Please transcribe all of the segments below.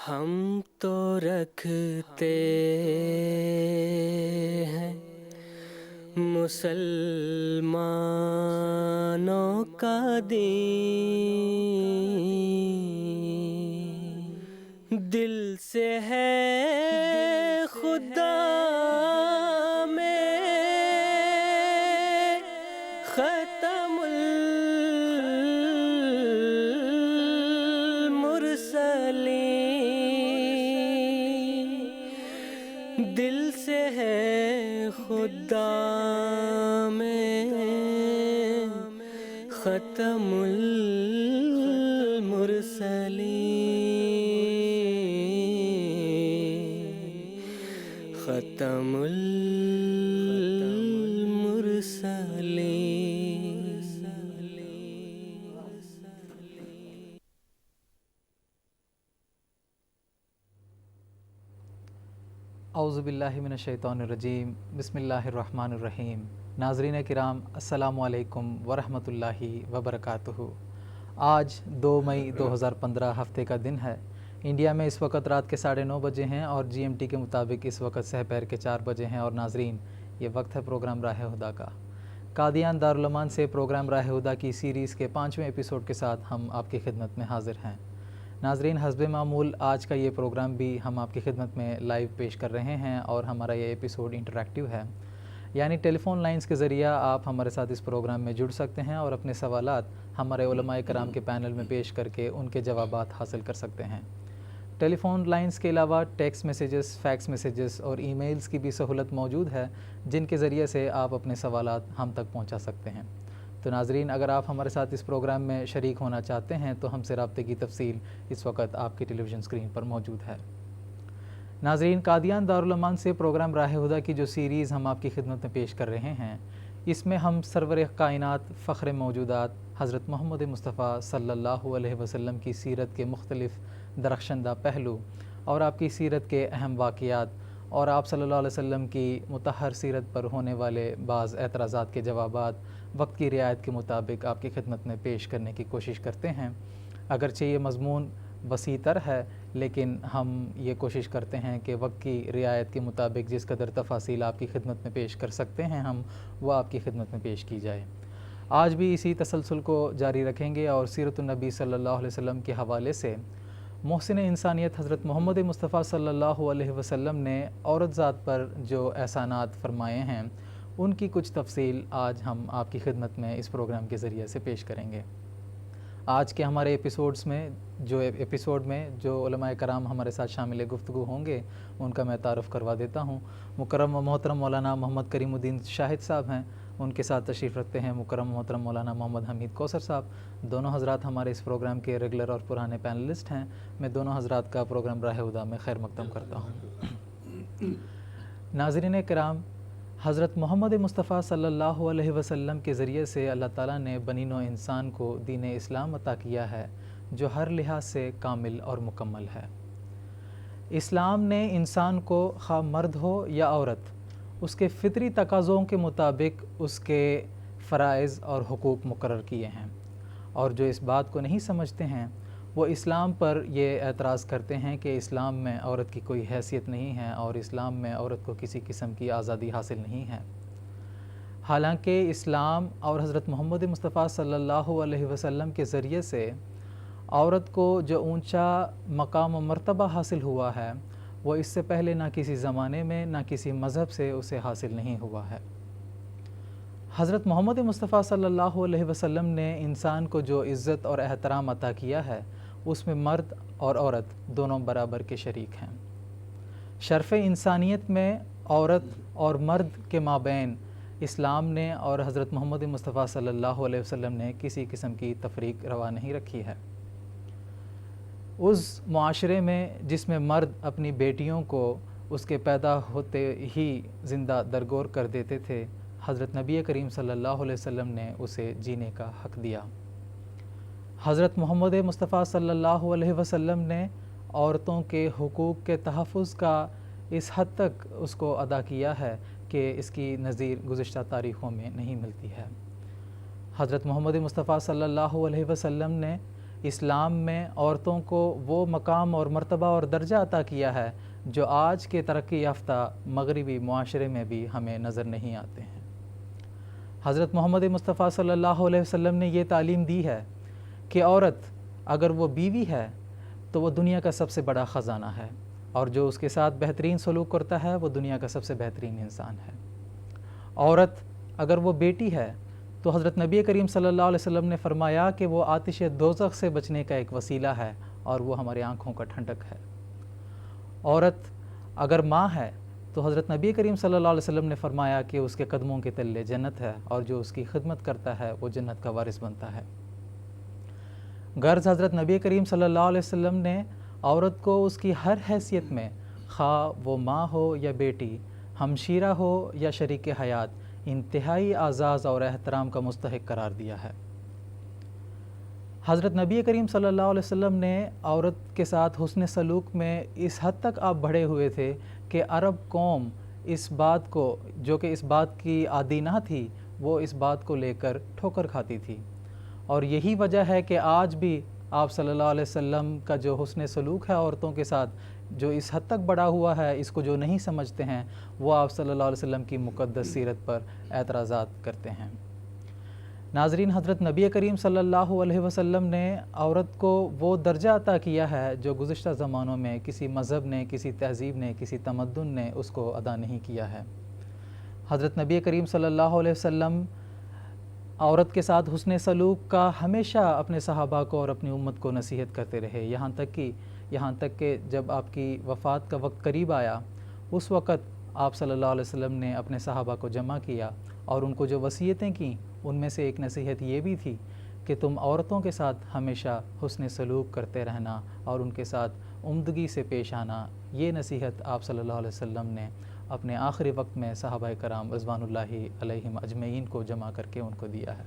ہم تو رکھتے ہیں مسلمانوں کا دین، دل سے ہے خدا میں ختم المرسلین، دل سے ہے خدا میں ختم المرسلین، ختم المرسلین۔ اعوذ باللہ من الشیطان الرجیم، بسم اللہ الرحمن الرحیم۔ ناظرین کرام، السلام علیکم ورحمۃ اللہ وبرکاتہ۔ آج 2 مئی 2015 ہفتے کا دن ہے۔ انڈیا میں اس وقت رات کے 9:30 بجے ہیں اور جی ایم ٹی کے مطابق اس وقت سحر کے 4 بجے ہیں۔ اور ناظرین، یہ وقت ہے پروگرام راہ ہدیٰ کا۔ قادیان دارالایمان سے پروگرام راہ ہدیٰ کی سیریز کے 5ویں ایپیسوڈ کے ساتھ ہم آپ کی خدمت میں حاضر ہیں۔ ناظرین، حسب معمول آج کا یہ پروگرام بھی ہم آپ کی خدمت میں لائیو پیش کر رہے ہیں اور ہمارا یہ ایپیسوڈ انٹریکٹیو ہے، یعنی ٹیلی فون لائنز کے ذریعہ آپ ہمارے ساتھ اس پروگرام میں جڑ سکتے ہیں اور اپنے سوالات ہمارے علماء کرام کے پینل میں پیش کر کے ان کے جوابات حاصل کر سکتے ہیں۔ ٹیلی فون لائنز کے علاوہ ٹیکسٹ میسیجز، فیکس میسیجز اور ای میلز کی بھی سہولت موجود ہے، جن کے ذریعے سے آپ اپنے سوالات ہم تک پہنچا سکتے ہیں۔ تو ناظرین، اگر آپ ہمارے ساتھ اس پروگرام میں شریک ہونا چاہتے ہیں تو ہم سے رابطے کی تفصیل اس وقت آپ کی ٹیلی ویژن اسکرین پر موجود ہے۔ ناظرین، قادیان دارالایمان سے پروگرام راہ ہدیٰ کی جو سیریز ہم آپ کی خدمت میں پیش کر رہے ہیں، اس میں ہم سرور کائنات، فخر موجودات حضرت محمد مصطفیٰ صلی اللہ علیہ وسلم کی سیرت کے مختلف درخشندہ پہلو اور آپ کی سیرت کے اہم واقعات اور آپ صلی اللہ علیہ وسلم کی مطہر سیرت پر ہونے والے بعض اعتراضات کے جوابات وقت کی رعایت کے مطابق آپ کی خدمت میں پیش کرنے کی کوشش کرتے ہیں۔ اگرچہ یہ مضمون وسیع تر ہے، لیکن ہم یہ کوشش کرتے ہیں کہ وقت کی رعایت کے مطابق جس قدر تفاصیل آپ کی خدمت میں پیش کر سکتے ہیں ہم وہ آپ کی خدمت میں پیش کی جائے۔ آج بھی اسی تسلسل کو جاری رکھیں گے اور سیرت النبی صلی اللہ علیہ وسلم کے حوالے سے محسن انسانیت حضرت محمد مصطفیٰ صلی اللہ علیہ وسلم نے عورت ذات پر جو احسانات فرمائے ہیں ان کی کچھ تفصیل آج ہم آپ کی خدمت میں اس پروگرام کے ذریعے سے پیش کریں گے۔ آج کے ہمارے ایپیسوڈ میں جو علماء کرام ہمارے ساتھ شامل گفتگو ہوں گے ان کا میں تعارف کروا دیتا ہوں۔ مکرم و محترم مولانا محمد کریم الدین شاہد صاحب ہیں، ان کے ساتھ تشریف رکھتے ہیں مکرم و محترم مولانا محمد حمید کوثر صاحب۔ دونوں حضرات ہمارے اس پروگرام کے ریگولر اور پرانے پینلسٹ ہیں۔ میں دونوں حضرات کا پروگرام راہ ہدیٰ میں خیر مقدم کرتا ہوں۔ ناظرین کرام، حضرت محمد مصطفیٰ صلی اللہ علیہ وسلم کے ذریعے سے اللہ تعالیٰ نے بنی نوع انسان کو دین اسلام عطا کیا ہے جو ہر لحاظ سے کامل اور مکمل ہے۔ اسلام نے انسان کو خواہ مرد ہو یا عورت اس کے فطری تقاضوں کے مطابق اس کے فرائض اور حقوق مقرر کیے ہیں، اور جو اس بات کو نہیں سمجھتے ہیں وہ اسلام پر یہ اعتراض کرتے ہیں کہ اسلام میں عورت کی کوئی حیثیت نہیں ہے اور اسلام میں عورت کو کسی قسم کی آزادی حاصل نہیں ہے۔ حالانکہ اسلام اور حضرت محمد مصطفیٰ صلی اللہ علیہ وسلم کے ذریعے سے عورت کو جو اونچا مقام و مرتبہ حاصل ہوا ہے وہ اس سے پہلے نہ کسی زمانے میں نہ کسی مذہب سے اسے حاصل نہیں ہوا ہے۔ حضرت محمد مصطفیٰ صلی اللہ علیہ وسلم نے انسان کو جو عزت اور احترام عطا کیا ہے اس میں مرد اور عورت دونوں برابر کے شریک ہیں۔ شرف انسانیت میں عورت اور مرد کے مابین اسلام نے اور حضرت محمد مصطفیٰ صلی اللہ علیہ وسلم نے کسی قسم کی تفریق روا نہیں رکھی ہے۔ اس معاشرے میں جس میں مرد اپنی بیٹیوں کو اس کے پیدا ہوتے ہی زندہ درگور کر دیتے تھے، حضرت نبی کریم صلی اللہ علیہ وسلم نے اسے جینے کا حق دیا۔ حضرت محمد مصطفیٰ صلی اللہ علیہ وسلم نے عورتوں کے حقوق کے تحفظ کا اس حد تک اس کو ادا کیا ہے کہ اس کی نظیر گزشتہ تاریخوں میں نہیں ملتی ہے۔ حضرت محمد مصطفیٰ صلی اللہ علیہ وسلم نے اسلام میں عورتوں کو وہ مقام اور مرتبہ اور درجہ عطا کیا ہے جو آج کے ترقی یافتہ مغربی معاشرے میں بھی ہمیں نظر نہیں آتے ہیں۔ حضرت محمد مصطفیٰ صلی اللہ علیہ وسلم نے یہ تعلیم دی ہے کہ عورت اگر وہ بیوی ہے تو وہ دنیا کا سب سے بڑا خزانہ ہے، اور جو اس کے ساتھ بہترین سلوک کرتا ہے وہ دنیا کا سب سے بہترین انسان ہے۔ عورت اگر وہ بیٹی ہے تو حضرت نبی کریم صلی اللہ علیہ وسلم نے فرمایا کہ وہ آتش دوزخ سے بچنے کا ایک وسیلہ ہے اور وہ ہماری آنکھوں کا ٹھنڈک ہے۔ عورت اگر ماں ہے تو حضرت نبی کریم صلی اللہ علیہ وسلم نے فرمایا کہ اس کے قدموں کے تلے جنت ہے، اور جو اس کی خدمت کرتا ہے وہ جنت کا وارث بنتا ہے۔ غرض حضرت نبی کریم صلی اللہ علیہ وسلم نے عورت کو اس کی ہر حیثیت میں، خواہ وہ ماں ہو یا بیٹی، ہمشیرہ ہو یا شریک حیات، انتہائی اعزاز اور احترام کا مستحق قرار دیا ہے۔ حضرت نبی کریم صلی اللہ علیہ وسلم نے عورت کے ساتھ حسن سلوک میں اس حد تک آپ بڑھے ہوئے تھے کہ عرب قوم اس بات کو، جو کہ اس بات کی عادی نہ تھی، وہ اس بات کو لے کر ٹھوکر کھاتی تھی، اور یہی وجہ ہے کہ آج بھی آپ صلی اللہ علیہ وسلم کا جو حسن سلوک ہے عورتوں کے ساتھ، جو اس حد تک بڑا ہوا ہے، اس کو جو نہیں سمجھتے ہیں وہ آپ صلی اللہ علیہ وسلم کی مقدس سیرت پر اعتراضات کرتے ہیں۔ ناظرین، حضرت نبی کریم صلی اللہ علیہ وسلم نے عورت کو وہ درجہ عطا کیا ہے جو گزشتہ زمانوں میں کسی مذہب نے، کسی تہذیب نے، کسی تمدن نے اس کو ادا نہیں کیا ہے۔ حضرت نبی کریم صلی اللہ علیہ وسلم عورت کے ساتھ حسن سلوک کا ہمیشہ اپنے صحابہ کو اور اپنی امت کو نصیحت کرتے رہے، یہاں تک کہ جب آپ کی وفات کا وقت قریب آیا، اس وقت آپ صلی اللہ علیہ وسلم نے اپنے صحابہ کو جمع کیا اور ان کو جو وصیتیں کیں ان میں سے ایک نصیحت یہ بھی تھی کہ تم عورتوں کے ساتھ ہمیشہ حسن سلوک کرتے رہنا اور ان کے ساتھ عمدگی سے پیش آنا۔ یہ نصیحت آپ صلی اللہ علیہ وسلم نے اپنے آخری وقت میں صحابہ کرام رضوان اللہ علیہم اجمعین کو جمع کر کے ان کو دیا ہے۔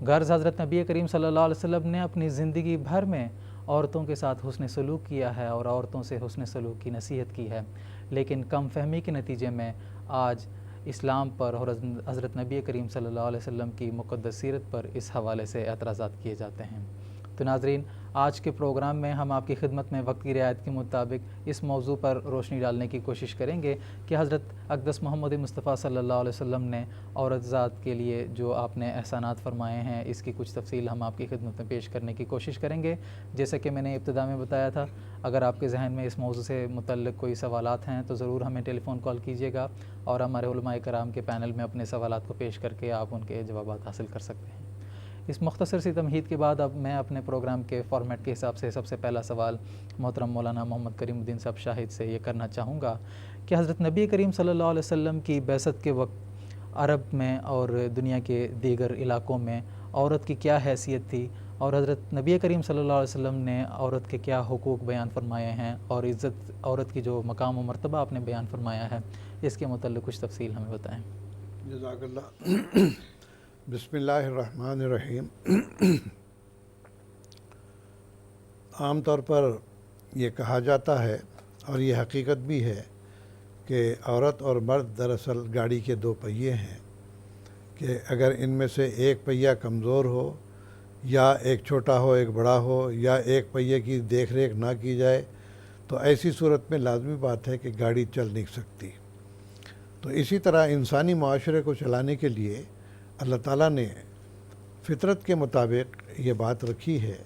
غرض حضرت نبی کریم صلی اللہ علیہ وسلم نے اپنی زندگی بھر میں عورتوں کے ساتھ حسن سلوک کیا ہے اور عورتوں سے حسن سلوک کی نصیحت کی ہے، لیکن کم فہمی کے نتیجے میں آج اسلام پر اور حضرت نبی کریم صلی اللہ علیہ وسلم کی مقدس سیرت پر اس حوالے سے اعتراضات کیے جاتے ہیں۔ تو ناظرین، آج کے پروگرام میں ہم آپ کی خدمت میں وقت کی رعایت کے مطابق اس موضوع پر روشنی ڈالنے کی کوشش کریں گے کہ حضرت اقدس محمد مصطفیٰ صلی اللہ علیہ وسلم نے عورت ذات کے لیے جو آپ نے احسانات فرمائے ہیں، اس کی کچھ تفصیل ہم آپ کی خدمت میں پیش کرنے کی کوشش کریں گے۔ جیسا کہ میں نے ابتدا میں بتایا تھا، اگر آپ کے ذہن میں اس موضوع سے متعلق کوئی سوالات ہیں تو ضرور ہمیں ٹیلی فون کال کیجیے گا، اور ہمارے علماء کرام کے پینل میں اپنے سوالات کو پیش کر کے آپ ان کے جوابات حاصل کر سکتے ہیں۔ اس مختصر سی تمہید کے بعد اب میں اپنے پروگرام کے فارمیٹ کے حساب سے سب سے پہلا سوال محترم مولانا محمد کریم الدین صاحب شاہد سے یہ کرنا چاہوں گا کہ حضرت نبی کریم صلی اللہ علیہ وسلم کی بعثت کے وقت عرب میں اور دنیا کے دیگر علاقوں میں عورت کی کیا حیثیت تھی، اور حضرت نبی کریم صلی اللہ علیہ وسلم نے عورت کے کیا حقوق بیان فرمائے ہیں، اور عورت کی جو مقام و مرتبہ آپ نے بیان فرمایا ہے، اس کے متعلق کچھ تفصیل ہمیں بتائیں۔ جزاک اللہ۔ بسم اللہ الرحمن الرحیم۔ عام طور پر یہ کہا جاتا ہے اور یہ حقیقت بھی ہے کہ عورت اور مرد دراصل گاڑی کے دو پہیے ہیں، کہ اگر ان میں سے ایک پہیہ کمزور ہو، یا ایک چھوٹا ہو ایک بڑا ہو، یا ایک پہیے کی دیکھ ریکھ نہ کی جائے تو ایسی صورت میں لازمی بات ہے کہ گاڑی چل نہیں سکتی۔ تو اسی طرح انسانی معاشرے کو چلانے کے لیے اللہ تعالیٰ نے فطرت کے مطابق یہ بات رکھی ہے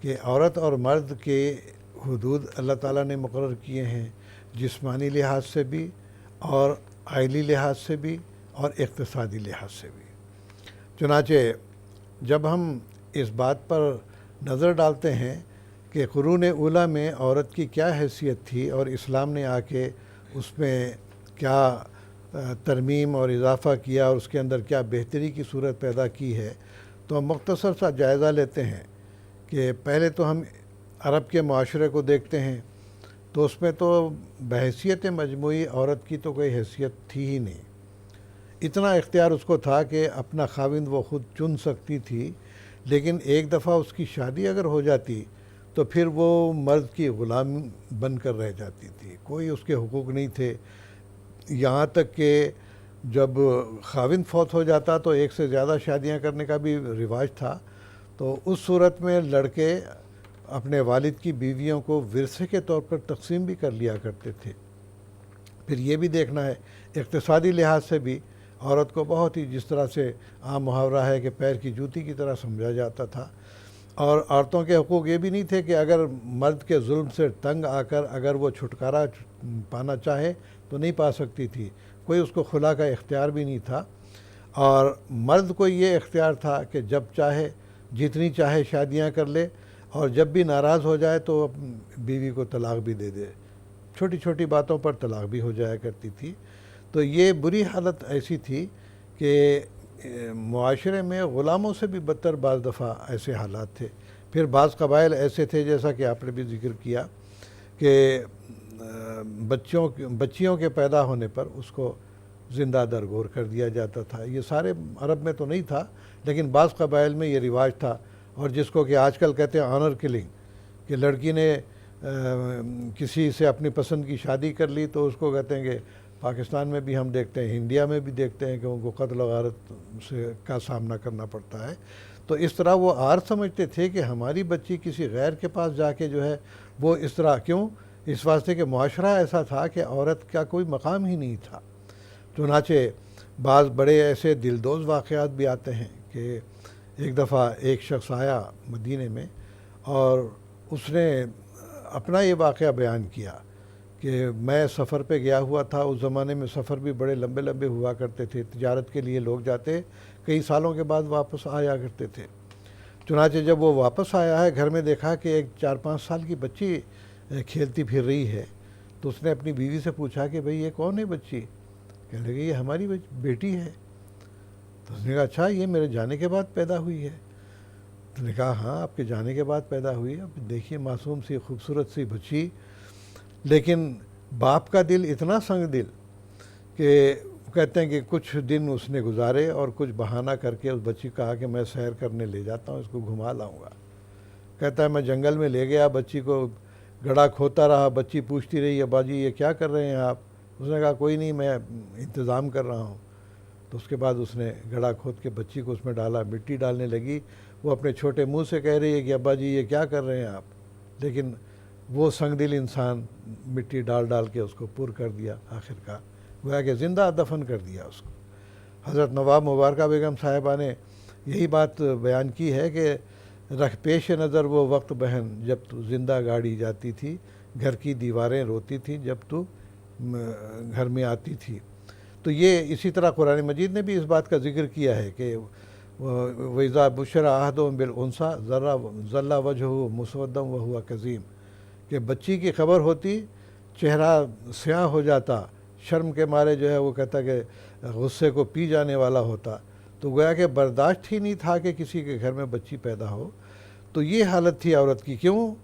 کہ عورت اور مرد کے حدود اللہ تعالیٰ نے مقرر کیے ہیں، جسمانی لحاظ سے بھی اور آئلی لحاظ سے بھی اور اقتصادی لحاظ سے بھی۔ چنانچہ جب ہم اس بات پر نظر ڈالتے ہیں کہ قرون اولیٰ میں عورت کی کیا حیثیت تھی اور اسلام نے آ کے اس میں کیا ترمیم اور اضافہ کیا اور اس کے اندر کیا بہتری کی صورت پیدا کی ہے، تو ہم مختصر سا جائزہ لیتے ہیں کہ پہلے تو ہم عرب کے معاشرے کو دیکھتے ہیں، تو اس میں تو بحیثیت مجموعی عورت کی تو کوئی حیثیت تھی ہی نہیں۔ اتنا اختیار اس کو تھا کہ اپنا خاوند وہ خود چن سکتی تھی، لیکن ایک دفعہ اس کی شادی اگر ہو جاتی تو پھر وہ مرد کی غلام بن کر رہ جاتی تھی، کوئی اس کے حقوق نہیں تھے۔ یہاں تک کہ جب خاوند فوت ہو جاتا تو ایک سے زیادہ شادیاں کرنے کا بھی رواج تھا، تو اس صورت میں لڑکے اپنے والد کی بیویوں کو ورثے کے طور پر تقسیم بھی کر لیا کرتے تھے۔ پھر یہ بھی دیکھنا ہے اقتصادی لحاظ سے بھی عورت کو بہت ہی، جس طرح سے عام محاورہ ہے کہ پیر کی جوتی کی طرح سمجھا جاتا تھا، اور عورتوں کے حقوق یہ بھی نہیں تھے کہ اگر مرد کے ظلم سے تنگ آ کر اگر وہ چھٹکارا پانا چاہے تو نہیں پا سکتی تھی، کوئی اس کو خلا کا اختیار بھی نہیں تھا، اور مرد کو یہ اختیار تھا کہ جب چاہے جتنی چاہے شادیاں کر لے، اور جب بھی ناراض ہو جائے تو بیوی کو طلاق بھی دے دے، چھوٹی چھوٹی باتوں پر طلاق بھی ہو جایا کرتی تھی۔ تو یہ بری حالت ایسی تھی کہ معاشرے میں غلاموں سے بھی بدتر بعض دفعہ ایسے حالات تھے۔ پھر بعض قبائل ایسے تھے، جیسا کہ آپ نے بھی ذکر کیا، کہ بچیوں کے پیدا ہونے پر اس کو زندہ درگور کر دیا جاتا تھا۔ یہ سارے عرب میں تو نہیں تھا، لیکن بعض قبائل میں یہ رواج تھا، اور جس کو کہ آج کل کہتے ہیں آنر کلنگ، کہ لڑکی نے کسی سے اپنی پسند کی شادی کر لی تو اس کو کہتے ہیں کہ پاکستان میں بھی ہم دیکھتے ہیں، انڈیا میں بھی دیکھتے ہیں کہ ان کو قتل و غارت کا سامنا کرنا پڑتا ہے۔ تو اس طرح وہ عار سمجھتے تھے کہ ہماری بچی کسی غیر کے پاس جا کے جو ہے وہ اس طرح کیوں، اس واسطے کہ معاشرہ ایسا تھا کہ عورت کا کوئی مقام ہی نہیں تھا۔ چنانچہ بعض بڑے ایسے دلدوز واقعات بھی آتے ہیں کہ ایک دفعہ ایک شخص آیا مدینے میں اور اس نے اپنا یہ واقعہ بیان کیا کہ میں سفر پہ گیا ہوا تھا۔ اس زمانے میں سفر بھی بڑے لمبے لمبے ہوا کرتے تھے، تجارت کے لیے لوگ جاتے کئی سالوں کے بعد واپس آیا کرتے تھے۔ چنانچہ جب وہ واپس آیا ہے، گھر میں دیکھا کہ ایک 4-5 سال کی بچی کھیلتی پھر رہی ہے، تو اس نے اپنی بیوی سے پوچھا کہ بھئی یہ کون ہے بچی؟ کہنے لگے یہ ہماری بیٹی ہے۔ تو اس نے کہا اچھا، یہ میرے جانے کے بعد پیدا ہوئی ہے؟ تو نے کہا ہاں، آپ کے جانے کے بعد پیدا ہوئی ہے۔ اب دیکھیے معصوم سی خوبصورت سی بچی، لیکن باپ کا دل اتنا سنگ دل کہ کہتے ہیں کہ کچھ دن اس نے گزارے اور کچھ بہانہ کر کے اس بچی کو کہا کہ میں سیر کرنے لے جاتا ہوں، اس کو گھما لاؤں گا۔ کہتا ہے میں جنگل میں لے گیا، بچی کو گڑھا کھوتا رہا، بچی پوچھتی رہی ابا جی یہ کیا کر رہے ہیں آپ؟ اس نے کہا کوئی نہیں، میں انتظام کر رہا ہوں۔ تو اس کے بعد اس نے گڑھا کھود کے بچی کو اس میں ڈالا، مٹی ڈالنے لگی، وہ اپنے چھوٹے منہ سے کہہ رہی ہے کہ ابا جی یہ کیا کر رہے ہیں آپ؟ لیکن وہ سنگ دل انسان مٹی ڈال ڈال کے اس کو پر کر دیا، آخر کار گویا کہ زندہ دفن کر دیا اس کو۔ حضرت نواب مبارکہ بیگم صاحبہ نے یہی بات بیان کی ہے کہ رکھ پیش نظر وہ وقت بہن جب تو زندہ گاڑی جاتی تھی، گھر کی دیواریں روتی تھیں جب تو گھر میں آتی تھی۔ تو یہ اسی طرح قرآن مجید نے بھی اس بات کا ذکر کیا ہے کہ وَإِذَا بُشِّرَ أَحَدُهُم بِالْأُنثىٰ ظَلَّ وَجْهُهُ مُسْوَدًّا وَهُوَ كَظِيمٌ، کہ بچی کی خبر ہوتی چہرہ سیاہ ہو جاتا، شرم کے مارے جو ہے وہ کہتا کہ غصے کو پی جانے والا ہوتا، تو گویا کہ برداشت ہی نہیں تھا کہ کسی کے گھر میں بچی پیدا ہو۔ تو یہ حالت تھی عورت کی، کیوں؟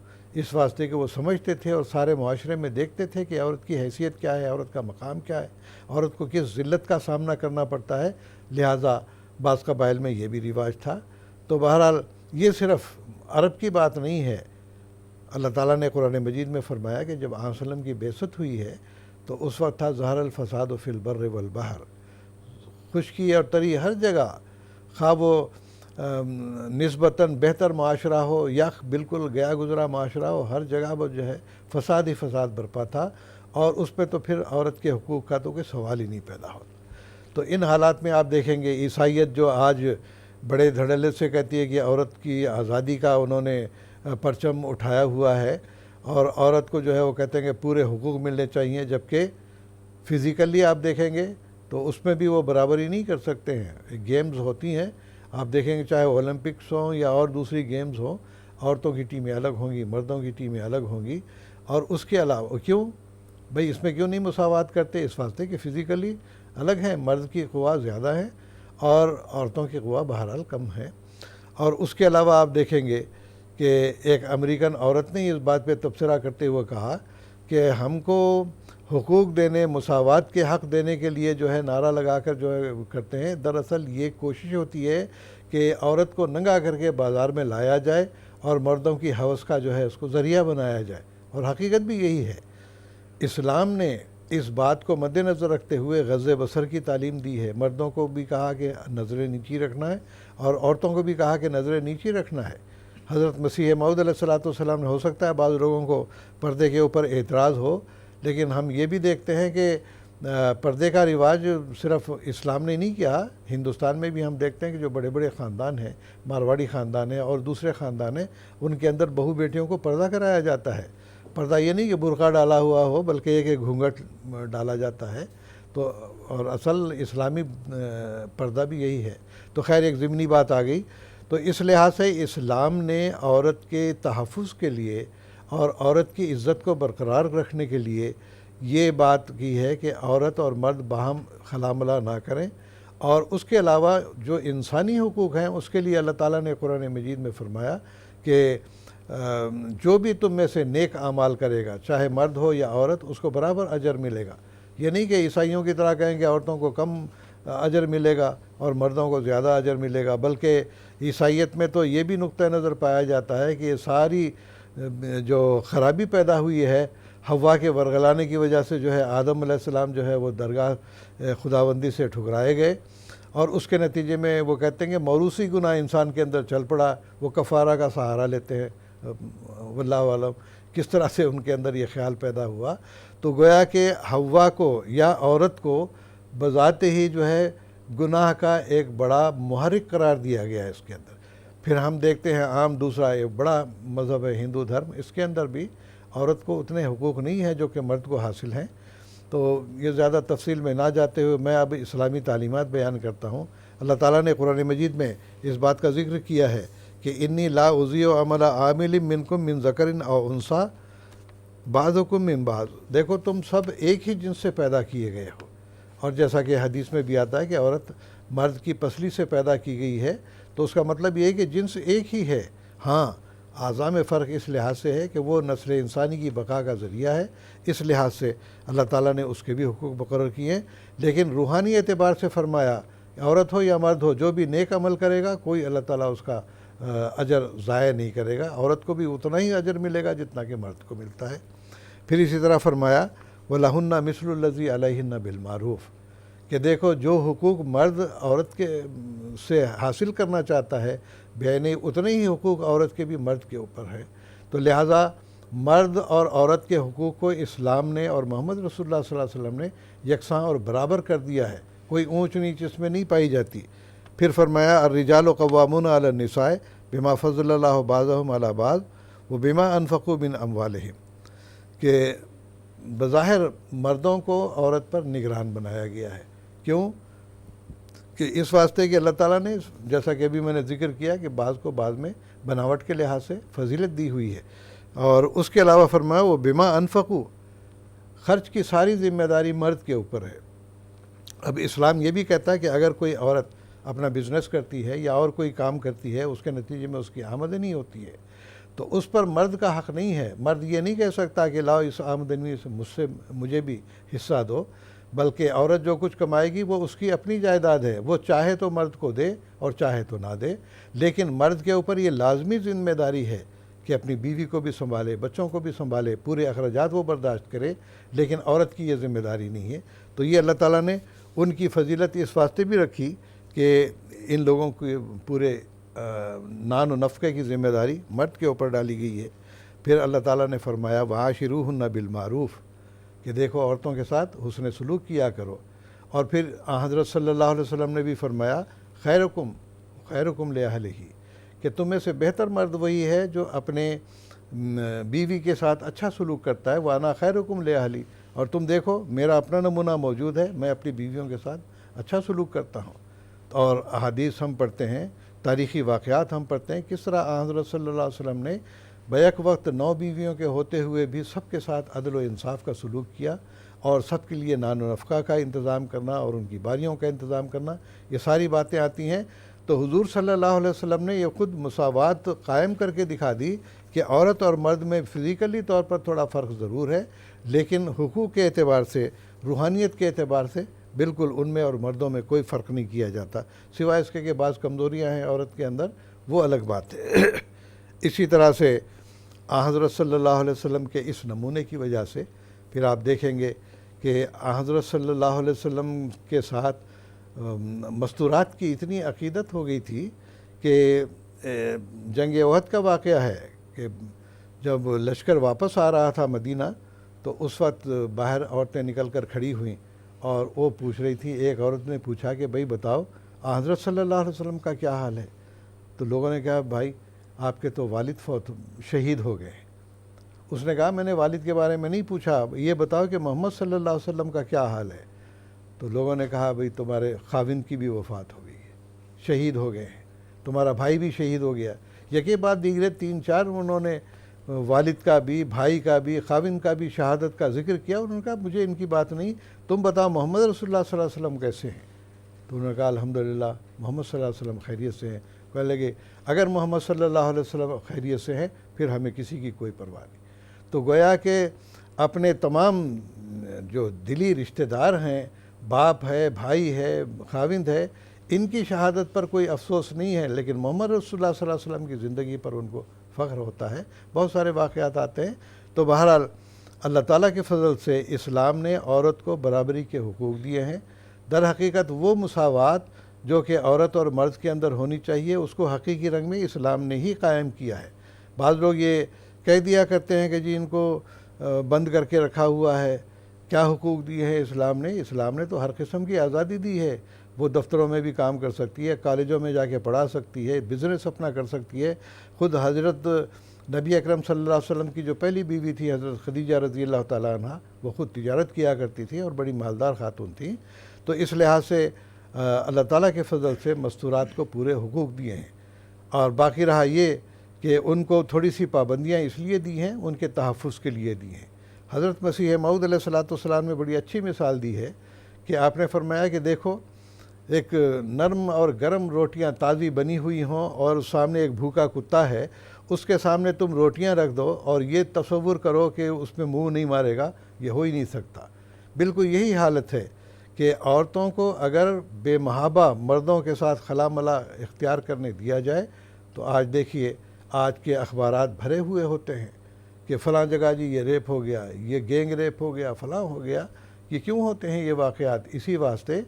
اس واسطے کہ وہ سمجھتے تھے اور سارے معاشرے میں دیکھتے تھے کہ عورت کی حیثیت کیا ہے، عورت کا مقام کیا ہے، عورت کو کس ذلت کا سامنا کرنا پڑتا ہے، لہٰذا بعض قبائل میں یہ بھی رواج تھا۔ تو بہرحال یہ صرف عرب کی بات نہیں ہے، اللہ تعالیٰ نے قرآن مجید میں فرمایا کہ جب آن وسلم کی بعثت ہوئی ہے تو اس وقت تھا ظہر الفساد فی البر والبحر، خشکی اور تری ہر جگہ، خواہ وہ نسبتاً بہتر معاشرہ ہو یا بالکل گیا گزرا معاشرہ ہو، ہر جگہ وہ جو ہے فساد ہی فساد برپا تھا، اور اس پہ تو پھر عورت کے حقوق کا تو کوئی سوال ہی نہیں پیدا ہوتا۔ تو ان حالات میں آپ دیکھیں گے عیسائیت جو آج بڑے دھڑلے سے کہتی ہے کہ عورت کی آزادی کا انہوں نے پرچم اٹھایا ہوا ہے، اور عورت کو جو ہے وہ کہتے ہیں کہ پورے حقوق ملنے چاہیے، جبکہ فزیکلی آپ دیکھیں گے تو اس میں بھی وہ برابری نہیں کر سکتے ہیں۔ گیمز ہوتی ہیں، آپ دیکھیں گے چاہے اولمپکس ہوں یا اور دوسری گیمز ہوں، عورتوں کی ٹیمیں الگ ہوں گی، مردوں کی ٹیمیں الگ ہوں گی، اور اس کے علاوہ کیوں بھئی اس میں کیوں نہیں مساوات کرتے؟ اس واسطے کہ فزیکلی الگ ہیں، مرد کی قوت زیادہ ہے اور عورتوں کی قوت بہرحال کم ہے۔ اور اس کے علاوہ آپ دیکھیں گے کہ ایک امریکن عورت نے اس بات پہ تبصرہ کرتے ہوئے کہا کہ ہم کو حقوق دینے، مساوات کے حق دینے کے لیے جو ہے نعرہ لگا کر جو ہے کرتے ہیں، دراصل یہ کوشش ہوتی ہے کہ عورت کو ننگا کر کے بازار میں لایا جائے اور مردوں کی ہوس کا جو ہے اس کو ذریعہ بنایا جائے، اور حقیقت بھی یہی ہے۔ اسلام نے اس بات کو مد نظر رکھتے ہوئے غض بصر کی تعلیم دی ہے۔ مردوں کو بھی کہا کہ نظریں نیچی رکھنا ہے اور عورتوں کو بھی کہا کہ نظریں نیچی رکھنا ہے۔ حضرت مسیح موعود علیہ الصلوۃ والسلام نے، ہو سکتا ہے بعض لوگوں کو پردے کے اوپر اعتراض ہو، لیکن ہم یہ بھی دیکھتے ہیں کہ پردے کا رواج صرف اسلام نے نہیں کیا، ہندوستان میں بھی ہم دیکھتے ہیں کہ جو بڑے بڑے خاندان ہیں، مارواڑی خاندان ہیں اور دوسرے خاندان ہیں، ان کے اندر بہو بیٹیوں کو پردہ کرایا جاتا ہے۔ پردہ یہ نہیں کہ برقع ڈالا ہوا ہو، بلکہ یہ کہ گھونگھٹ ڈالا جاتا ہے۔ تو اور اصل اسلامی پردہ بھی یہی ہے۔ تو خیر ایک ضمنی بات آ گئی۔ تو اس لحاظ سے اسلام نے عورت کے تحفظ کے لیے اور عورت کی عزت کو برقرار رکھنے کے لیے یہ بات کی ہے کہ عورت اور مرد باہم خلا ملا نہ کریں، اور اس کے علاوہ جو انسانی حقوق ہیں اس کے لیے اللہ تعالیٰ نے قرآن مجید میں فرمایا کہ جو بھی تم میں سے نیک اعمال کرے گا، چاہے مرد ہو یا عورت، اس کو برابر اجر ملے گا۔ یہ نہیں کہ عیسائیوں کی طرح کہیں کہ عورتوں کو کم اجر ملے گا اور مردوں کو زیادہ اجر ملے گا، بلکہ عیسائیت میں تو یہ بھی نقطہ نظر پایا جاتا ہے کہ یہ ساری جو خرابی پیدا ہوئی ہے حوا کے ورگلانے کی وجہ سے، جو ہے آدم علیہ السلام جو ہے وہ درگاہ خداوندی سے ٹھکرائے گئے، اور اس کے نتیجے میں وہ کہتے ہیں کہ موروثی گناہ انسان کے اندر چل پڑا، وہ کفارہ کا سہارا لیتے ہیں، واللہ عالم کس طرح سے ان کے اندر یہ خیال پیدا ہوا۔ تو گویا کہ حوا کو یا عورت کو بذات ہی جو ہے گناہ کا ایک بڑا محرک قرار دیا گیا ہے اس کے اندر۔ پھر ہم دیکھتے ہیں عام دوسرا ایک بڑا مذہب ہے ہندو دھرم، اس کے اندر بھی عورت کو اتنے حقوق نہیں ہیں جو کہ مرد کو حاصل ہیں۔ تو یہ زیادہ تفصیل میں نہ جاتے ہوئے میں اب اسلامی تعلیمات بیان کرتا ہوں۔ اللہ تعالیٰ نے قرآن مجید میں اس بات کا ذکر کیا ہے کہ انی لا اضیع عمل عامل منکم من ذکر او انثی بعضکم من بعض، دیکھو تم سب ایک ہی جنس سے پیدا کیے گئے ہو، اور جیسا کہ حدیث میں بھی آتا ہے کہ عورت مرد کی پسلی سے پیدا کی گئی ہے، تو اس کا مطلب یہ ہے کہ جنس ایک ہی ہے۔ ہاں اعضاء میں فرق اس لحاظ سے ہے کہ وہ نسل انسانی کی بقا کا ذریعہ ہے، اس لحاظ سے اللہ تعالیٰ نے اس کے بھی حقوق مقرر کیے ہیں، لیکن روحانی اعتبار سے فرمایا عورت ہو یا مرد ہو، جو بھی نیک عمل کرے گا کوئی اللہ تعالیٰ اس کا اجر ضائع نہیں کرے گا، عورت کو بھی اتنا ہی اجر ملے گا جتنا کہ مرد کو ملتا ہے۔ پھر اسی طرح فرمایا وَلَهُنَّ مِثْلُ الَّذِي عَلَيْهِنَّ بِالْمَعْرُوفِ، کہ دیکھو جو حقوق مرد عورت کے سے حاصل کرنا چاہتا ہے، یعنی اتنے ہی حقوق عورت کے بھی مرد کے اوپر ہے۔ تو لہٰذا مرد اور عورت کے حقوق کو اسلام نے اور محمد رسول اللہ صلی اللہ علیہ وسلم نے یکساں اور برابر کر دیا ہے، کوئی اونچ نیچ اس میں نہیں پائی جاتی۔ پھر فرمایا الرجال قوامون علی النساء بما فضل اللہ بعضهم علی بعض وبما انفقوا من اموالہم، کہ بظاہر مردوں کو عورت پر نگران بنایا گیا ہے۔ کیوں؟ کہ اس واسطے کہ اللہ تعالیٰ نے، جیسا کہ ابھی میں نے ذکر کیا کہ بعض کو بعض میں بناوٹ کے لحاظ سے فضیلت دی ہوئی ہے، اور اس کے علاوہ فرمایا وہ بما انفقوا، خرچ کی ساری ذمہ داری مرد کے اوپر ہے۔ اب اسلام یہ بھی کہتا ہے کہ اگر کوئی عورت اپنا بزنس کرتی ہے یا اور کوئی کام کرتی ہے، اس کے نتیجے میں اس کی آمدنی ہوتی ہے، تو اس پر مرد کا حق نہیں ہے۔ مرد یہ نہیں کہہ سکتا کہ لاؤ اس آمدنی سے مجھے بھی حصہ دو، بلکہ عورت جو کچھ کمائے گی وہ اس کی اپنی جائیداد ہے، وہ چاہے تو مرد کو دے اور چاہے تو نہ دے، لیکن مرد کے اوپر یہ لازمی ذمہ داری ہے کہ اپنی بیوی کو بھی سنبھالے، بچوں کو بھی سنبھالے، پورے اخراجات وہ برداشت کرے، لیکن عورت کی یہ ذمہ داری نہیں ہے۔ تو یہ اللہ تعالیٰ نے ان کی فضیلت اس واسطے بھی رکھی کہ ان لوگوں کو پورے نان و نفقے کی ذمہ داری مرد کے اوپر ڈالی گئی ہے۔ پھر اللہ تعالیٰ نے فرمایا وعاشروہن بالمعروف، کہ دیکھو عورتوں کے ساتھ حسن سلوک کیا کرو۔ اور پھر حضرت صلی اللہ علیہ وسلم نے بھی فرمایا خیرکم لأہلہ، کہ تم میں سے بہتر مرد وہی ہے جو اپنے بیوی کے ساتھ اچھا سلوک کرتا ہے، وَأَنَا خَيْرُكُمْ لِأَهْلِي، اور تم دیکھو میرا اپنا نمونہ موجود ہے، میں اپنی بیویوں کے ساتھ اچھا سلوک کرتا ہوں۔ اور احادیث ہم پڑھتے ہیں، تاریخی واقعات ہم پڑھتے ہیں، کس طرح حضرت صلی اللہ علیہ وسلم نے بیک وقت 9 بیویوں کے ہوتے ہوئے بھی سب کے ساتھ عدل و انصاف کا سلوک کیا، اور سب کے لیے نان و نفقہ کا انتظام کرنا اور ان کی باریوں کا انتظام کرنا، یہ ساری باتیں آتی ہیں۔ تو حضور صلی اللہ علیہ وسلم نے یہ خود مساوات قائم کر کے دکھا دی کہ عورت اور مرد میں فزیکلی طور پر تھوڑا فرق ضرور ہے، لیکن حقوق کے اعتبار سے، روحانیت کے اعتبار سے بالکل ان میں اور مردوں میں کوئی فرق نہیں کیا جاتا، سوائے اس کے کہ بعض کمزوریاں ہیں عورت کے اندر، وہ الگ بات ہے۔ اسی طرح سے حضرت صلی اللہ علیہ وسلم کے اس نمونے کی وجہ سے پھر آپ دیکھیں گے کہ حضرت صلی اللہ علیہ وسلم کے ساتھ مستورات کی اتنی عقیدت ہو گئی تھی کہ جنگ احد کا واقعہ ہے کہ جب لشکر واپس آ رہا تھا مدینہ تو اس وقت باہر عورتیں نکل کر کھڑی ہوئیں اور وہ پوچھ رہی تھی. ایک عورت نے پوچھا کہ بھائی بتاؤ حضرت صلی اللہ علیہ وسلم کا کیا حال ہے؟ تو لوگوں نے کہا بھائی آپ کے تو والد شہید ہو گئے. اس نے کہا میں نے والد کے بارے میں نہیں پوچھا, یہ بتاؤ کہ محمد صلی اللہ علیہ وسلم کا کیا حال ہے؟ تو لوگوں نے کہا بھئی تمہارے خاوند کی بھی وفات ہو گئی ہے, شہید ہو گئے ہیں, تمہارا بھائی بھی شہید ہو گیا. یکی بعد دیگرے 3-4 انہوں نے والد کا بھی, بھائی کا بھی, خاوند کا بھی شہادت کا ذکر کیا. انہوں نے کہا مجھے ان کی بات نہیں, تم بتاؤ محمد رسول اللہ صلی اللہ علیہ وسلم کیسے ہیں؟ تو انہوں نے کہا الحمدللہ محمد صلی اللہ علیہ وسلم خیریت سے ہیں. کہنے لگے اگر محمد صلی اللہ علیہ وسلم خیریت سے ہیں پھر ہمیں کسی کی کوئی پرواہ نہیں. تو گویا کہ اپنے تمام جو دلی رشتہ دار ہیں, باپ ہے, بھائی ہے, خاوند ہے, ان کی شہادت پر کوئی افسوس نہیں ہے, لیکن محمد رسول اللہ صلی اللہ علیہ وسلم کی زندگی پر ان کو فخر ہوتا ہے. بہت سارے واقعات آتے ہیں. تو بہرحال اللہ تعالیٰ کے فضل سے اسلام نے عورت کو برابری کے حقوق دیے ہیں. در حقیقت وہ مساوات جو کہ عورت اور مرد کے اندر ہونی چاہیے اس کو حقیقی رنگ میں اسلام نے ہی قائم کیا ہے. بعض لوگ یہ کہہ دیا کرتے ہیں کہ جی ان کو بند کر کے رکھا ہوا ہے. کیا حقوق دیے ہیں اسلام نے؟ اسلام نے تو ہر قسم کی آزادی دی ہے. وہ دفتروں میں بھی کام کر سکتی ہے, کالجوں میں جا کے پڑھا سکتی ہے, بزنس اپنا کر سکتی ہے. خود حضرت نبی اکرم صلی اللہ علیہ وسلم کی جو پہلی بیوی تھی حضرت خدیجہ رضی اللہ تعالیٰ عنہ, وہ خود تجارت کیا کرتی تھی اور بڑی مالدار خاتون تھیں. تو اس لحاظ سے اللہ تعالیٰ کے فضل سے مستورات کو پورے حقوق دیے ہیں. اور باقی رہا یہ کہ ان کو تھوڑی سی پابندیاں اس لیے دی ہیں, ان کے تحفظ کے لیے دی ہیں. حضرت مسیح موعود علیہ السلام نے بڑی اچھی مثال دی ہے کہ آپ نے فرمایا کہ دیکھو ایک نرم اور گرم روٹیاں تازی بنی ہوئی ہوں اور سامنے ایک بھوکا کتا ہے, اس کے سامنے تم روٹیاں رکھ دو اور یہ تصور کرو کہ اس میں منہ نہیں مارے گا, یہ ہو ہی نہیں سکتا. بالکل یہی حالت ہے کہ عورتوں کو اگر بے محابہ مردوں کے ساتھ خلا ملا اختیار کرنے دیا جائے تو آج دیکھیے آج کے اخبارات بھرے ہوئے ہوتے ہیں کہ فلاں جگہ جی یہ ریپ ہو گیا, یہ گینگ ریپ ہو گیا, فلاں ہو گیا. یہ کیوں ہوتے ہیں یہ واقعات؟ اسی واسطے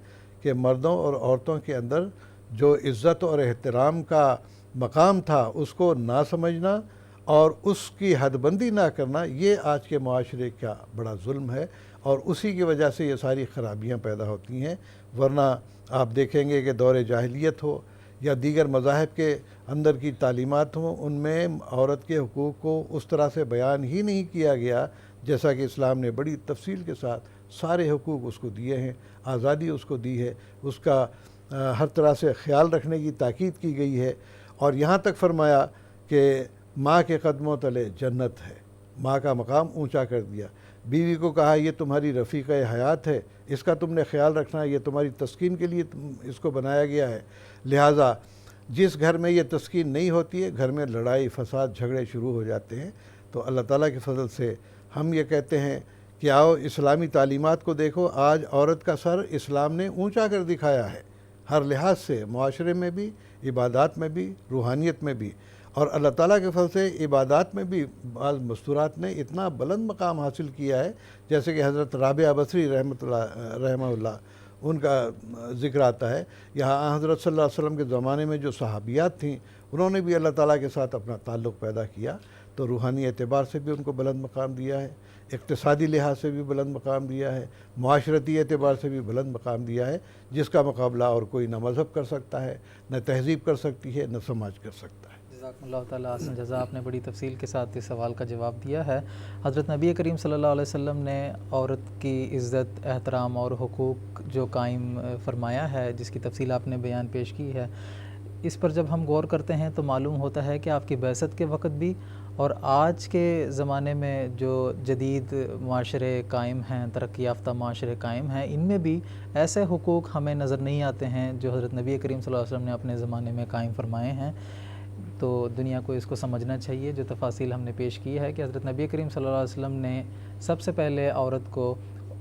کہ مردوں اور عورتوں کے اندر جو عزت اور احترام کا مقام تھا اس کو نہ سمجھنا اور اس کی حد بندی نہ کرنا, یہ آج کے معاشرے کا بڑا ظلم ہے اور اسی کی وجہ سے یہ ساری خرابیاں پیدا ہوتی ہیں. ورنہ آپ دیکھیں گے کہ دور جاہلیت ہو یا دیگر مذاہب کے اندر کی تعلیمات ہوں, ان میں عورت کے حقوق کو اس طرح سے بیان ہی نہیں کیا گیا جیسا کہ اسلام نے بڑی تفصیل کے ساتھ سارے حقوق اس کو دیے ہیں, آزادی اس کو دی ہے, اس کا ہر طرح سے خیال رکھنے کی تاکید کی گئی ہے. اور یہاں تک فرمایا کہ ماں کے قدموں تلے جنت ہے, ماں کا مقام اونچا کر دیا. بیوی کو کہا یہ تمہاری رفیقہ حیات ہے, اس کا تم نے خیال رکھنا, یہ تمہاری تسکین کے لیے اس کو بنایا گیا ہے. لہٰذا جس گھر میں یہ تسکین نہیں ہوتی ہے گھر میں لڑائی فساد جھگڑے شروع ہو جاتے ہیں. تو اللہ تعالیٰ کے فضل سے ہم یہ کہتے ہیں کہ آؤ اسلامی تعلیمات کو دیکھو, آج عورت کا سر اسلام نے اونچا کر دکھایا ہے ہر لحاظ سے, معاشرے میں بھی, عبادات میں بھی, روحانیت میں بھی. اور اللہ تعالیٰ کے فضل سے عبادات میں بھی بعض مستورات نے اتنا بلند مقام حاصل کیا ہے, جیسے کہ حضرت رابعہ بصری رحمہ اللہ ان کا ذکر آتا ہے. یہاں حضرت صلی اللہ علیہ وسلم کے زمانے میں جو صحابیات تھیں انہوں نے بھی اللہ تعالیٰ کے ساتھ اپنا تعلق پیدا کیا, تو روحانی اعتبار سے بھی ان کو بلند مقام دیا ہے, اقتصادی لحاظ سے بھی بلند مقام دیا ہے, معاشرتی اعتبار سے بھی بلند مقام دیا ہے, جس کا مقابلہ اور کوئی نہ مذہب کر سکتا ہے, نہ تہذیب کر سکتی ہے, نہ سماج کر سکتا ہے. جزاکم اللہ تعالیٰ احسن جزا. آپ نے بڑی تفصیل کے ساتھ اس سوال کا جواب دیا ہے. حضرت نبی کریم صلی اللہ علیہ وسلم نے عورت کی عزت, احترام اور حقوق جو قائم فرمایا ہے, جس کی تفصیل آپ نے بیان پیش کی ہے, اس پر جب ہم غور کرتے ہیں تو معلوم ہوتا ہے کہ آپ کی بعثت کے وقت بھی اور آج کے زمانے میں جو جدید معاشرے قائم ہیں, ترقی یافتہ معاشرے قائم ہیں, ان میں بھی ایسے حقوق ہمیں نظر نہیں آتے ہیں جو حضرت نبی کریم صلی اللہ علیہ وسلم نے اپنے زمانے میں قائم فرمائے ہیں. تو دنیا کو اس کو سمجھنا چاہیے. جو تفاصیل ہم نے پیش کی ہے کہ حضرت نبی کریم صلی اللہ علیہ وسلم نے سب سے پہلے عورت کو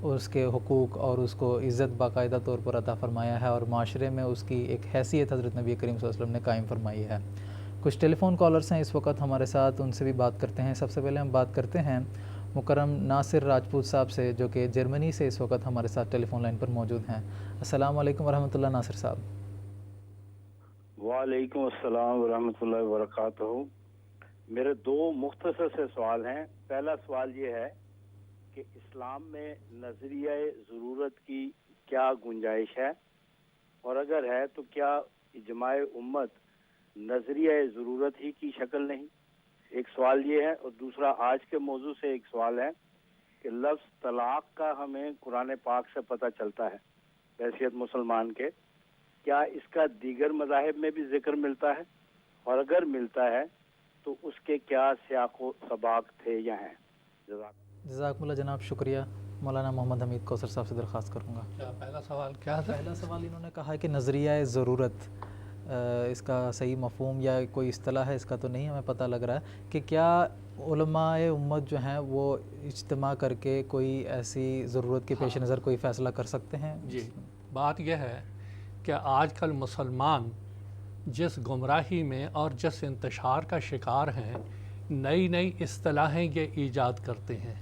اس کے حقوق اور اس کو عزت باقاعدہ طور پر عطا فرمایا ہے اور معاشرے میں اس کی ایک حیثیت حضرت نبی کریم صلی اللہ علیہ وسلم نے قائم فرمائی ہے. کچھ ٹیلی فون کالرز ہیں اس وقت ہمارے ساتھ, ان سے بھی بات کرتے ہیں. سب سے پہلے ہم بات کرتے ہیں مکرم ناصر راجپوت صاحب سے، جو کہ جرمنی سے اس وقت ہمارے ساتھ ٹیلی فون لائن پر موجود ہیں۔ السلام علیکم ورحمۃ اللہ ناصر صاحب۔ وعلیکم السلام ورحمۃ اللہ وبرکاتہ۔ میرے دو مختصر سے سوال ہیں۔ پہلا سوال یہ ہے کہ اسلام میں نظریہ ضرورت کی کیا گنجائش ہے، اور اگر ہے تو کیا اجماع امت نظریہ ضرورت ہی کی شکل نہیں؟ ایک سوال یہ ہے، اور دوسرا آج کے موضوع سے ایک سوال ہے کہ لفظ طلاق کا ہمیں قرآن پاک سے پتہ چلتا ہے بحیثیت مسلمان کے، کیا اس کا دیگر مذاہب میں بھی ذکر ملتا ہے، اور اگر ملتا ہے تو اس کے کیا سیاق و سباق تھے یا ہیں؟ جزاکم اللہ جناب، شکریہ۔ مولانا محمد حمید کوثر صاحب سے درخواست کروں گا۔ پہلا سوال کیا تھا؟ پہلا سوال انہوں نے کہا ہے کہ نظریہ ضرورت، اس کا صحیح مفہوم یا کوئی اصطلاح ہے اس کا تو نہیں ہمیں پتہ لگ رہا ہے، کہ کیا علماء امت جو ہیں وہ اجتماع کر کے کوئی ایسی ضرورت کے پیش نظر کوئی فیصلہ کر سکتے ہیں؟ جی، بات یہ ہے کہ آج کل مسلمان جس گمراہی میں اور جس انتشار کا شکار ہیں، نئی نئی اصطلاحیں یہ ایجاد کرتے ہیں۔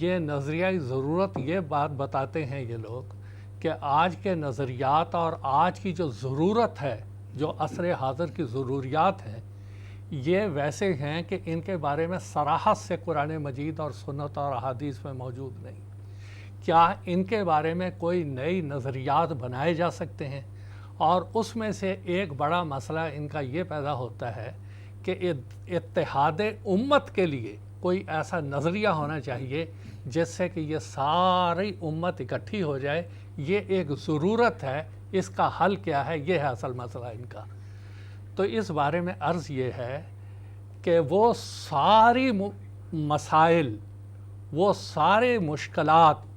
یہ نظریہ ضرورت یہ بات بتاتے ہیں یہ لوگ کہ آج کے نظریات اور آج کی جو ضرورت ہے، جو عصر حاضر کی ضروریات ہیں، یہ ویسے ہیں کہ ان کے بارے میں صراحت سے قرآن مجید اور سنت اور احادیث میں موجود نہیں۔ کیا ان کے بارے میں کوئی نئی نظریات بنائے جا سکتے ہیں؟ اور اس میں سے ایک بڑا مسئلہ ان کا یہ پیدا ہوتا ہے کہ اتحاد امت کے لیے کوئی ایسا نظریہ ہونا چاہیے جس سے کہ یہ ساری امت اکٹھی ہو جائے۔ یہ ایک ضرورت ہے، اس کا حل کیا ہے؟ یہ ہے اصل مسئلہ ان کا۔ تو اس بارے میں عرض یہ ہے کہ وہ ساری مسائل، وہ سارے مشکلات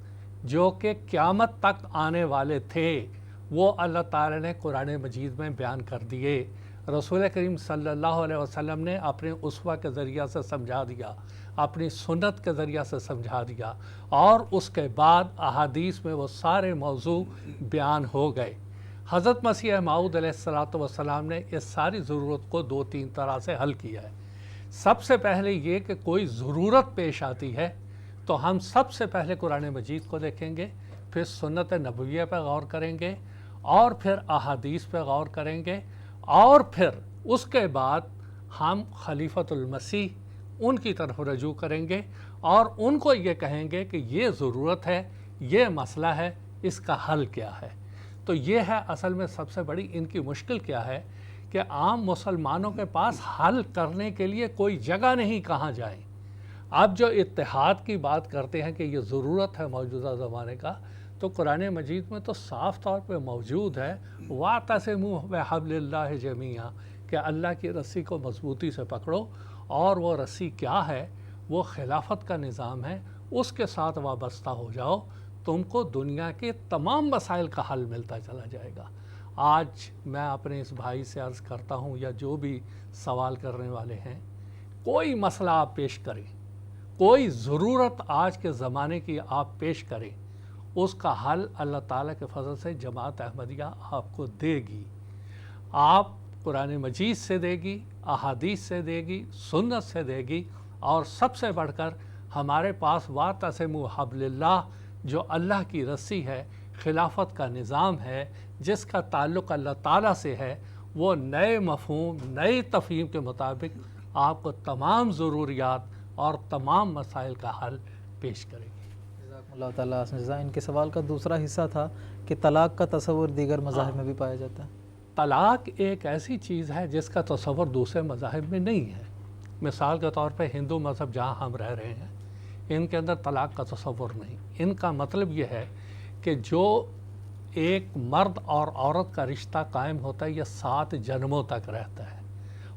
جو کہ قیامت تک آنے والے تھے، وہ اللہ تعالی نے قرآن مجید میں بیان کر دیے۔ رسول کریم صلی اللہ علیہ وسلم نے اپنے اسوہ کے ذریعہ سے سمجھا دیا، اپنی سنت کے ذریعہ سے سمجھا دیا، اور اس کے بعد احادیث میں وہ سارے موضوع بیان ہو گئے۔ حضرت مسیح موعود علیہ السلام نے اس ساری ضرورت کو دو تین طرح سے حل کیا ہے۔ سب سے پہلے یہ کہ کوئی ضرورت پیش آتی ہے تو ہم سب سے پہلے قرآن مجید کو دیکھیں گے، پھر سنت نبویہ پہ غور کریں گے، اور پھر احادیث پہ غور کریں گے، اور پھر اس کے بعد ہم خلیفۃ المسیح ان کی طرف رجوع کریں گے اور ان کو یہ کہیں گے کہ یہ ضرورت ہے، یہ مسئلہ ہے، اس کا حل کیا ہے۔ تو یہ ہے اصل میں سب سے بڑی ان کی مشکل کیا ہے کہ عام مسلمانوں کے پاس حل کرنے کے لیے کوئی جگہ نہیں، کہاں جائیں۔ اب جو اتحاد کی بات کرتے ہیں کہ یہ ضرورت ہے موجودہ زمانے کا، تو قرآن مجید میں تو صاف طور پہ موجود ہے وَاعْتَصِمُوا بِحَبْلِ اللَّهِ جَمِيعًا، کہ اللہ کی رسی کو مضبوطی سے پکڑو، اور وہ رسی کیا ہے؟ وہ خلافت کا نظام ہے، اس کے ساتھ وابستہ ہو جاؤ، تم کو دنیا کے تمام مسائل کا حل ملتا چلا جائے گا۔ آج میں اپنے اس بھائی سے عرض کرتا ہوں، یا جو بھی سوال کرنے والے ہیں، کوئی مسئلہ آپ پیش کریں، کوئی ضرورت آج کے زمانے کی آپ پیش کریں، اس کا حل اللہ تعالیٰ کے فضل سے جماعت احمدیہ آپ کو دے گی۔ آپ قرآن مجید سے دے گی، احادیث سے دے گی، سنت سے دے گی، اور سب سے بڑھ کر ہمارے پاس وَاعْتَصِمُوا بِحَبْلِ اللَّهِ، جو اللہ کی رسی ہے، خلافت کا نظام ہے، جس کا تعلق اللہ تعالیٰ سے ہے، وہ نئے مفہوم، نئے تفہیم کے مطابق آپ کو تمام ضروریات اور تمام مسائل کا حل پیش کرے گی۔ جزاکم اللہ تعالیٰ حسن جزا۔ ان کے سوال کا دوسرا حصہ تھا کہ طلاق کا تصور دیگر مذاہب میں بھی پایا جاتا ہے۔ طلاق ایک ایسی چیز ہے جس کا تصور دوسرے مذاہب میں نہیں ہے۔ مثال کے طور پہ ہندو مذہب جہاں ہم رہ رہے ہیں، ان کے اندر طلاق کا تصور نہیں۔ ان کا مطلب یہ ہے کہ جو ایک مرد اور عورت کا رشتہ قائم ہوتا ہے، یہ 7 جنموں تک رہتا ہے،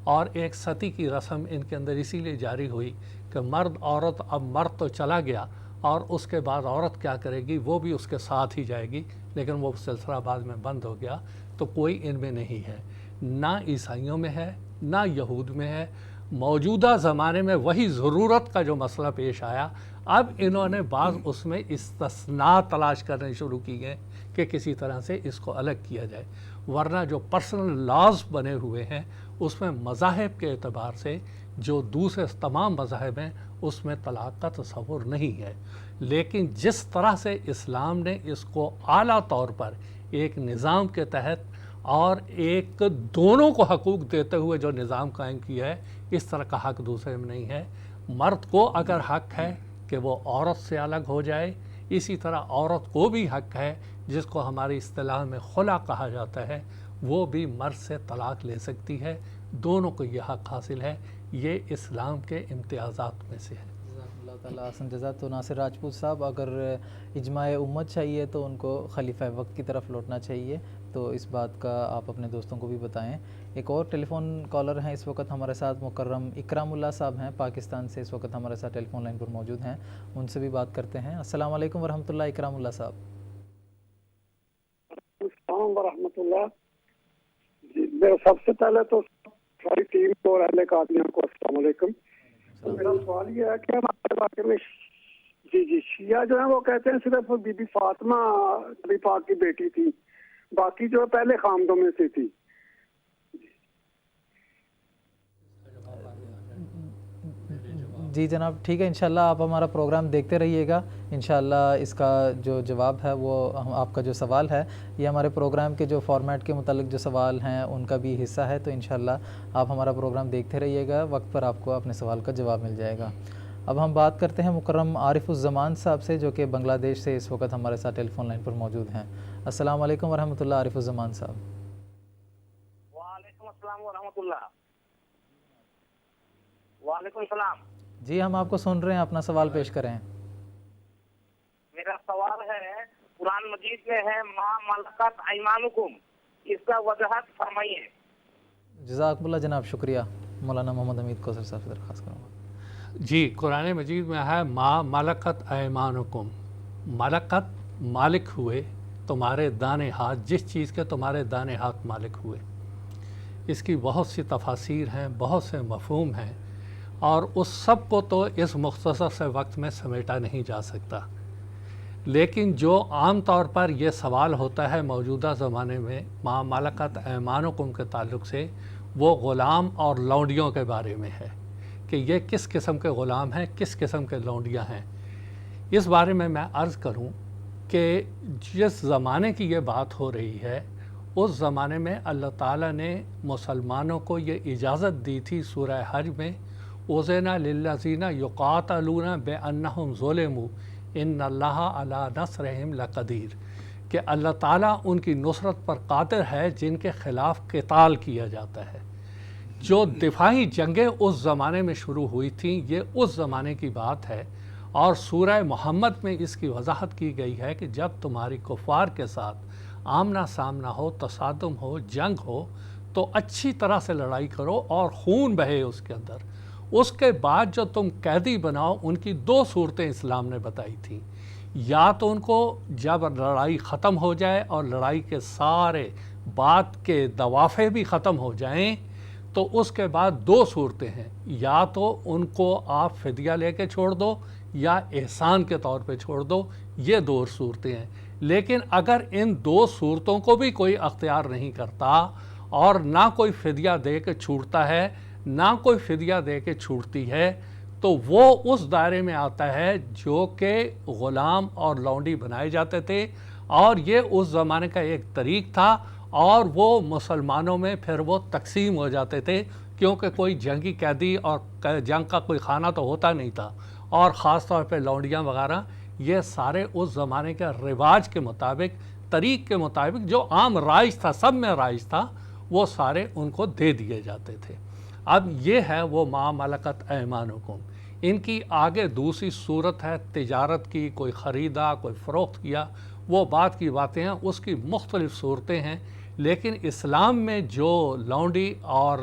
اور ایک ستی کی رسم ان کے اندر اسی لیے جاری ہوئی کہ مرد عورت، اب مرد تو چلا گیا، اور اس کے بعد عورت کیا کرے گی؟ وہ بھی اس کے ساتھ ہی جائے گی، لیکن وہ سلسلہ بعد میں بند ہو گیا۔ تو کوئی ان میں نہیں ہے، نہ عیسائیوں میں ہے، نہ یہود میں ہے۔ موجودہ زمانے میں وہی ضرورت کا جو مسئلہ پیش آیا، اب انہوں نے بعض اس میں استثناء تلاش کرنے شروع کی ہیں کہ کسی طرح سے اس کو الگ کیا جائے، ورنہ جو پرسنل لاز بنے ہوئے ہیں اس میں مذاہب کے اعتبار سے جو دوسرے تمام مذاہب ہیں اس میں طلاق کا تصور نہیں ہے، لیکن جس طرح سے اسلام نے اس کو اعلیٰ طور پر ایک نظام کے تحت اور ایک دونوں کو حقوق دیتے ہوئے جو نظام قائم کیا ہے، اس طرح کا حق دوسرے میں نہیں ہے۔ مرد کو اگر حق ہے کہ وہ عورت سے الگ ہو جائے، اسی طرح عورت کو بھی حق ہے، جس کو ہماری اصطلاح میں خلا کہا جاتا ہے، وہ بھی مرد سے طلاق لے سکتی ہے۔ دونوں کو یہ حق حاصل ہے، یہ اسلام کے امتیازات میں سے ہے۔ جزاک اللہ تعالیٰ حسن جزا۔ تو ناصر راجپوت صاحب، اگر اجماع امت چاہیے تو ان کو خلیفہ وقت کی طرف لوٹنا چاہیے، تو اس بات کا آپ اپنے دوستوں کو بھی بتائیں۔ ایک اور ٹیلی فون کالر ہیں اس وقت ہمارے ساتھ، مکرم اکرام اللہ صاحب ہیں پاکستان سے، اس وقت ہمارے ساتھ ٹیلی فون لائن پر موجود ہیں، ان سے بھی بات کرتے ہیں۔ السلام علیکم ورحمۃ اللہ، اکرام اللہ صاحب۔ السلام ورحمۃ اللہ جی، سب سے پہلے تو ساری ٹیم کو اور اہل قادیان کو السلام علیکم۔ میرا سوال یہ ہے کہ ہمارے علاقے میں جی شیعہ جو ہیں وہ کہتے ہیں صرف بی بی فاطمہ نبی پاک کی بیٹی تھی، باقی جو پہلے خامدوں میں سے تھی۔ جی جناب، ٹھیک ہے، انشاءاللہ آپ ہمارا پروگرام دیکھتے رہیے گا، انشاءاللہ اس کا جو جواب ہے وہ آپ کا جو سوال ہے یہ ہمارے پروگرام کے جو فارمیٹ کے متعلق جو سوال ہیں ان کا بھی حصہ ہے، تو انشاءاللہ آپ ہمارا پروگرام دیکھتے رہیے گا، وقت پر آپ کو اپنے سوال کا جواب مل جائے گا۔ اب ہم بات کرتے ہیں مکرم عارف الزمان صاحب سے، جو کہ بنگلہ دیش سے اس وقت ہمارے ساتھ ٹیلی فون لائن پر موجود ہیں۔ السلام علیکم ورحمۃ اللہ، عارف الزمان صاحب۔ وعلیکم السلام ورحمۃ اللہ۔ وعلیکم السلام جی، ہم آپ کو سن رہے ہیں، اپنا سوال پیش کریں۔ میرا سوال ہے، قرآن مجید میں ہے ما ملکت ایمانکم، اس کا وضاحت فرمائیے۔ جزاک اللہ جناب، شکریہ۔ مولانا محمد حمید کوثر صاحب سے درخواست کروں گا۔ جی، قرآن مجید میں ہے ما ملکت ایمانکم، ملکت مالک ہوئے تمہارے دانے ہاتھ، جس چیز کے تمہارے دانے ہاتھ مالک ہوئے۔ اس کی بہت سی تفاسیر ہیں، بہت سے مفہوم ہیں، اور اس سب کو تو اس مختصر سے وقت میں سمیٹا نہیں جا سکتا، لیکن جو عام طور پر یہ سوال ہوتا ہے موجودہ زمانے میں ما ملکت ایمانکم کے تعلق سے، وہ غلام اور لونڈیوں کے بارے میں ہے کہ یہ کس قسم کے غلام ہیں، کس قسم کے لونڈیاں ہیں۔ اس بارے میں عرض کروں کہ جس زمانے کی یہ بات ہو رہی ہے، اس زمانے میں اللہ تعالیٰ نے مسلمانوں کو یہ اجازت دی تھی سورہ حج میں، اُذِنَ لِلَّذِينَ يُقَاتَلُونَ بِأَنَّهُمْ ظُلِمُوا إِنَّ اللَّهَ عَلَىٰ نَصْرِهِمْ لَقَدِيرٌ، کہ اللہ تعالیٰ ان کی نصرت پر قادر ہے جن کے خلاف قتال کیا جاتا ہے۔ جو دفاعی جنگیں اس زمانے میں شروع ہوئی تھیں، یہ اس زمانے کی بات ہے، اور سورہ محمد میں اس کی وضاحت کی گئی ہے کہ جب تمہاری کفار کے ساتھ آمنا سامنا ہو، تصادم ہو، جنگ ہو، تو اچھی طرح سے لڑائی کرو اور خون بہے اس کے اندر۔ اس کے بعد جو تم قیدی بناؤ، ان کی دو صورتیں اسلام نے بتائی تھیں، یا تو ان کو جب لڑائی ختم ہو جائے اور لڑائی کے سارے بات کے دوافع بھی ختم ہو جائیں، تو اس کے بعد دو صورتیں ہیں، یا تو ان کو آپ فدیہ لے کے چھوڑ دو یا احسان کے طور پہ چھوڑ دو، یہ دو صورتیں ہیں۔ لیکن اگر ان دو صورتوں کو بھی کوئی اختیار نہیں کرتا اور نہ کوئی فدیہ دے کے چھوڑتا ہے، نہ کوئی فدیہ دے کے چھوڑتی ہے، تو وہ اس دائرے میں آتا ہے جو کہ غلام اور لونڈی بنائے جاتے تھے، اور یہ اس زمانے کا ایک طریق تھا، اور وہ مسلمانوں میں پھر وہ تقسیم ہو جاتے تھے، کیونکہ کوئی جنگی قیدی اور جنگ کا کوئی خانہ تو ہوتا نہیں تھا، اور خاص طور پہ لونڈیاں وغیرہ، یہ سارے اس زمانے کے رواج کے مطابق، طریق کے مطابق جو عام رائج تھا، سب میں رائج تھا، وہ سارے ان کو دے دیے جاتے تھے۔ اب یہ ہے وہ ما ملکت ایمانکم۔ ان کی آگے دوسری صورت ہے تجارت کی، کوئی خریدا، کوئی فروخت کیا، وہ بات کی باتیں ہیں، اس کی مختلف صورتیں ہیں، لیکن اسلام میں جو لونڈی اور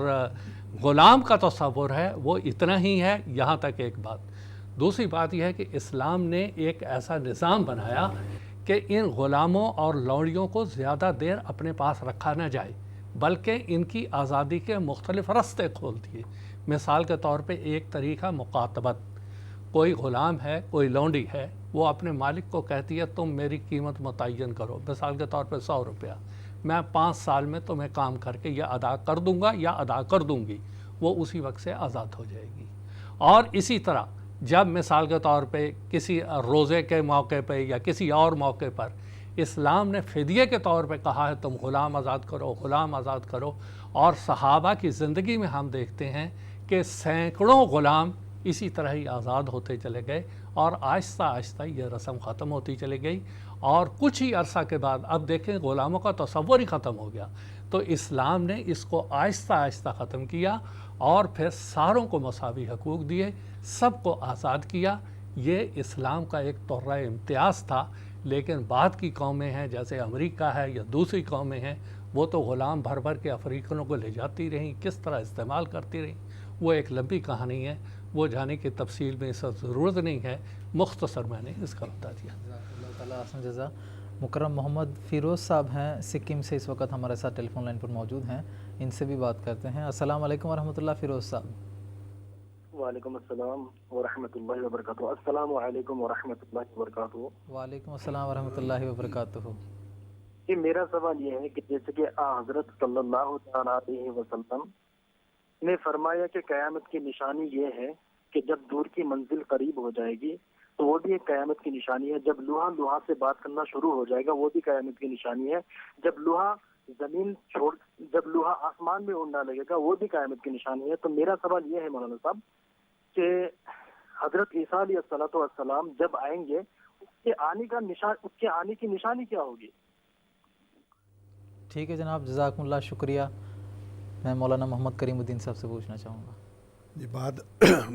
غلام کا تصور ہے وہ اتنا ہی ہے۔ یہاں تک ایک بات، دوسری بات یہ ہے کہ اسلام نے ایک ایسا نظام بنایا کہ ان غلاموں اور لونڈیوں کو زیادہ دیر اپنے پاس رکھا نہ جائے، بلکہ ان کی آزادی کے مختلف راستے کھول دیے۔ مثال کے طور پہ ایک طریقہ مقاتبت، کوئی غلام ہے، کوئی لونڈی ہے، وہ اپنے مالک کو کہتی ہے تم میری قیمت متعین کرو، مثال کے طور پہ 100 روپیہ، میں 5 سال میں تمہیں کام کر کے یہ ادا کر دوں گا یا ادا کر دوں گی۔ وہ اسی وقت سے آزاد ہو جائے گی۔ اور اسی طرح جب مثال کے طور پہ کسی روزے کے موقع پہ یا کسی اور موقع پر اسلام نے فدیے کے طور پہ کہا ہے تم غلام آزاد کرو، غلام آزاد کرو، اور صحابہ کی زندگی میں ہم دیکھتے ہیں کہ سینکڑوں غلام اسی طرح ہی آزاد ہوتے چلے گئے، اور آہستہ آہستہ یہ رسم ختم ہوتی چلی گئی، اور کچھ ہی عرصہ کے بعد اب دیکھیں غلاموں کا تصور ہی ختم ہو گیا۔ تو اسلام نے اس کو آہستہ آہستہ ختم کیا اور پھر ساروں کو مساوی حقوق دیے، سب کو آزاد کیا۔ یہ اسلام کا ایک طرح امتیاز تھا، لیکن بعد کی قومیں ہیں جیسے امریکہ ہے یا دوسری قومیں ہیں، وہ تو غلام بھر بھر کے افریقنوں کو لے جاتی رہیں، کس طرح استعمال کرتی رہیں، وہ ایک لمبی کہانی ہے، وہ جانے کی تفصیل میں اس وقت ضرورت نہیں ہے، مختصر میں نے اس کا بتا دیا۔ اللہ تعالیٰ احسن جزا۔ مکرم محمد فیروز صاحب ہیں سکم سے، اس وقت ہمارے ساتھ ٹیلی فون لائن پر موجود ہیں، ان سے بھی بات کرتے ہیں۔ السلام علیکم ورحمۃ اللہ فیروز صاحب۔ وعلیکم السلام ورحمۃ اللہ وبرکاتہ۔ السلام علیکم ورحمۃ اللہ وبرکاتہ۔ وعلیکم السلام ورحمۃ اللہ وبرکاتہ۔ یہ میرا سوال یہ ہے کہ جیسے کہ حضرت صلی اللہ تعالیٰ علیہ وسلم نے فرمایا کہ قیامت کی نشانی یہ ہے کہ جب دور کی منزل قریب ہو جائے گی تو وہ بھی ایک قیامت کی نشانی ہے، جب لوہا سے بات کرنا شروع ہو جائے گا وہ بھی قیامت کی نشانی ہے، جب لوہا آسمان میں اڑنا لگے گا وہ بھی قیامت کی نشانی ہے۔ تو میرا سوال یہ ہے مولانا صاحب کہ حضرت عیسیٰ علیہ السلام جب آئیں گے اس کے آنے کی نشانی کیا ہوگی؟ ٹھیک ہے جناب، جزاکم اللہ، شکریہ۔ میں مولانا محمد کریم الدین صاحب سے پوچھنا چاہوں گا۔ یہ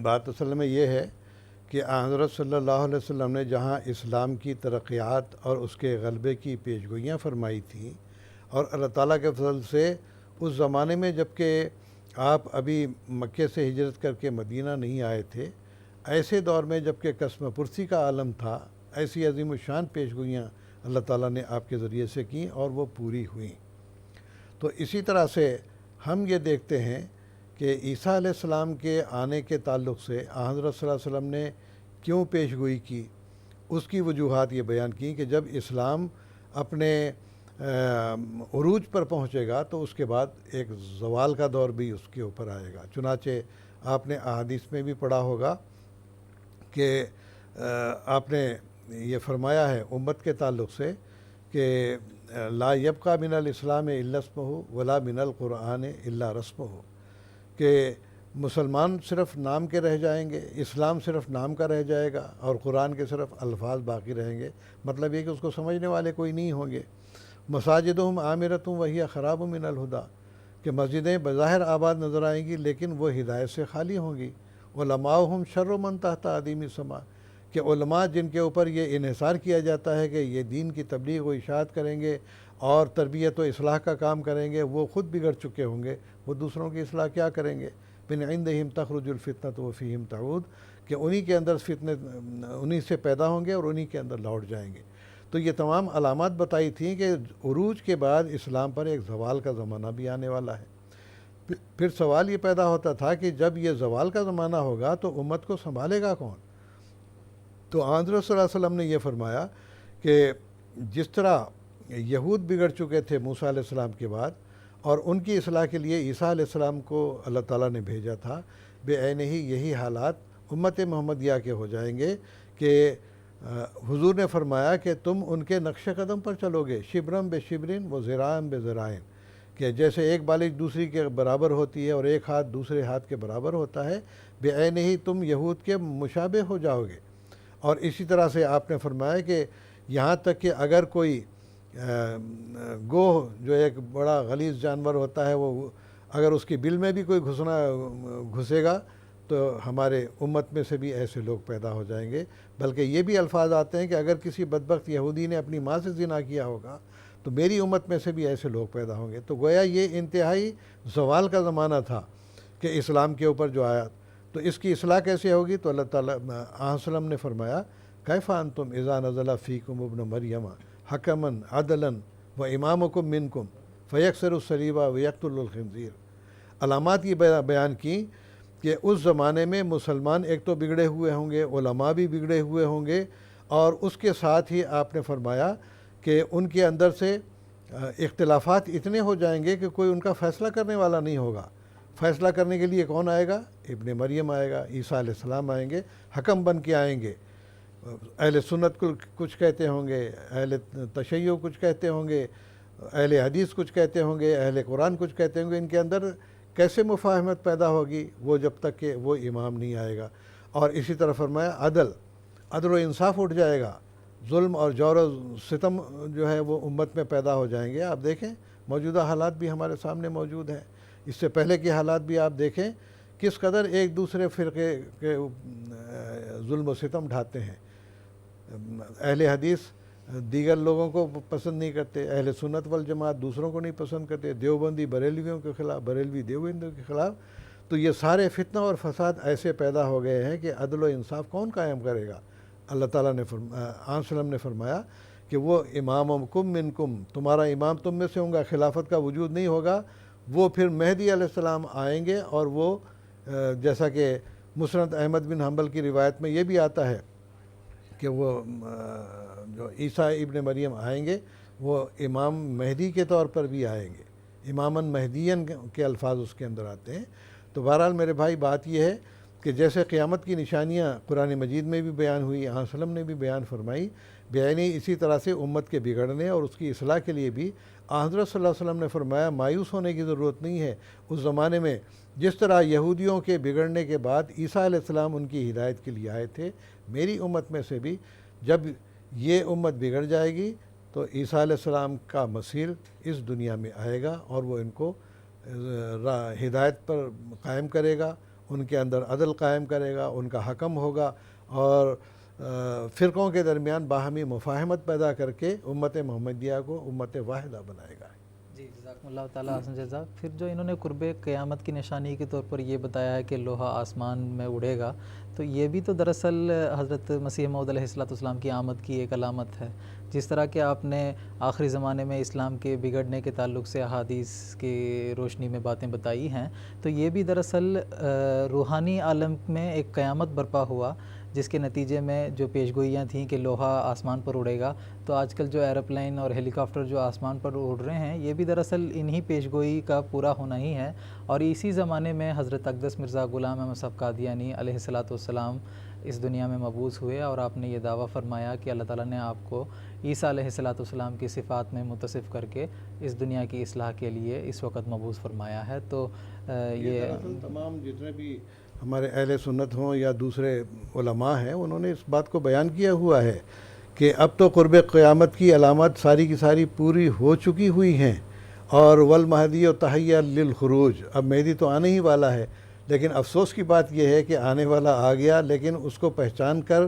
بات اصل میں یہ ہے کہ حضرت صلی اللہ علیہ وسلم نے جہاں اسلام کی ترقیات اور اس کے غلبے کی پیشگوئیاں فرمائی تھیں، اور اللہ تعالیٰ کے فضل سے اس زمانے میں جب کہ آپ ابھی مکے سے ہجرت کر کے مدینہ نہیں آئے تھے، ایسے دور میں جب کہ قسم پرسی کا عالم تھا، ایسی عظیم الشان پیشگوئیاں اللہ تعالیٰ نے آپ کے ذریعے سے کیں اور وہ پوری ہوئیں۔ تو اسی طرح سے ہم یہ دیکھتے ہیں کہ عیسیٰ علیہ السلام کے آنے کے تعلق سے حضرت صلی اللہ علیہ وسلم نے کیوں پیشگوئی کی، اس کی وجوہات یہ بیان کی کہ جب اسلام اپنے عروج پر پہنچے گا تو اس کے بعد ایک زوال کا دور بھی اس کے اوپر آئے گا۔ چنانچہ آپ نے احادیث میں بھی پڑھا ہوگا کہ آپ نے یہ فرمایا ہے امت کے تعلق سے کہ لا یبقى من الاسلام الا اسمہ ولا من القرآن الا رسمہ، کہ مسلمان صرف نام کے رہ جائیں گے، اسلام صرف نام کا رہ جائے گا، اور قرآن کے صرف الفاظ باقی رہیں گے۔ مطلب یہ کہ اس کو سمجھنے والے کوئی نہیں ہوں گے۔ مساجدہم عامرۃ وہی خراب من الہدیٰ، کہ مسجدیں بظاہر آباد نظر آئیں گی لیکن وہ ہدایت سے خالی ہوں گی۔ علماؤہم شر من تحت ادیم السماء، کہ علماء جن کے اوپر یہ انحصار کیا جاتا ہے کہ یہ دین کی تبلیغ و اشاعت کریں گے اور تربیت و اصلاح کا کام کریں گے، وہ خود بگڑ چکے ہوں گے، وہ دوسروں کی اصلاح کیا کریں گے؟ من عندہم تخرج الفتنۃ وفیہم تعود، کہ انہی کے اندر فتنے انہی سے پیدا ہوں گے اور انہی کے اندر لوٹ جائیں گے۔ تو یہ تمام علامات بتائی تھیں کہ عروج کے بعد اسلام پر ایک زوال کا زمانہ بھی آنے والا ہے۔ پھر سوال یہ پیدا ہوتا تھا کہ جب یہ زوال کا زمانہ ہوگا تو امت کو سنبھالے گا کون؟ تو حضرت صلی اللہ علیہ وسلم نے یہ فرمایا کہ جس طرح یہود بگڑ چکے تھے موسیٰ علیہ السلام کے بعد، اور ان کی اصلاح کے لیے عیسیٰ علیہ السلام کو اللہ تعالیٰ نے بھیجا تھا، بے عین ہی یہی حالات امت محمدیہ کے ہو جائیں گے کہ حضور نے فرمایا کہ تم ان کے نقش قدم پر چلو گے، شبرم بے شبرن و ذراعم بے ذراعن، کہ جیسے ایک بالش دوسری کے برابر ہوتی ہے اور ایک ہاتھ دوسرے ہاتھ کے برابر ہوتا ہے، بے عین ہی تم یہود کے مشابہ ہو جاؤ گے۔ اور اسی طرح سے آپ نے فرمایا کہ یہاں تک کہ اگر کوئی گوہ جو ایک بڑا غلیظ جانور ہوتا ہے، وہ اگر اس کی بل میں بھی کوئی گھسے گا تو ہمارے امت میں سے بھی ایسے لوگ پیدا ہو جائیں گے۔ بلکہ یہ بھی الفاظ آتے ہیں کہ اگر کسی بدبخت یہودی نے اپنی ماں سے زنا کیا ہوگا تو میری امت میں سے بھی ایسے لوگ پیدا ہوں گے۔ تو گویا یہ انتہائی زوال کا زمانہ تھا کہ اسلام کے اوپر جو آیا، تو اس کی اصلاح کیسے ہوگی؟ تو اللہ تعالیٰ وسلم نے فرمایا کیف انتم اذا نزل فیکم ابن مریم حکما عدلا و امامکم منکم فیکسر الصلیب ویقتل الخنزیر۔ علامات یہ بیان کی کہ اس زمانے میں مسلمان ایک تو بگڑے ہوئے ہوں گے، علماء بھی بگڑے ہوئے ہوں گے، اور اس کے ساتھ ہی آپ نے فرمایا کہ ان کے اندر سے اختلافات اتنے ہو جائیں گے کہ کوئی ان کا فیصلہ کرنے والا نہیں ہوگا۔ فیصلہ کرنے کے لیے کون آئے گا؟ ابن مریم آئے گا، عیسیٰ علیہ السلام آئیں گے، حکم بن کے آئیں گے۔ اہل سنت کچھ کہتے ہوں گے، اہل تشیع کچھ کہتے ہوں گے، اہل حدیث کچھ کہتے ہوں گے، اہل قرآن کچھ کہتے ہوں گے۔ ان کے اندر کیسے مفاہمت پیدا ہوگی؟ وہ جب تک کہ وہ امام نہیں آئے گا۔ اور اسی طرح فرمایا عدل و انصاف اٹھ جائے گا، ظلم اور جور و ستم جو ہے وہ امت میں پیدا ہو جائیں گے۔ آپ دیکھیں موجودہ حالات بھی ہمارے سامنے موجود ہیں، اس سے پہلے کے حالات بھی آپ دیکھیں کس قدر ایک دوسرے فرقے کے ظلم و ستم ڈھاتے ہیں۔ اہل حدیث دیگر لوگوں کو پسند نہیں کرتے، اہل سنت والجماعت دوسروں کو نہیں پسند کرتے، دیوبندی بریلویوں کے خلاف، بریلوی دیوبندیوں کے خلاف۔ تو یہ سارے فتنہ اور فساد ایسے پیدا ہو گئے ہیں کہ عدل و انصاف کون قائم کرے گا؟ اللہ تعالیٰ نے وسلم نے فرمایا کہ وہ امامکم منکم، تمہارا امام تم میں سے ہوں گا، خلافت کا وجود نہیں ہوگا۔ وہ پھر مہدی علیہ السلام آئیں گے، اور وہ جیسا کہ مسند احمد بن حنبل کی روایت میں یہ بھی آتا ہے کہ وہ جو عیسیٰ ابن مریم آئیں گے وہ امام مہدی کے طور پر بھی آئیں گے، اماماً مہدین کے الفاظ اس کے اندر آتے ہیں۔ تو بہرحال میرے بھائی بات یہ ہے کہ جیسے قیامت کی نشانیاں قرآن مجید میں بھی بیان ہوئی، آن وسلم نے بھی بیان فرمائی، بیانی اسی طرح سے امت کے بگڑنے اور اس کی اصلاح کے لیے بھی حضرت صلی اللہ علیہ وسلم نے فرمایا مایوس ہونے کی ضرورت نہیں ہے۔ اس زمانے میں جس طرح یہودیوں کے بگڑنے کے بعد عیسیٰ علیہ السلام ان کی ہدایت کے لیے آئے تھے، میری امت میں سے بھی جب یہ امت بگڑ جائے گی تو عیسیٰ علیہ السلام کا مسیح اس دنیا میں آئے گا، اور وہ ان کو ہدایت پر قائم کرے گا، ان کے اندر عدل قائم کرے گا، ان کا حکم ہوگا، اور فرقوں کے درمیان باہمی مفاہمت پیدا کر کے امت محمدیہ کو امت واحدہ بنائے گا۔ جی جزاکم اللہ تعالیٰ حسن جزا۔ پھر جو انہوں نے قرب قیامت کی نشانی کے طور پر یہ بتایا ہے کہ لوہا آسمان میں اڑے گا، تو یہ بھی تو دراصل حضرت مسیح موعود علیہ السلام کی آمد کی ایک علامت ہے۔ جس طرح کہ آپ نے آخری زمانے میں اسلام کے بگڑنے کے تعلق سے احادیث کی روشنی میں باتیں بتائی ہیں، تو یہ بھی دراصل روحانی عالم میں ایک قیامت برپا ہوا، جس کے نتیجے میں جو پیشگوئیاں تھیں کہ لوہا آسمان پر اڑے گا، تو آج کل جو ایروپلین اور ہیلی کاپٹر جو آسمان پر اڑ رہے ہیں، یہ بھی دراصل انہی پیشگوئی کا پورا ہونا ہی ہے۔ اور اسی زمانے میں حضرت اقدس مرزا غلام احمد صاحب قادیانی علیہ السلام اس دنیا میں مبعوث ہوئے، اور آپ نے یہ دعویٰ فرمایا کہ اللہ تعالیٰ نے آپ کو عیسیٰ علیہ السلام کی صفات میں متصف کر کے اس دنیا کی اصلاح کے لیے اس وقت مبعوث فرمایا ہے۔ تو یہ تمام جتنے بھی ہمارے اہل سنت ہوں یا دوسرے علماء ہیں، انہوں نے اس بات کو بیان کیا ہوا ہے کہ اب تو قرب قیامت کی علامات ساری کی ساری پوری ہو چکی ہوئی ہیں، اور والمہدی و تحیّ للخروج، اب مہدی تو آنے ہی والا ہے، لیکن افسوس کی بات یہ ہے کہ آنے والا آ گیا، لیکن اس کو پہچان کر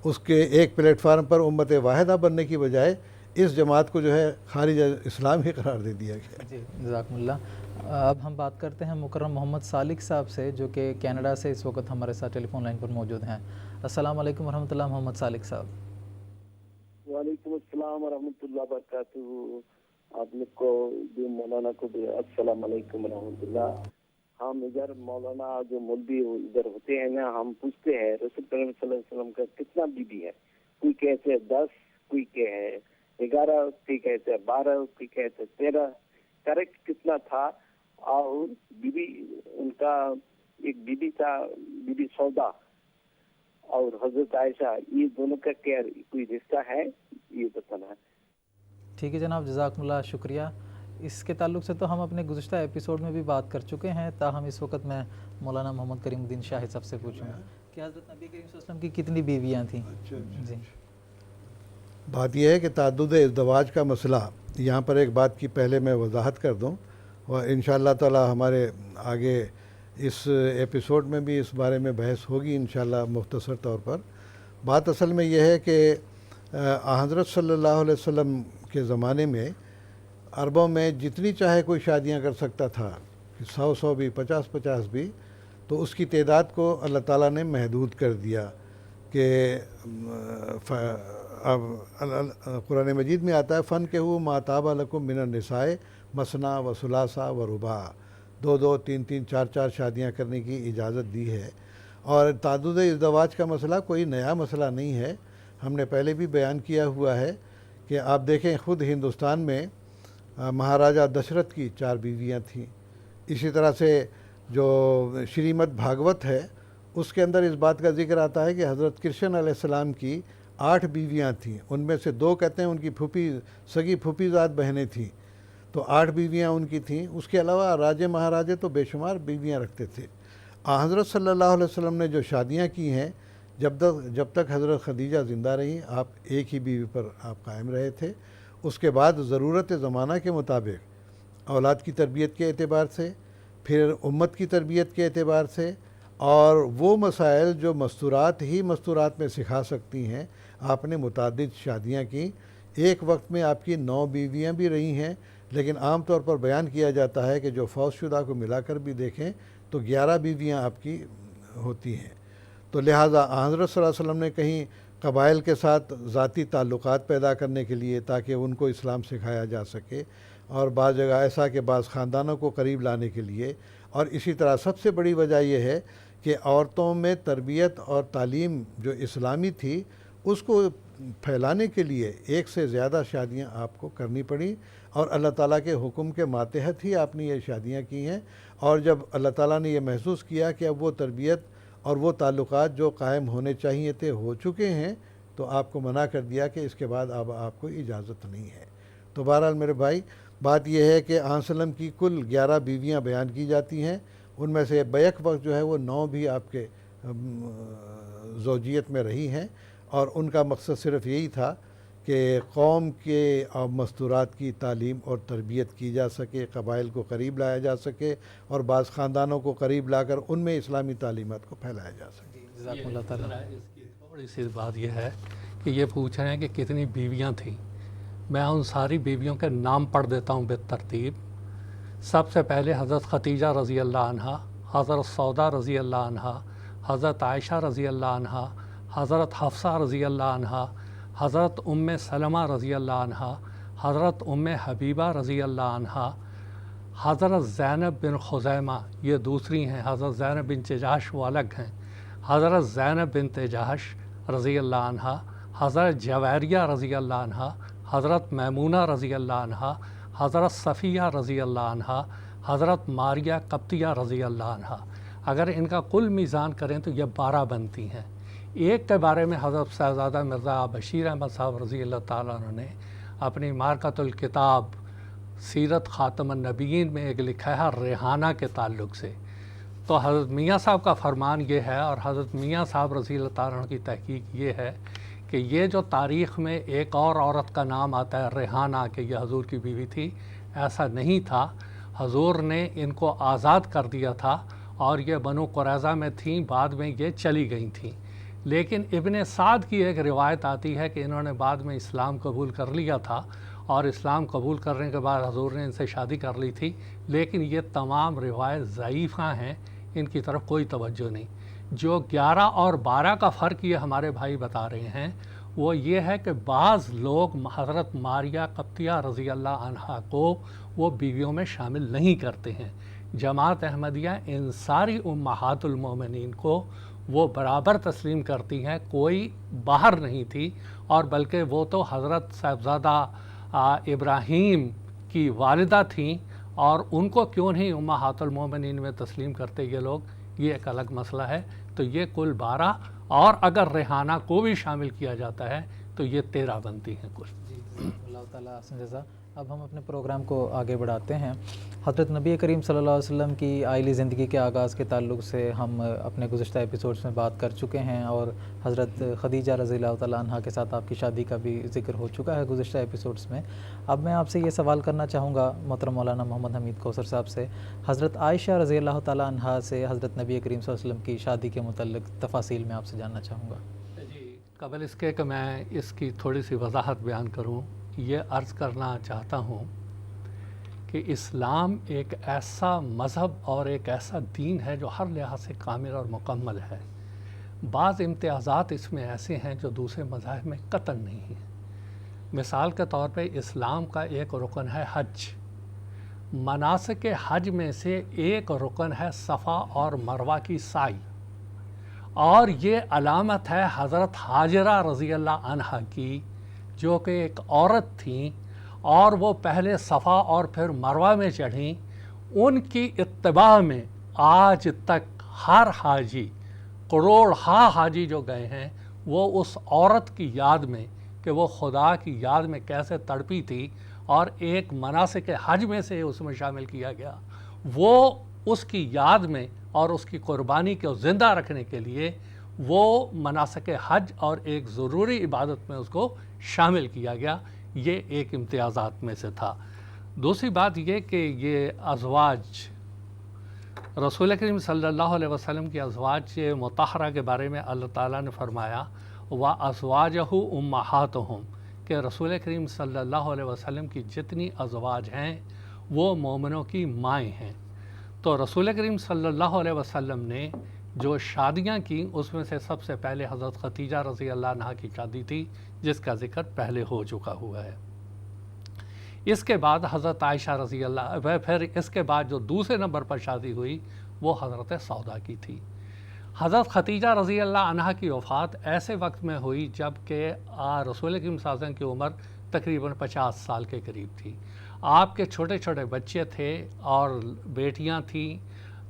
اس کے ایک پلیٹ فارم پر امت واحدہ بننے کی بجائے اس جماعت کو جو ہے خارج اسلام ہی قرار دے دیا گیا۔ جی جزاکم اللہ۔ اب ہم بات کرتے ہیں مکرم محمد سالک صاحب سے، جو کہ کینیڈا سے اس وقت ہمارے ساتھ ٹیلی فون لائن پر موجود ہیں۔ السلام علیکم ورحمۃ اللہ محمد سالک صاحب۔ وعلیکم السلام ورحمۃ اللہ وبرکاتہ۔ آپ لوگ کو بھی مولانا کو بھی السلام علیکم ورحمۃ اللہ۔ ہم ادھر مولانا جو مولوی ادھر ہوتے ہیں نا، ہم پوچھتے ہیں رسول کریم صلی اللہ علیہ وسلم کا کتنا بیوی ہے؟ کوئی کہتے ہیں 10، کوئی کہ ہے 11، کوئی کہتے ہیں 12، کوئی کہتے ہیں 13۔ کریکٹ کتنا تھا؟ اور بیوی ان کا ایک بیوی تھا، بیوی سودا اور حضرت عائشہ، یہ دونوں کا کیا کوئی رشتہ ہے؟ یہ بتانا ہے۔ ٹھیک ہے جناب، جزاکم اللہ، شکریہ۔ اس کے تعلق سے تو ہم اپنے گزشتہ ایپیسوڈ میں بھی بات کر چکے ہیں، تاہم اس وقت میں مولانا محمد کریم الدین شاہد صاحب سے پوچھوں گا کہ حضرت نبی کریم صلی اللہ علیہ وسلم کی کتنی بیویاں تھیں؟ جی، بات یہ ہے کہ تعدد ازدواج کا مسئلہ، یہاں پر ایک بات کی پہلے میں وضاحت کر دوں، اور انشاءاللہ تعالی ہمارے آگے اس ایپیسوڈ میں بھی اس بارے میں بحث ہوگی انشاءاللہ مختصر طور پر۔ بات اصل میں یہ ہے کہ حضرت صلی اللہ علیہ وسلم کے زمانے میں عربوں میں جتنی چاہے کوئی شادیاں کر سکتا تھا، 100 بھی، 50 بھی، تو اس کی تعداد کو اللہ تعالیٰ نے محدود کر دیا کہ اب قرآن مجید میں آتا ہے فَانْكِحُوا مَا طَابَ لَكُم مِّنَ النِّسَاءِ مَثْنَىٰ وَثُلَاثَ وَرُبَاعَ، 2 3 4 شادیاں کرنے کی اجازت دی ہے۔ اور تعدد ازدواج کا مسئلہ کوئی نیا مسئلہ نہیں ہے، ہم نے پہلے بھی بیان کیا ہوا ہے کہ آپ دیکھیں خود ہندوستان میں مہاراجہ دشرتھ کی 4 بیویاں تھیں، اسی طرح سے جو شریمد بھاگوت ہے اس کے اندر اس بات کا ذکر آتا ہے کہ حضرت کرشن علیہ السلام کی 8 بیویاں تھیں، ان میں سے 2 کہتے ہیں ان کی سگی پھوپھی زاد بہنیں تھیں، تو 8 بیویاں ان کی تھیں۔ اس کے علاوہ راجے مہاراجے تو بے شمار بیویاں رکھتے تھے۔ حضرت صلی اللہ علیہ وسلم نے جو شادیاں کی ہیں، جب تک حضرت خدیجہ زندہ رہیں آپ ایک ہی بیوی پر آپ قائم رہے تھے۔ اس کے بعد ضرورت زمانہ کے مطابق اولاد کی تربیت کے اعتبار سے، پھر امت کی تربیت کے اعتبار سے، اور وہ مسائل جو مستورات میں سکھا سکتی ہیں، آپ نے متعدد شادیاں کیں۔ ایک وقت میں آپ کی 9 بیویاں بھی رہی ہیں، لیکن عام طور پر بیان کیا جاتا ہے کہ جو فوت شدہ کو ملا کر بھی دیکھیں تو 11 بیویاں آپ کی ہوتی ہیں۔ تو لہٰذا حضرت صلی اللہ علیہ وسلم نے کہیں قبائل کے ساتھ ذاتی تعلقات پیدا کرنے کے لیے تاکہ ان کو اسلام سکھایا جا سکے، اور بعض جگہ ایسا کہ بعض خاندانوں کو قریب لانے کے لیے، اور اسی طرح سب سے بڑی وجہ یہ ہے کہ عورتوں میں تربیت اور تعلیم جو اسلامی تھی اس کو پھیلانے کے لیے ایک سے زیادہ شادیاں آپ کو کرنی پڑیں، اور اللہ تعالیٰ کے حکم کے ماتحت ہی آپ نے یہ شادیاں کی ہیں۔ اور جب اللہ تعالیٰ نے یہ محسوس کیا کہ اب وہ تربیت اور وہ تعلقات جو قائم ہونے چاہیے تھے ہو چکے ہیں، تو آپ کو منع کر دیا کہ اس کے بعد اب آپ کو اجازت نہیں ہے۔ تو بہرحال میرے بھائی، بات یہ ہے کہ آن سلم کی کل 11 بیویاں بیان کی جاتی ہیں، ان میں سے بیک وقت جو ہے وہ 9 بھی آپ کے زوجیت میں رہی ہیں، اور ان کا مقصد صرف یہی تھا کہ قوم کے مستورات کی تعلیم اور تربیت کی جا سکے، قبائل کو قریب لایا جا سکے، اور بعض خاندانوں کو قریب لا کر ان میں اسلامی تعلیمات کو پھیلایا جا سکے۔ جزاک اللہ تعالیٰ۔ اس کی تھوڑی سی بات یہ ہے کہ یہ پوچھ رہے ہیں کہ کتنی بیویاں تھیں۔ میں ان ساری بیویوں کے نام پڑھ دیتا ہوں بالترتیب۔ سب سے پہلے حضرت خدیجہ رضی اللہ عنہا، حضرت سودا رضی اللہ عنہا، حضرت عائشہ رضی اللہ عنہا، حضرت حفصہ رضی اللہ عنہا، حضرت ام سلمہ رضی اللہ عنہا، حضرت ام حبیبہ رضی اللہ عنہا، حضرت زینب بن خزیمہ، یہ دوسری ہیں، حضرت زینب بن جحش وہ الگ ہیں، حضرت زینب بنت جحش رضی اللہ عنہا، حضرت جویریہ رضی اللہ عنہا، حضرت میمونہ رضی اللہ عنہا، حضرت صفیہ رضی اللہ عنہا، حضرت ماریہ قبطیہ رضی اللہ عنہا۔ اگر ان کا کل میزان کریں تو یہ 12 بنتی ہیں۔ ایک کے بارے میں حضرت صاحبزادہ مرزا بشیر احمد صاحب رضی اللہ تعالیٰ عنہ نے اپنی معرکۃ الکتاب سیرت خاتم النبیین میں ایک لکھا ہے ریحانہ کے تعلق سے۔ تو حضرت میاں صاحب کا فرمان یہ ہے، اور حضرت میاں صاحب رضی اللہ تعالیٰ عنہ کی تحقیق یہ ہے کہ یہ جو تاریخ میں ایک اور عورت کا نام آتا ہے ریحانہ کہ یہ حضور کی بیوی تھی، ایسا نہیں تھا۔ حضور نے ان کو آزاد کر دیا تھا، اور یہ بنو قریظہ میں تھیں، بعد میں یہ چلی گئی تھیں۔ لیکن ابن سعد کی ایک روایت آتی ہے کہ انہوں نے بعد میں اسلام قبول کر لیا تھا، اور اسلام قبول کرنے کے بعد حضور نے ان سے شادی کر لی تھی، لیکن یہ تمام روایت ضعیفہ ہیں، ان کی طرف کوئی توجہ نہیں۔ جو 11 اور 12 کا فرق یہ ہمارے بھائی بتا رہے ہیں وہ یہ ہے کہ بعض لوگ حضرت ماریہ قبطیہ رضی اللہ عنہا کو وہ بیویوں میں شامل نہیں کرتے ہیں۔ جماعت احمدیہ ان ساری امہات المومنین کو وہ برابر تسلیم کرتی ہیں، کوئی باہر نہیں تھی، اور بلکہ وہ تو حضرت صاحبزادہ ابراہیم کی والدہ تھیں، اور ان کو کیوں نہیں امہات المومنین میں تسلیم کرتے یہ لوگ، یہ ایک الگ مسئلہ ہے۔ تو یہ کل 12، اور اگر ریحانہ کو بھی شامل کیا جاتا ہے تو یہ 13 بنتی ہیں کل۔ اللہ تعالیٰ احسن جزا۔ اب ہم اپنے پروگرام کو آگے بڑھاتے ہیں۔ حضرت نبی کریم صلی اللہ علیہ وسلم کی آئلی زندگی کے آغاز کے تعلق سے ہم اپنے گزشتہ ایپیسوڈز میں بات کر چکے ہیں، اور حضرت خدیجہ رضی اللہ تعالیٰ عنہ کے ساتھ آپ کی شادی کا بھی ذکر ہو چکا ہے گزشتہ ایپیسوڈز میں۔ اب میں آپ سے یہ سوال کرنا چاہوں گا محترم مولانا محمد حمید کوثر صاحب سے، حضرت عائشہ رضی اللہ تعالیٰ عنہ سے حضرت نبی کریم صلی اللہ علیہ وسلم کی شادی کے متعلق تفاصیل میں آپ سے جاننا چاہوں گا۔ جی، قبل اس کے کہ میں اس کی تھوڑی سی وضاحت بیان کروں، یہ عرض کرنا چاہتا ہوں کہ اسلام ایک ایسا مذہب اور ایک ایسا دین ہے جو ہر لحاظ سے کامل اور مکمل ہے۔ بعض امتیازات اس میں ایسے ہیں جو دوسرے مذاہب میں قطعاً نہیں ہیں۔ مثال کے طور پہ اسلام کا ایک رکن ہے حج۔ مناسک حج میں سے ایک رکن ہے صفا اور مروہ کی سعی، اور یہ علامت ہے حضرت حاجرہ رضی اللہ عنہا کی، جو کہ ایک عورت تھیں اور وہ پہلے صفا اور پھر مروہ میں چڑھیں۔ ان کی اتباع میں آج تک ہر حاجی، کروڑ حاجی جو گئے ہیں، وہ اس عورت کی یاد میں کہ وہ خدا کی یاد میں کیسے تڑپی تھی، اور ایک مناسک حج میں سے اس میں شامل کیا گیا، وہ اس کی یاد میں اور اس کی قربانی کو زندہ رکھنے کے لیے وہ مناسک حج اور ایک ضروری عبادت میں اس کو شامل کیا گیا۔ یہ ایک امتیازات میں سے تھا۔ دوسری بات یہ کہ یہ ازواج، رسول کریم صلی اللہ علیہ وسلم کی ازواج مطہرہ کے بارے میں اللہ تعالیٰ نے فرمایا وَأَزْوَاجُهُ أُمَّهَاتُهُمْ، کہ رسول کریم صلی اللہ علیہ وسلم کی جتنی ازواج ہیں وہ مومنوں کی مائیں ہیں۔ تو رسول کریم صلی اللہ علیہ وسلم نے جو شادیاں کی اس میں سے سب سے پہلے حضرت خدیجہ رضی اللہ عنہا کی شادی تھی، جس کا ذکر پہلے ہو چکا ہوا ہے۔ اس کے بعد حضرت عائشہ رضی اللہ، پھر اس کے بعد جو دوسرے نمبر پر شادی ہوئی وہ حضرت سودا کی تھی۔ حضرت خدیجہ رضی اللہ عنہا کی وفات ایسے وقت میں ہوئی جب کہ رسول کریم صلی اللہ علیہ وسلم کی عمر تقریباً 50 سال کے قریب تھی۔ آپ کے چھوٹے چھوٹے بچے تھے اور بیٹیاں تھیں،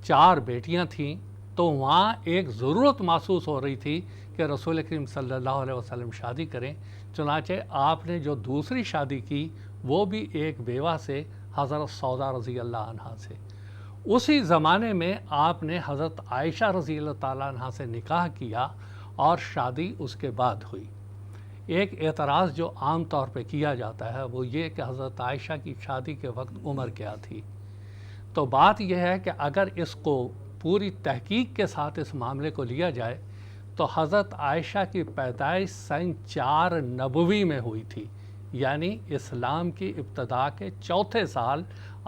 4 بیٹیاں تھیں، تو وہاں ایک ضرورت محسوس ہو رہی تھی کہ رسول کریم صلی اللہ علیہ وسلم شادی کریں۔ چنانچہ آپ نے جو دوسری شادی کی وہ بھی ایک بیوہ سے، حضرت سودا رضی اللہ عنہا سے۔ اسی زمانے میں آپ نے حضرت عائشہ رضی اللہ تعالیٰ عنہا سے نکاح کیا اور شادی اس کے بعد ہوئی۔ ایک اعتراض جو عام طور پہ کیا جاتا ہے وہ یہ کہ حضرت عائشہ کی شادی کے وقت عمر کیا تھی؟ تو بات یہ ہے کہ اگر اس کو پوری تحقیق کے ساتھ اس معاملے کو لیا جائے تو حضرت عائشہ کی پیدائش سن 4 نبوی میں ہوئی تھی، یعنی اسلام کی ابتدا کے 4تھے سال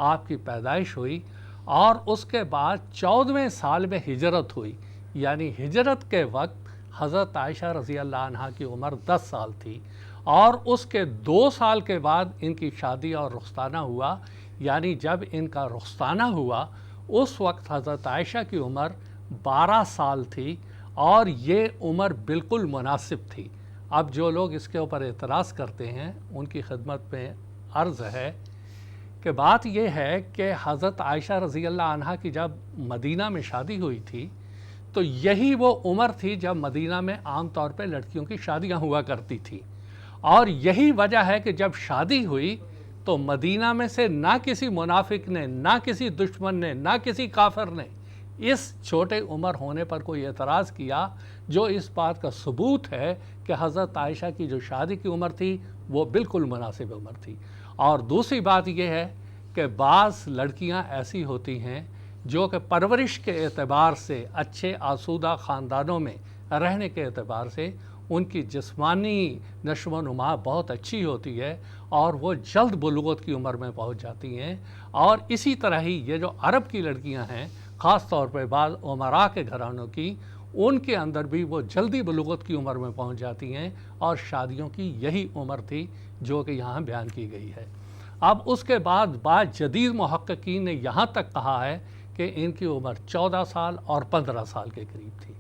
آپ کی پیدائش ہوئی، اور اس کے بعد 14ویں سال میں ہجرت ہوئی، یعنی ہجرت کے وقت حضرت عائشہ رضی اللہ عنہا کی عمر 10 سال تھی، اور اس کے 2 سال کے بعد ان کی شادی اور رخصتانہ ہوا، یعنی جب ان کا رخصتانہ ہوا اس وقت حضرت عائشہ کی عمر 12 سال تھی، اور یہ عمر بالکل مناسب تھی۔ اب جو لوگ اس کے اوپر اعتراض کرتے ہیں ان کی خدمت میں عرض ہے کہ بات یہ ہے کہ حضرت عائشہ رضی اللہ عنہا کی جب مدینہ میں شادی ہوئی تھی تو یہی وہ عمر تھی جب مدینہ میں عام طور پہ لڑکیوں کی شادیاں ہوا کرتی تھی، اور یہی وجہ ہے کہ جب شادی ہوئی تو مدینہ میں سے نہ کسی منافق نے، نہ کسی دشمن نے، نہ کسی کافر نے اس چھوٹے عمر ہونے پر کوئی اعتراض کیا، جو اس بات کا ثبوت ہے کہ حضرت عائشہ کی جو شادی کی عمر تھی وہ بالکل مناسب عمر تھی۔ اور دوسری بات یہ ہے کہ بعض لڑکیاں ایسی ہوتی ہیں جو کہ پرورش کے اعتبار سے، اچھے آسودہ خاندانوں میں رہنے کے اعتبار سے ان کی جسمانی نشو و نما بہت اچھی ہوتی ہے اور وہ جلد بلوغت کی عمر میں پہنچ جاتی ہیں، اور اسی طرح ہی یہ جو عرب کی لڑکیاں ہیں، خاص طور پہ بعض عمراء کے گھرانوں کی، ان کے اندر بھی وہ جلدی بلوغت کی عمر میں پہنچ جاتی ہیں، اور شادیوں کی یہی عمر تھی جو کہ یہاں بیان کی گئی ہے۔ اب اس کے بعد بعض جدید محققین نے یہاں تک کہا ہے کہ ان کی عمر 14 سال اور 15 سال کے قریب تھی۔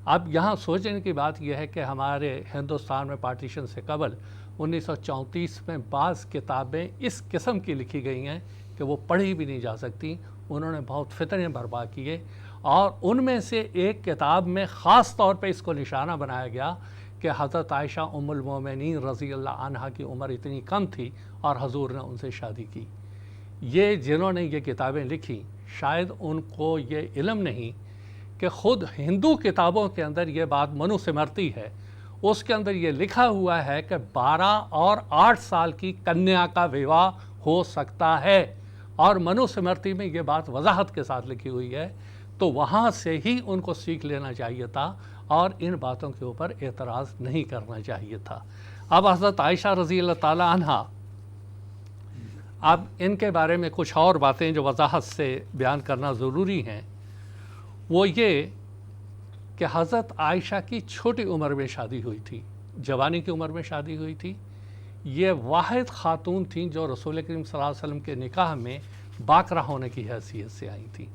اب یہاں سوچنے کی بات یہ ہے کہ ہمارے ہندوستان میں پارٹیشن سے قبل 1934 میں بعض کتابیں اس قسم کی لکھی گئی ہیں کہ وہ پڑھی بھی نہیں جا سکتی، انہوں نے بہت فتنے برپا کیے، اور ان میں سے ایک کتاب میں خاص طور پہ اس کو نشانہ بنایا گیا کہ حضرت عائشہ ام المومنین رضی اللہ عنہا کی عمر اتنی کم تھی اور حضور نے ان سے شادی کی۔ یہ جنہوں نے یہ کتابیں لکھی شاید ان کو یہ علم نہیں کہ خود ہندو کتابوں کے اندر یہ بات منو سمرتی ہے، اس کے اندر یہ لکھا ہوا ہے کہ 12 اور 8 سال کی کنیا کا وواہ ہو سکتا ہے، اور منو سمرتی میں یہ بات وضاحت کے ساتھ لکھی ہوئی ہے، تو وہاں سے ہی ان کو سیکھ لینا چاہیے تھا اور ان باتوں کے اوپر اعتراض نہیں کرنا چاہیے تھا۔ اب حضرت عائشہ رضی اللہ تعالی عنہا، اب ان کے بارے میں کچھ اور باتیں جو وضاحت سے بیان کرنا ضروری ہیں، وہ یہ کہ حضرت عائشہ کی چھوٹی عمر میں شادی ہوئی تھی، جوانی کی عمر میں شادی ہوئی تھی۔ یہ واحد خاتون تھیں جو رسول کریم صلی اللہ علیہ وسلم کے نکاح میں باقرہ ہونے کی حیثیت سے آئی تھیں،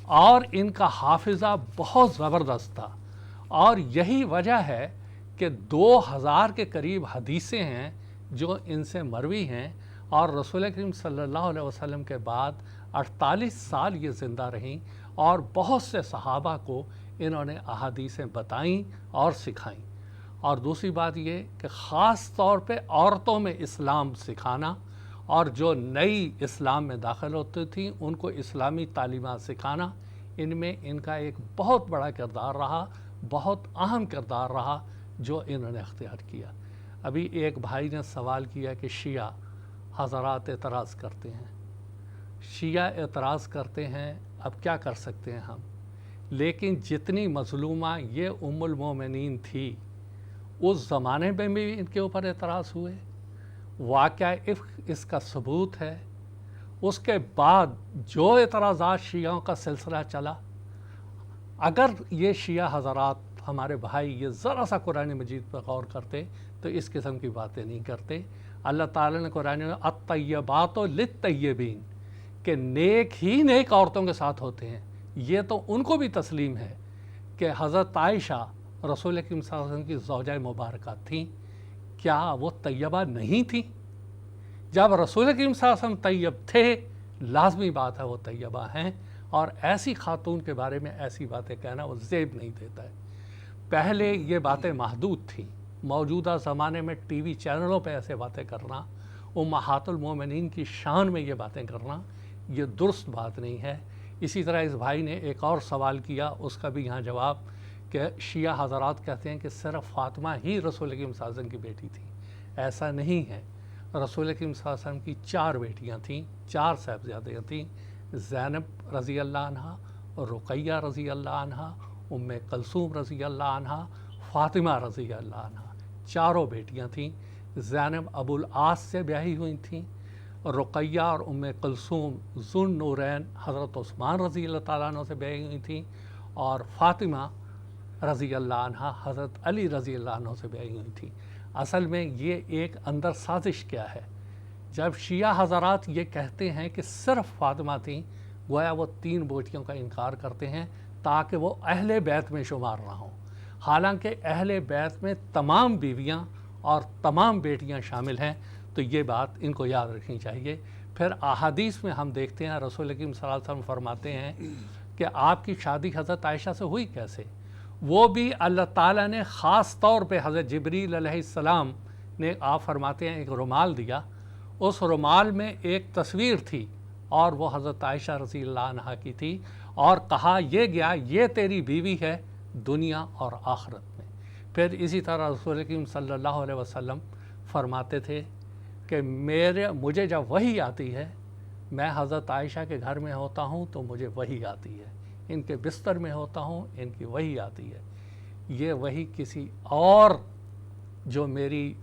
اور ان کا حافظہ بہت زبردست تھا، اور یہی وجہ ہے کہ 2000 کے قریب حدیثیں ہیں جو ان سے مروی ہیں، اور رسول کریم صلی اللہ علیہ وسلم کے بعد 48 سال یہ زندہ رہیں، اور بہت سے صحابہ کو انہوں نے احادیثیں بتائیں اور سکھائیں۔ اور دوسری بات یہ کہ خاص طور پہ عورتوں میں اسلام سکھانا، اور جو نئی اسلام میں داخل ہوتی تھیں ان کو اسلامی تعلیمات سکھانا، ان میں ان کا ایک بہت بڑا کردار رہا، بہت اہم کردار رہا جو انہوں نے اختیار کیا۔ ابھی ایک بھائی نے سوال کیا کہ شیعہ حضرات اعتراض کرتے ہیں۔ شیعہ اعتراض کرتے ہیں، اب کیا کر سکتے ہیں ہم؟ لیکن جتنی مظلومہ یہ ام المومنین تھی، اس زمانے میں بھی ان کے اوپر اعتراض ہوئے، واقعہ افک اس کا ثبوت ہے۔ اس کے بعد جو اعتراضات شیعوں کا سلسلہ چلا، اگر یہ شیعہ حضرات ہمارے بھائی یہ ذرا سا قرآن مجید پر غور کرتے تو اس قسم کی باتیں نہیں کرتے۔ اللہ تعالیٰ نے قرآن میں الطیبات للطیبین کہ نیک ہی نیک عورتوں کے ساتھ ہوتے ہیں، یہ تو ان کو بھی تسلیم ہے کہ حضرت عائشہ رسول اکرم صلی اللہ علیہ وسلم کی زوجہ مبارکہ تھیں، کیا وہ طیبہ نہیں تھیں؟ جب رسول اکرم صلی اللہ علیہ وسلم طیب تھے، لازمی بات ہے وہ طیبہ ہیں، اور ایسی خاتون کے بارے میں ایسی باتیں کہنا وہ زیب نہیں دیتا ہے۔ پہلے یہ باتیں محدود تھیں، موجودہ زمانے میں ٹی وی چینلوں پہ ایسے باتیں کرنا، امہات المومنین کی شان میں یہ باتیں کرنا، یہ درست بات نہیں ہے۔ اسی طرح اس بھائی نے ایک اور سوال کیا، اس کا بھی یہاں جواب کہ شیعہ حضرات کہتے ہیں کہ صرف فاطمہ ہی رسول اکرم صلی اللہ علیہ وسلم کی بیٹی تھی۔ ایسا نہیں ہے، رسول اکرم صلی اللہ علیہ وسلم کی 4 بیٹیاں تھیں، 4 صاحبزادیاں تھیں، زینب رضی اللہ عنہ، رقیہ رضی اللہ عنہ، ام کلثوم رضی اللہ عنہ، فاطمہ رضی اللہ عنہ، 4 بیٹیاں تھیں۔ زینب ابو العاص سے بیاہی ہوئی تھیں، رقیہ اور ام کلثوم ذو النورین حضرت عثمان رضی اللہ تعالیٰ عنہ سے بیاہی ہوئی تھیں، اور فاطمہ رضی اللہ عنہ حضرت علی رضی اللہ عنہ سے بیاہی ہوئی تھیں۔ اصل میں یہ ایک اندر سازش کیا ہے؟ جب شیعہ حضرات یہ کہتے ہیں کہ صرف فاطمہ تھیں، گویا وہ 3 بیٹیوں کا انکار کرتے ہیں تاکہ وہ اہل بیت میں شمار نہ ہوں، حالانکہ اہل بیت میں تمام بیویاں اور تمام بیٹیاں شامل ہیں۔ تو یہ بات ان کو یاد رکھنی چاہیے۔ پھر احادیث میں ہم دیکھتے ہیں رسول اکرم صلی اللہ علیہ وسلم فرماتے ہیں کہ آپ کی شادی حضرت عائشہ سے ہوئی کیسے؟ وہ بھی اللہ تعالیٰ نے خاص طور پہ حضرت جبریل علیہ السلام نے، آپ فرماتے ہیں، ایک رومال دیا، اس رومال میں ایک تصویر تھی اور وہ حضرت عائشہ رضی اللہ عنہ کی تھی، اور کہا یہ گیا یہ تیری بیوی ہے دنیا اور آخرت میں۔ پھر اسی طرح رسول اکرم صلی اللہ علیہ وسلم فرماتے تھے کہ مجھے جب وحی آتی ہے، میں حضرت عائشہ کے گھر میں ہوتا ہوں تو مجھے وحی آتی ہے، ان کے بستر میں ہوتا ہوں ان کی وحی آتی ہے، یہ وحی کسی اور جو میری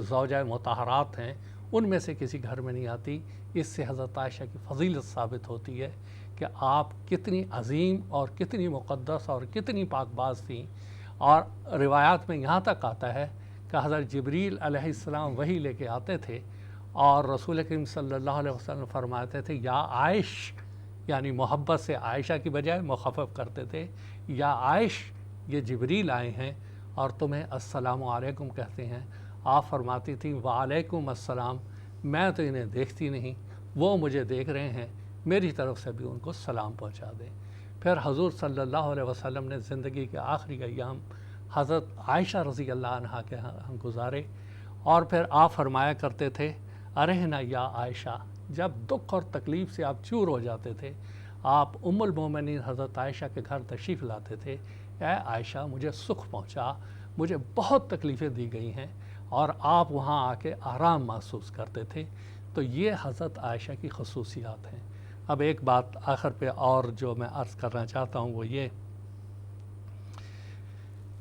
زوجہ مطہرات ہیں ان میں سے کسی گھر میں نہیں آتی۔ اس سے حضرت عائشہ کی فضیلت ثابت ہوتی ہے کہ آپ کتنی عظیم اور کتنی مقدس اور کتنی پاک باز تھیں۔ اور روایات میں یہاں تک آتا ہے کہ حضرت جبریل علیہ السلام وحی لے کے آتے تھے اور رسول اکرم صلی اللہ علیہ وسلم فرماتے تھے یا عائش، یعنی محبت سے عائشہ کی بجائے مخفف کرتے تھے، یا عائش یہ جبریل آئے ہیں اور تمہیں السلام علیکم کہتے ہیں۔ آپ فرماتی تھیں وعلیکم السلام، میں تو انہیں دیکھتی نہیں، وہ مجھے دیکھ رہے ہیں، میری طرف سے بھی ان کو سلام پہنچا دیں۔ پھر حضور صلی اللہ علیہ وسلم نے زندگی کے آخری ایام حضرت عائشہ رضی اللہ عنہ کے ہاں گزارے، اور پھر آپ فرمایا کرتے تھے ارہنا یا عائشہ، جب دکھ اور تکلیف سے آپ چور ہو جاتے تھے، آپ ام المومنین حضرت عائشہ کے گھر تشریف لاتے تھے، اے عائشہ مجھے سکھ پہنچا، مجھے بہت تکلیفیں دی گئی ہیں، اور آپ وہاں آ کے آرام محسوس کرتے تھے۔ تو یہ حضرت عائشہ کی خصوصیات ہیں۔ اب ایک بات آخر پہ اور جو میں عرض کرنا چاہتا ہوں وہ یہ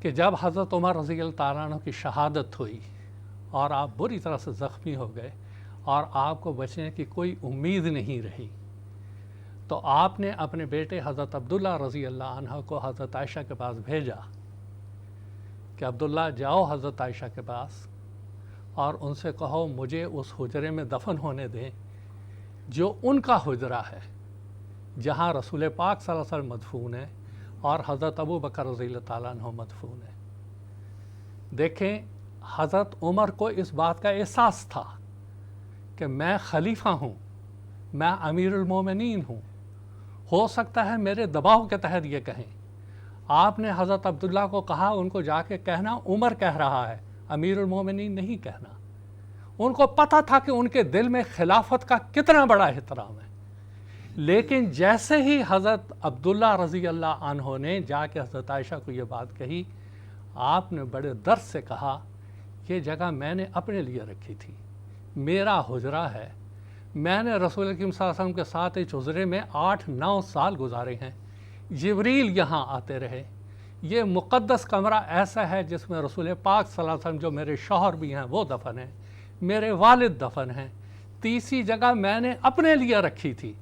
کہ جب حضرت عمر رضی اللہ تعالیٰ عنہ کی شہادت ہوئی اور آپ بری طرح سے زخمی ہو گئے اور آپ کو بچنے کی کوئی امید نہیں رہی، تو آپ نے اپنے بیٹے حضرت عبداللہ رضی اللہ عنہ کو حضرت عائشہ کے پاس بھیجا کہ عبداللہ جاؤ حضرت عائشہ کے پاس اور ان سے کہو مجھے اس حجرے میں دفن ہونے دیں جو ان کا حجرہ ہے، جہاں رسول پاک صلی اللہ علیہ وسلم مدفون ہے اور حضرت ابو بکر رضی اللہ تعالیٰ عنہ مدفون ہے۔ دیکھیں حضرت عمر کو اس بات کا احساس تھا کہ میں خلیفہ ہوں، میں امیر المومنین ہوں، ہو سکتا ہے میرے دباؤ کے تحت یہ کہیں۔ آپ نے حضرت عبداللہ کو کہا ان کو جا کے کہنا عمر کہہ رہا ہے، امیر المومنین نہیں کہنا۔ ان کو پتہ تھا کہ ان کے دل میں خلافت کا کتنا بڑا احترام ہے، لیکن جیسے ہی حضرت عبداللہ رضی اللہ عنہ نے جا کے حضرت عائشہ کو یہ بات کہی، آپ نے بڑے درد سے کہا یہ جگہ میں نے اپنے لیے رکھی تھی، میرا حجرہ ہے، میں نے رسول اکرم صلی اللہ علیہ وسلم کے ساتھ اس حجرے میں 8-9 سال گزارے ہیں، جبریل یہاں آتے رہے، یہ مقدس کمرہ ایسا ہے جس میں رسول پاک صلی اللہ علیہ وسلم جو میرے شوہر بھی ہیں وہ دفن ہیں، میرے والد دفن ہیں، تیسری جگہ میں نے اپنے لیے رکھی تھی۔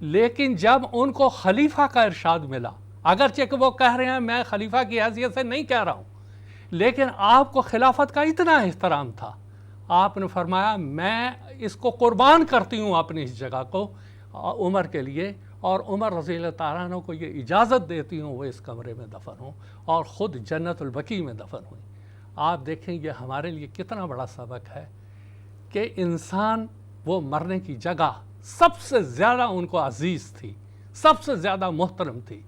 لیکن جب ان کو خلیفہ کا ارشاد ملا، اگرچہ کہ وہ کہہ رہے ہیں میں خلیفہ کی حیثیت سے نہیں کہہ رہا ہوں، لیکن آپ کو خلافت کا اتنا احترام تھا، آپ نے فرمایا میں اس کو قربان کرتی ہوں اپنی اس جگہ کو عمر کے لیے، اور عمر رضی اللہ تعالیٰ عنہ کو یہ اجازت دیتی ہوں وہ اس کمرے میں دفن ہوں، اور خود جنت البقیع میں دفن ہوئیں۔ آپ دیکھیں یہ ہمارے لیے کتنا بڑا سبق ہے کہ انسان وہ مرنے کی جگہ سب سے زیادہ ان کو عزیز تھی، سب سے زیادہ محترم تھی،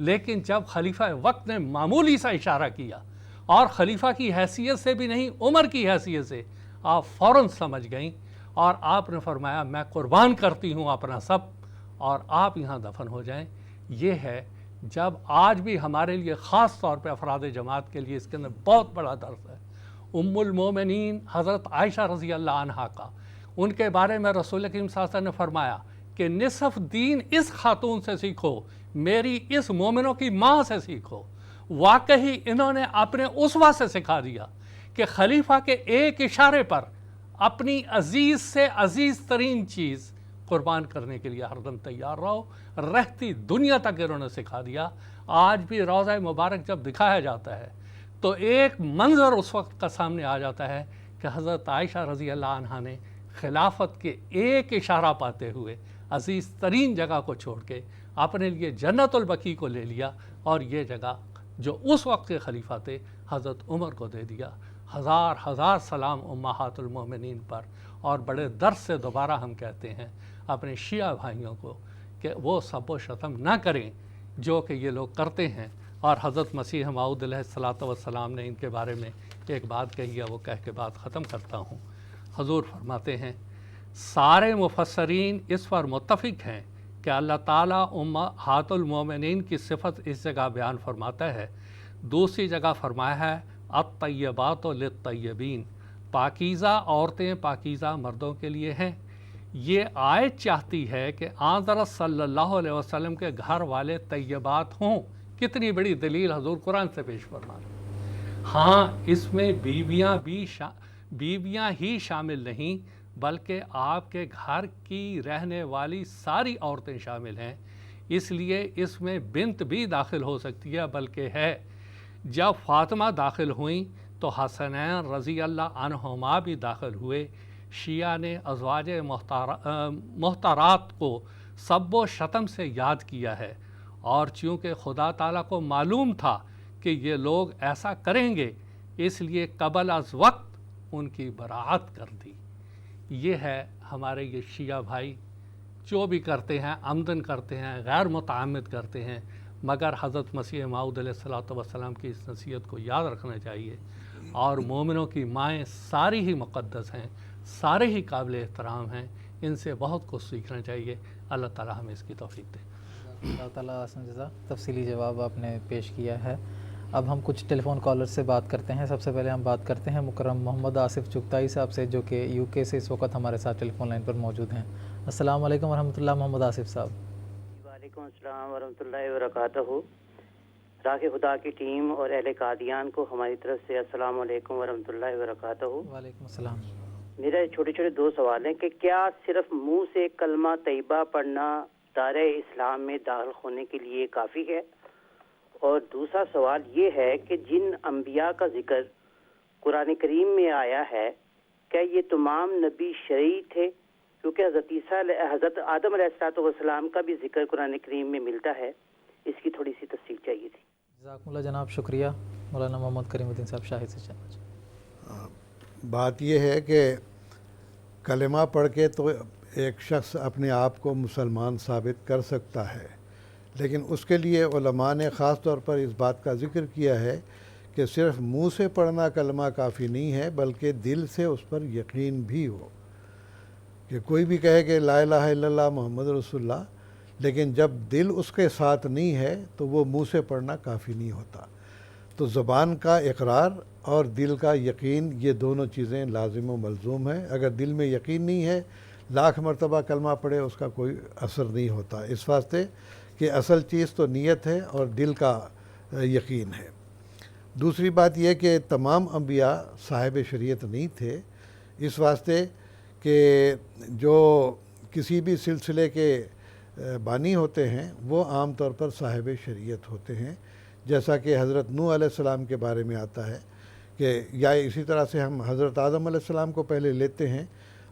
لیکن جب خلیفہ وقت نے معمولی سا اشارہ کیا اور خلیفہ کی حیثیت سے بھی نہیں عمر کی حیثیت سے آپ فوراً سمجھ گئیں، اور آپ نے فرمایا میں قربان کرتی ہوں اپنا سب اور آپ یہاں دفن ہو جائیں۔ یہ ہے جب آج بھی ہمارے لیے خاص طور پہ افراد جماعت کے لیے اس کے اندر بہت بڑا درس ہے۔ ام المومنین حضرت عائشہ رضی اللہ عنہا کا، ان کے بارے میں رسول اکرم صلی اللہ علیہ وسلم نے فرمایا کہ نصف دین اس خاتون سے سیکھو، میری اس مومنوں کی ماں سے سیکھو۔ واقعی انہوں نے اپنے اسوہ سے سکھا دیا کہ خلیفہ کے ایک اشارے پر اپنی عزیز سے عزیز ترین چیز قربان کرنے کے لیے ہر دم تیار رہو، رہتی دنیا تک انہوں نے سکھا دیا۔ آج بھی روضہ مبارک جب دکھایا جاتا ہے تو ایک منظر اس وقت کا سامنے آ جاتا ہے کہ حضرت عائشہ رضی اللہ عنہا نے خلافت کے ایک اشارہ پاتے ہوئے عزیز ترین جگہ کو چھوڑ کے اپنے لیے جنت البقیع کو لے لیا، اور یہ جگہ جو اس وقت کے خلیفہ تھے حضرت عمر کو دے دیا۔ ہزار ہزار سلام امہات المومنین پر، اور بڑے درد سے دوبارہ ہم کہتے ہیں اپنے شیعہ بھائیوں کو کہ وہ سب و شتم نہ کریں جو کہ یہ لوگ کرتے ہیں۔ اور حضرت مسیح موعود علیہ الصلوۃ والسلام نے ان کے بارے میں ایک بات کہی ہے، وہ کہہ کے بات ختم کرتا ہوں۔ حضور فرماتے ہیں سارے مفسرین اس پر متفق ہیں کہ اللہ تعالیٰ امہات المومنین کی صفت اس جگہ بیان فرماتا ہے۔ دوسری جگہ فرمایا ہے الطیبات للطیبین، پاکیزہ عورتیں پاکیزہ مردوں کے لیے ہیں۔ یہ آیت چاہتی ہے کہ آن صلی اللہ علیہ وسلم کے گھر والے طیبات ہوں۔ کتنی بڑی دلیل حضور قرآن سے پیش فرما رہے ہیں۔ ہاں اس میں بیویاں ہی شامل نہیں بلکہ آپ کے گھر کی رہنے والی ساری عورتیں شامل ہیں، اس لیے اس میں بنت بھی داخل ہو سکتی ہے، بلکہ ہے۔ جب فاطمہ داخل ہوئیں تو حسنین رضی اللہ عنہما بھی داخل ہوئے۔ شیعہ نے ازواج محترات کو سب و شتم سے یاد کیا ہے، اور چونکہ خدا تعالیٰ کو معلوم تھا کہ یہ لوگ ایسا کریں گے، اس لیے قبل از وقت ان کی براعت کر دی۔ یہ ہے ہمارے یہ شیعہ بھائی جو بھی کرتے ہیں، عمدن کرتے ہیں، غیر متعمد کرتے ہیں، مگر حضرت مسیح موعود علیہ الصلوۃ والسلام کی اس نصیحت کو یاد رکھنا چاہیے۔ اور مومنوں کی مائیں ساری ہی مقدس ہیں، سارے ہی قابل احترام ہیں، ان سے بہت کچھ سیکھنا چاہیے۔ اللہ تعالیٰ ہمیں اس کی توفیق دے۔ اللہ تعالیٰ حسن جزا، تفصیلی جواب آپ نے پیش کیا ہے۔ اب ہم کچھ ٹیلی فون کالر سے بات کرتے ہیں۔ سب سے پہلے ہم بات کرتے ہیں مکرم محمد آصف چغتائی صاحب سے، جو کہ یو کے سے اس وقت ہمارے ساتھ ٹیلی فون لائن پر موجود ہیں۔ السلام علیکم ورحمۃ اللہ محمد آصف صاحب۔ وعلیکم السلام ورحمۃ اللہ وبرکاتہ۔ راہ خدا کی ٹیم اور اہل قادیان کو ہماری طرف سے السلام علیکم ورحمۃ اللہ وبرکاتہ۔ وعلیکم السلام۔ میرے چھوٹے چھوٹے دو سوال ہیں کہ کیا صرف منہ سے کلمہ طیبہ پڑھنا دائرۂ اسلام میں داخل ہونے کے لیے کافی ہے؟ اور دوسرا سوال یہ ہے کہ جن انبیاء کا ذکر قرآن کریم میں آیا ہے کیا یہ تمام نبی شرعی تھے؟ کیونکہ حضرت آدم علیہ السلام کا بھی ذکر قرآن کریم میں ملتا ہے، اس کی تھوڑی سی تفصیل چاہیے تھی۔ جزاکم اللہ جناب، شکریہ۔ مولانا محمد کریم الدین صاحب شاہد سے چاہیے۔ بات یہ ہے کہ کلمہ پڑھ کے تو ایک شخص اپنے آپ کو مسلمان ثابت کر سکتا ہے، لیکن اس کے لیے علماء نے خاص طور پر اس بات کا ذکر کیا ہے کہ صرف منہ سے پڑھنا کلمہ کافی نہیں ہے، بلکہ دل سے اس پر یقین بھی ہو، کہ کوئی بھی کہے کہ لا الہ الا اللہ محمد رسول اللہ، لیکن جب دل اس کے ساتھ نہیں ہے تو وہ منہ سے پڑھنا کافی نہیں ہوتا۔ تو زبان کا اقرار اور دل کا یقین، یہ دونوں چیزیں لازم و ملزوم ہیں۔ اگر دل میں یقین نہیں ہے، لاکھ مرتبہ کلمہ پڑھے اس کا کوئی اثر نہیں ہوتا، اس واسطے کہ اصل چیز تو نیت ہے اور دل کا یقین ہے۔ دوسری بات یہ کہ تمام انبیاء صاحب شریعت نہیں تھے، اس واسطے کہ جو کسی بھی سلسلے کے بانی ہوتے ہیں وہ عام طور پر صاحب شریعت ہوتے ہیں، جیسا کہ حضرت نوح علیہ السلام کے بارے میں آتا ہے کہ یا اسی طرح سے ہم حضرت آدم علیہ السلام کو پہلے لیتے ہیں۔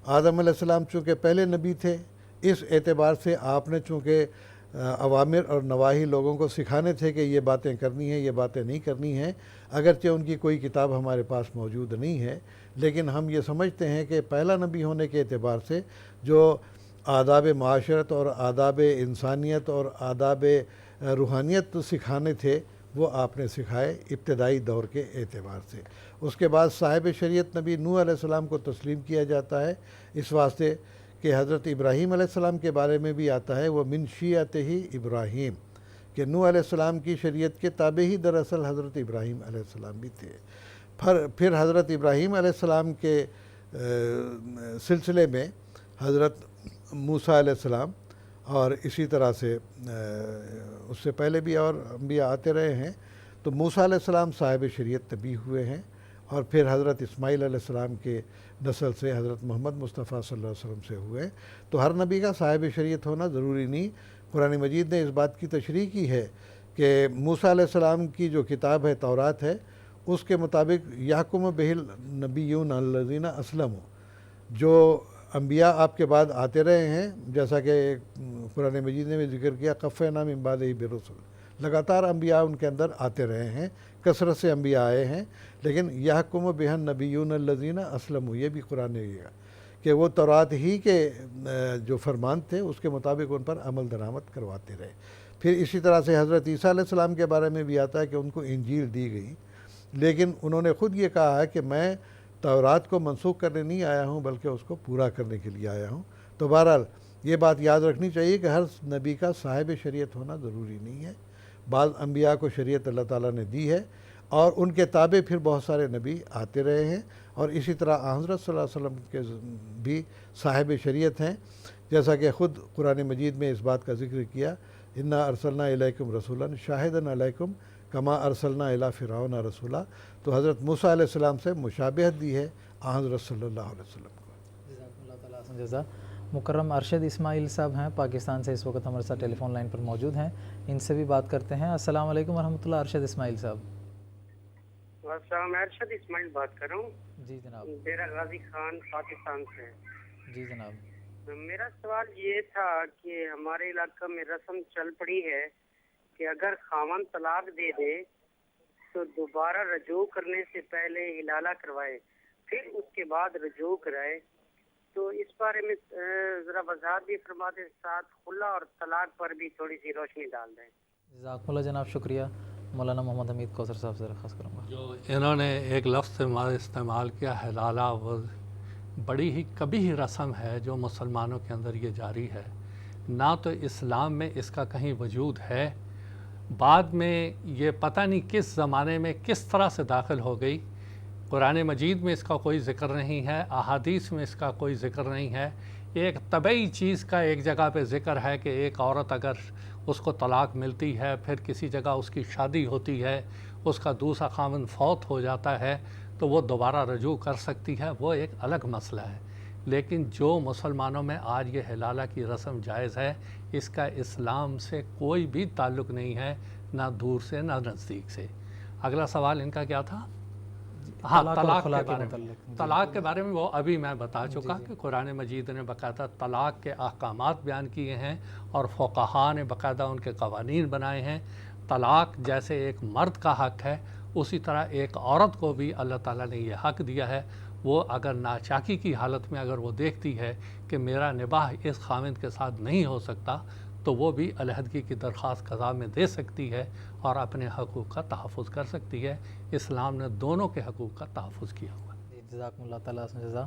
آدم علیہ السلام چونکہ پہلے نبی تھے، اس اعتبار سے آپ نے چونکہ اوامر اور نواہی لوگوں کو سکھانے تھے کہ یہ باتیں کرنی ہیں، یہ باتیں نہیں کرنی ہیں، اگرچہ ان کی کوئی کتاب ہمارے پاس موجود نہیں ہے، لیکن ہم یہ سمجھتے ہیں کہ پہلا نبی ہونے کے اعتبار سے جو آداب معاشرت اور آداب انسانیت اور آداب روحانیت سکھانے تھے وہ آپ نے سکھائے ابتدائی دور کے اعتبار سے۔ اس کے بعد صاحب شریعت نبی نوح علیہ السلام کو تسلیم کیا جاتا ہے، اس واسطے کہ حضرت ابراہیم علیہ السلام کے بارے میں بھی آتا ہے وہ من شیعتہ ابراہیم، کہ نوح علیہ السلام کی شریعت کے تابع ہی دراصل حضرت ابراہیم علیہ السلام بھی تھے۔ پھر حضرت ابراہیم علیہ السلام کے سلسلے میں حضرت موسیٰ علیہ السلام اور اسی طرح سے اس سے پہلے بھی اور انبیاء آتے رہے ہیں، تو موسیٰ علیہ السلام صاحب شریعت نبی ہوئے ہیں، اور پھر حضرت اسماعیل علیہ السلام کے نسل سے حضرت محمد مصطفیٰ صلی اللہ علیہ وسلم سے ہوئے۔ تو ہر نبی کا صاحب شریعت ہونا ضروری نہیں۔ قرآن مجید نے اس بات کی تشریح کی ہے کہ موسیٰ علیہ السلام کی جو کتاب ہے تورات ہے، اس کے مطابق یحکم بہ النبیون الذین اسلموا، جو انبیاء آپ کے بعد آتے رہے ہیں، جیسا کہ قرآن مجید نے بھی ذکر کیا قفینا من بعدہ برسل، لگاتار انبیاء ان کے اندر آتے رہے ہیں، کثرت سے انبیاء آئے ہیں، لیکن یحکم بہ النبیون الذین اسلموا، یہ بھی قرآن نے کہا کہ وہ تورات ہی کے جو فرمان تھے اس کے مطابق ان پر عمل درآمد کرواتے رہے۔ پھر اسی طرح سے حضرت عیسیٰ علیہ السلام کے بارے میں بھی آتا ہے کہ ان کو انجیل دی گئی، لیکن انہوں نے خود یہ کہا ہے کہ میں تورات کو منسوخ کرنے نہیں آیا ہوں بلکہ اس کو پورا کرنے کے لیے آیا ہوں۔ تو بہرحال یہ بات یاد رکھنی چاہیے کہ ہر نبی کا صاحب شریعت ہونا ضروری نہیں ہے۔ بعض انبیاء کو شریعت اللہ تعالیٰ نے دی ہے اور ان کے تابع پھر بہت سارے نبی آتے رہے ہیں، اور اسی طرح حضرت صلی اللہ علیہ وسلم کے بھی صاحب شریعت ہیں، جیسا کہ خود قرآن مجید میں اس بات کا ذکر کیا انا ارسلنا الیکم رسولا شاہدا علیکم کما ارسلنا الی فرعون رسولا۔ تو حضرت موسیٰ علیہ السلام سے مشابہت دی ہے حضرت صلی اللہ علیہ وسلم کو۔ جزاکم اللہ تعالیٰ حسن جزا۔ مکرم ارشد اسماعیل صاحب ہیں، پاکستان سے اس وقت ہمارے ساتھ ٹیلی فون لائن پر موجود ہیں، ان سے بھی بات کرتے ہیں۔ السلام علیکم ورحمۃ اللہ۔ ارشد اسماعیل صاحب۔ السلام، میں ارشد اسماعیل بات کر رہا ہوں۔ جی جناب۔ ڈیرہ غازی خان پاکستان سے۔ جی جناب۔ میرا سوال یہ تھا کہ ہمارے علاقہ میں رسم چل پڑی ہے کہ اگر خاوند طلاق دے دے تو دوبارہ رجوع کرنے سے پہلے حلالہ کروائے، پھر اس کے بعد رجوع کرائے، تو اس بارے میں ذرا وضاحت بھی فرما دیں، ساتھ خلا اور طلاق پر بھی تھوڑی سی روشنی ڈال دیں۔ جزاکم اللہ جناب، شکریہ۔ مولانا محمد حمید کوثر صاحب سے درخواست کروں گا۔ جو انہوں نے ایک لفظ استعمال کیا حلالہ، وہ بڑی ہی قبیح رسم ہے جو مسلمانوں کے اندر یہ جاری ہے، نہ تو اسلام میں اس کا کہیں وجود ہے، بعد میں یہ پتہ نہیں کس زمانے میں کس طرح سے داخل ہو گئی۔ قرآن مجید میں اس کا کوئی ذکر نہیں ہے، احادیث میں اس کا کوئی ذکر نہیں ہے۔ ایک طبعی چیز کا ایک جگہ پہ ذکر ہے کہ ایک عورت اگر اس کو طلاق ملتی ہے، پھر کسی جگہ اس کی شادی ہوتی ہے، اس کا دوسرا خاوند فوت ہو جاتا ہے تو وہ دوبارہ رجوع کر سکتی ہے، وہ ایک الگ مسئلہ ہے۔ لیکن جو مسلمانوں میں آج یہ حلالہ کی رسم جائز ہے، اس کا اسلام سے کوئی بھی تعلق نہیں ہے، نہ دور سے نہ نزدیک سے۔ اگلا سوال ان کا کیا تھا؟ ہاں، طلاق کے بارے میں وہ ابھی میں بتا چکا کہ قرآن مجید نے باقاعدہ طلاق کے احکامات بیان کیے ہیں اور فقہاء نے باقاعدہ ان کے قوانین بنائے ہیں۔ طلاق جیسے ایک مرد کا حق ہے، اسی طرح ایک عورت کو بھی اللہ تعالیٰ نے یہ حق دیا ہے، وہ اگر ناچاکی کی حالت میں اگر وہ دیکھتی ہے کہ میرا نباہ اس خاوند کے ساتھ نہیں ہو سکتا تو وہ بھی علیحدگی کی درخواست قضا میں دے سکتی ہے اور اپنے حقوق کا تحفظ کر سکتی ہے۔ اسلام نے دونوں کے حقوق کا تحفظ کیا ہوا ہے۔ جزاکم اللہ تعالیٰ جزا۔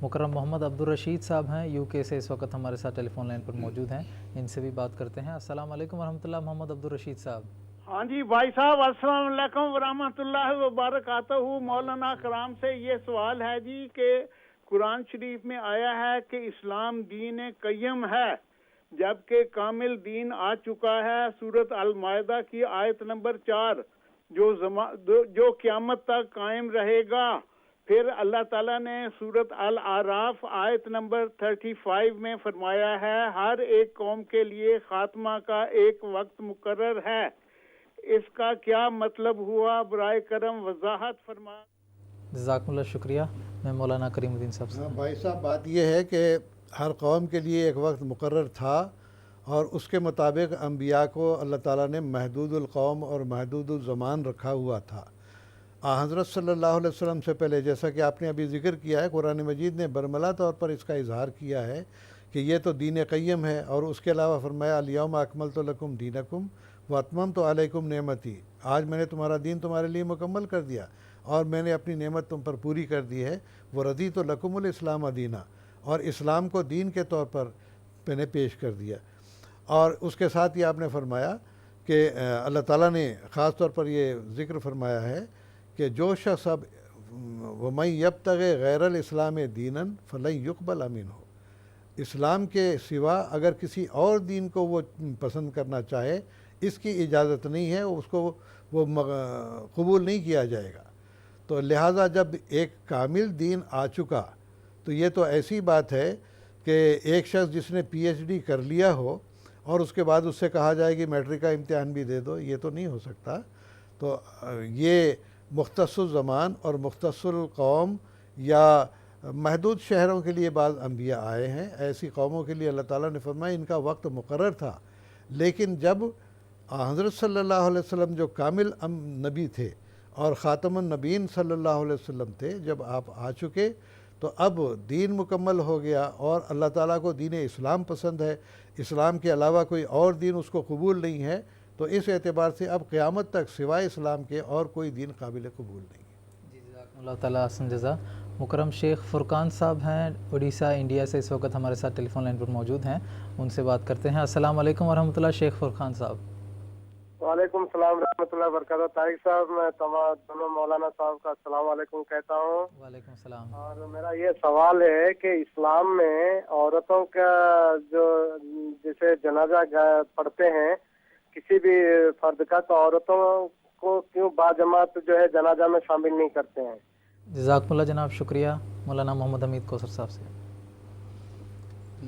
مکرم محمد عبدالرشید صاحب ہیں یو کے سے، اس وقت ہمارے ساتھ ٹیلی فون لائن پر موجود ہیں، ان سے بھی بات کرتے ہیں۔ السلام علیکم ورحمۃ اللہ محمد عبدالرشید صاحب۔ ہاں جی بھائی صاحب، السلام علیکم ورحمۃ اللہ وبرکاتہ۔ مولانا کرام سے یہ سوال ہے جی کہ قرآن شریف میں آیا ہے کہ اسلام دین قیم ہے جبکہ کامل دین آ چکا ہے، سورۃ المائدہ کی آیت نمبر 4 جو قیامت تک قائم رہے گا۔ پھر اللہ تعالیٰ نے سورۃ الاعراف آیت نمبر 35 میں فرمایا ہے ہر ایک قوم کے لیے خاتمہ کا ایک وقت مقرر ہے۔ اس کا کیا مطلب ہوا؟ برائے کرم وضاحت فرما۔ جزاکم اللہ، شکریہ۔ میں مولانا کریم الدین صاحب سے۔ بھائی صاحب، بات یہ ہے کہ ہر قوم کے لیے ایک وقت مقرر تھا اور اس کے مطابق انبیاء کو اللہ تعالیٰ نے محدود القوم اور محدود الزمان رکھا ہوا تھا۔ حضرت صلی اللہ علیہ وسلم سے پہلے، جیسا کہ آپ نے ابھی ذکر کیا ہے، قرآن مجید نے برملا طور پر اس کا اظہار کیا ہے کہ یہ تو دین قیم ہے، اور اس کے علاوہ فرمایا الیوم اکملت لکم دینکم واتممت علیکم نعمتی، آج میں نے تمہارا دین تمہارے لیے مکمل کر دیا اور میں نے اپنی نعمت تم پر پوری کر دی ہے۔ ورضیت لکم الاسلام دینا، اور اسلام کو دین کے طور پر میں نے پیش کر دیا۔ اور اس کے ساتھ یہ آپ نے فرمایا کہ اللہ تعالیٰ نے خاص طور پر یہ ذکر فرمایا ہے کہ جو شخص اب وَمَن يَبْتَغِ غَيْرَ الْإِسْلَامِ دِينًا فَلَن يُقْبَلَ مِنْهُ، اسلام کے سوا اگر کسی اور دین کو وہ پسند کرنا چاہے، اس کی اجازت نہیں ہے، اس کو وہ قبول نہیں کیا جائے گا۔ تو لہٰذا جب ایک کامل دین آ چکا تو یہ تو ایسی بات ہے کہ ایک شخص جس نے پی ایچ ڈی کر لیا ہو اور اس کے بعد اس سے کہا جائے کہ میٹرک کا امتحان بھی دے دو، یہ تو نہیں ہو سکتا۔ تو یہ مختص الزمان اور مختص القوم یا محدود شہروں کے لیے بعض انبیاء آئے ہیں، ایسی قوموں کے لیے اللہ تعالیٰ نے فرمایا ان کا وقت مقرر تھا۔ لیکن جب حضرت صلی اللہ علیہ وسلم جو کامل نبی تھے اور خاتم النبیین صلی اللہ علیہ وسلم تھے، جب آپ آ چکے تو اب دین مکمل ہو گیا اور اللہ تعالیٰ کو دین اسلام پسند ہے، اسلام کے علاوہ کوئی اور دین اس کو قبول نہیں ہے، تو اس اعتبار سے اب قیامت تک سوائے اسلام کے اور کوئی دین قابل قبول نہیں ہے۔ جی جزاکم اللہ تعالیٰ احسن جزا۔ مکرم شیخ فرقان صاحب ہیں اڑیسہ انڈیا سے، اس وقت ہمارے ساتھ ٹیلی فون لائن پر موجود ہیں، ان سے بات کرتے ہیں۔ السلام علیکم ورحمۃ اللہ شیخ فرقان صاحب۔ وعلیکم السلام ورحمۃ اللہ وبرکاتہ۔ طارق صاحب، میں دونوں مولانا صاحب کا السلام علیکم کہتا ہوں۔ وعلیکم السلام۔ اور میرا یہ سوال ہے کہ اسلام میں عورتوں کا جو جیسے جنازہ پڑھتے ہیں کسی بھی فرد کا، تو عورتوں کو کیوں باجماعت جو ہے جنازہ میں شامل نہیں کرتے ہیں؟ جزاکم اللہ جناب، شکریہ۔ مولانا محمد حمید کوثر صاحب سے۔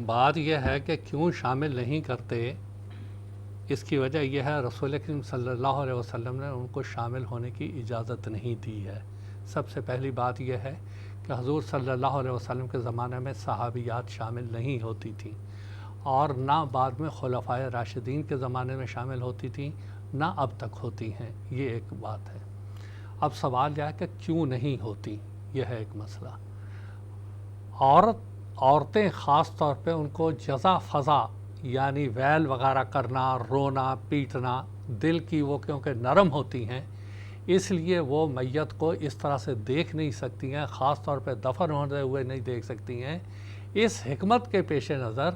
بات یہ ہے کہ کیوں شامل نہیں کرتے، اس کی وجہ یہ ہے رسول اکرم صلی اللہ علیہ وسلم نے ان کو شامل ہونے کی اجازت نہیں دی ہے۔ سب سے پہلی بات یہ ہے کہ حضور صلی اللہ علیہ وسلم کے زمانے میں صحابیات شامل نہیں ہوتی تھیں، اور نہ بعد میں خلفائے راشدین کے زمانے میں شامل ہوتی تھیں، نہ اب تک ہوتی ہیں۔ یہ ایک بات ہے۔ اب سوال یہ ہے کہ کیوں نہیں ہوتی، یہ ہے ایک مسئلہ۔ عورتیں خاص طور پہ ان کو جزا فضا یعنی ویل وغیرہ کرنا، رونا پیٹنا، دل کی وہ کیونکہ نرم ہوتی ہیں، اس لیے وہ میت کو اس طرح سے دیکھ نہیں سکتی ہیں، خاص طور پہ دفن ہوتے ہوئے نہیں دیکھ سکتی ہیں۔ اس حکمت کے پیش نظر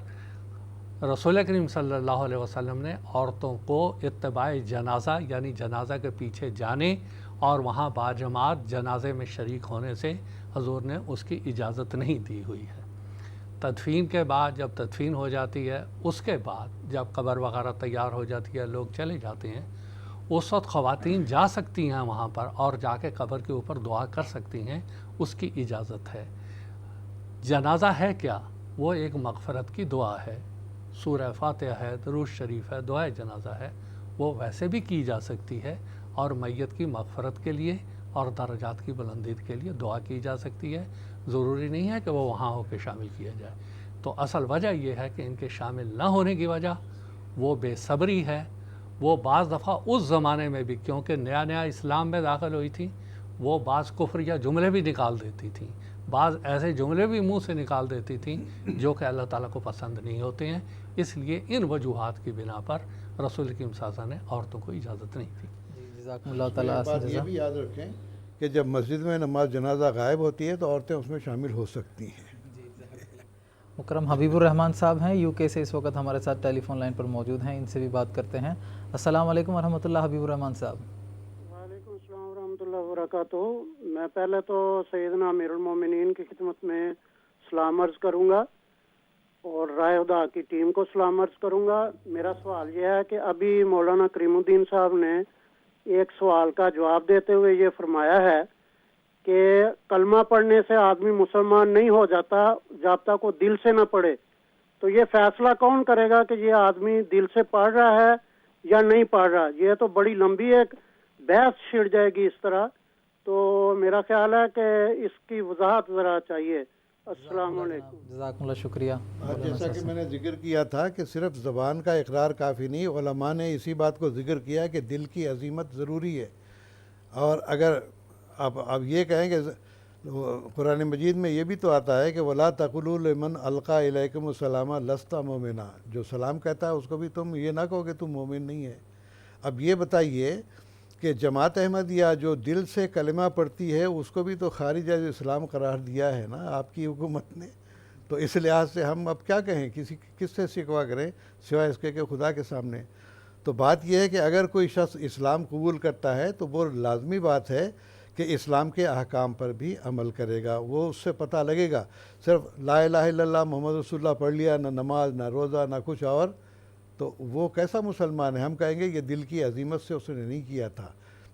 رسول کریم صلی اللہ علیہ وسلم نے عورتوں کو اتباع جنازہ یعنی جنازہ کے پیچھے جانے اور وہاں باجماعت جنازے میں شریک ہونے سے حضور نے اس کی اجازت نہیں دی ہوئی ہے۔ تدفین کے بعد جب تدفین ہو جاتی ہے، اس کے بعد جب قبر وغیرہ تیار ہو جاتی ہے، لوگ چلے جاتے ہیں، اس وقت خواتین جا سکتی ہیں وہاں پر اور جا کے قبر کے اوپر دعا کر سکتی ہیں، اس کی اجازت ہے۔ جنازہ ہے کیا؟ وہ ایک مغفرت کی دعا ہے، سورہ فاتحہ ہے، درود شریف ہے، دعائے جنازہ ہے، وہ ویسے بھی کی جا سکتی ہے، اور میت کی مغفرت کے لیے اور درجات کی بلندی کے لیے دعا کی جا سکتی ہے۔ ضروری نہیں ہے کہ وہ وہاں ہو کے شامل کیا جائے۔ تو اصل وجہ یہ ہے کہ ان کے شامل نہ ہونے کی وجہ وہ بے صبری ہے۔ وہ بعض دفعہ اس زمانے میں بھی، کیونکہ نیا نیا اسلام میں داخل ہوئی تھی، وہ بعض کفر یا جملے بھی نکال دیتی تھیں، بعض ایسے جملے بھی منہ سے نکال دیتی تھیں جو کہ اللہ تعالیٰ کو پسند نہیں ہوتے ہیں، اس لیے ان وجوہات کی بنا پر رسول کریم صلی اللہ علیہ وسلم نے عورتوں کو اجازت نہیں دی۔ جزاکم اللہ تعالیٰ بات یہ بھی یاد رکھیں کہ جب مسجد میں نماز جنازہ غائب ہوتی ہے تو عورتیں اس میں شامل ہو سکتی ہیں۔ مکرم حبیب الرحمان صاحب ہیں یو کے سے، اس وقت ہمارے ساتھ ٹیلی فون لائن پر موجود ہیں، ان سے بھی بات کرتے ہیں۔ السلام علیکم ورحمۃ اللہ حبیب الرحمان صاحب۔ وعلیکم السلام ورحمۃ اللہ وبرکاتہ۔ میں پہلے تو سیدنا امیر المومنین کی خدمت میں سلام عرض کروں گا اور رائے خدا کی ٹیم کو سلام عرض کروں گا۔ میرا سوال یہ ہے کہ ابھی مولانا کریم الدین صاحب نے ایک سوال کا جواب دیتے ہوئے یہ فرمایا ہے کہ کلمہ پڑھنے سے آدمی مسلمان نہیں ہو جاتا جب تک وہ دل سے نہ پڑھے، تو یہ فیصلہ کون کرے گا کہ یہ آدمی دل سے پڑھ رہا ہے یا نہیں پڑھ رہا؟ یہ تو بڑی لمبی ایک بحث چھڑ جائے گی اس طرح، تو میرا خیال ہے کہ اس کی وضاحت ذرا چاہیے۔ السلام علیکم۔ جزاکم اللہ، شکریہ۔ جیسا کہ میں نے ذکر کیا تھا کہ صرف زبان کا اقرار کافی نہیں، علماء نے اسی بات کو ذکر کیا کہ دل کی عظیمت ضروری ہے۔ اور اگر اب یہ کہیں کہ قرآن مجید میں یہ بھی تو آتا ہے کہ وَلَا تَقُولُوا لِمَنْ أَلْقَىٰ إِلَيْكُمُ السَّلَامَ لَسْتَ مُؤْمِنًا، جو سلام کہتا ہے اس کو بھی تم یہ نہ کہو کہ تم مومن نہیں ہے۔ اب یہ بتائیے کہ جماعت احمدیہ جو دل سے کلمہ پڑھتی ہے اس کو بھی تو خارج از اسلام قرار دیا ہے نا آپ کی حکومت نے، تو اس لحاظ سے ہم اب کیا کہیں، کس سے شکوہ کریں سوائے اس کے کہ خدا کے سامنے۔ تو بات یہ ہے کہ اگر کوئی شخص اسلام قبول کرتا ہے تو وہ لازمی بات ہے کہ اسلام کے احکام پر بھی عمل کرے گا، وہ اس سے پتہ لگے گا۔ صرف لا الہ الا اللہ محمد رسول اللہ پڑھ لیا، نہ نماز نہ روزہ نہ کچھ اور، تو وہ کیسا مسلمان ہے؟ ہم کہیں گے یہ دل کی عظیمت سے اس نے نہیں کیا تھا۔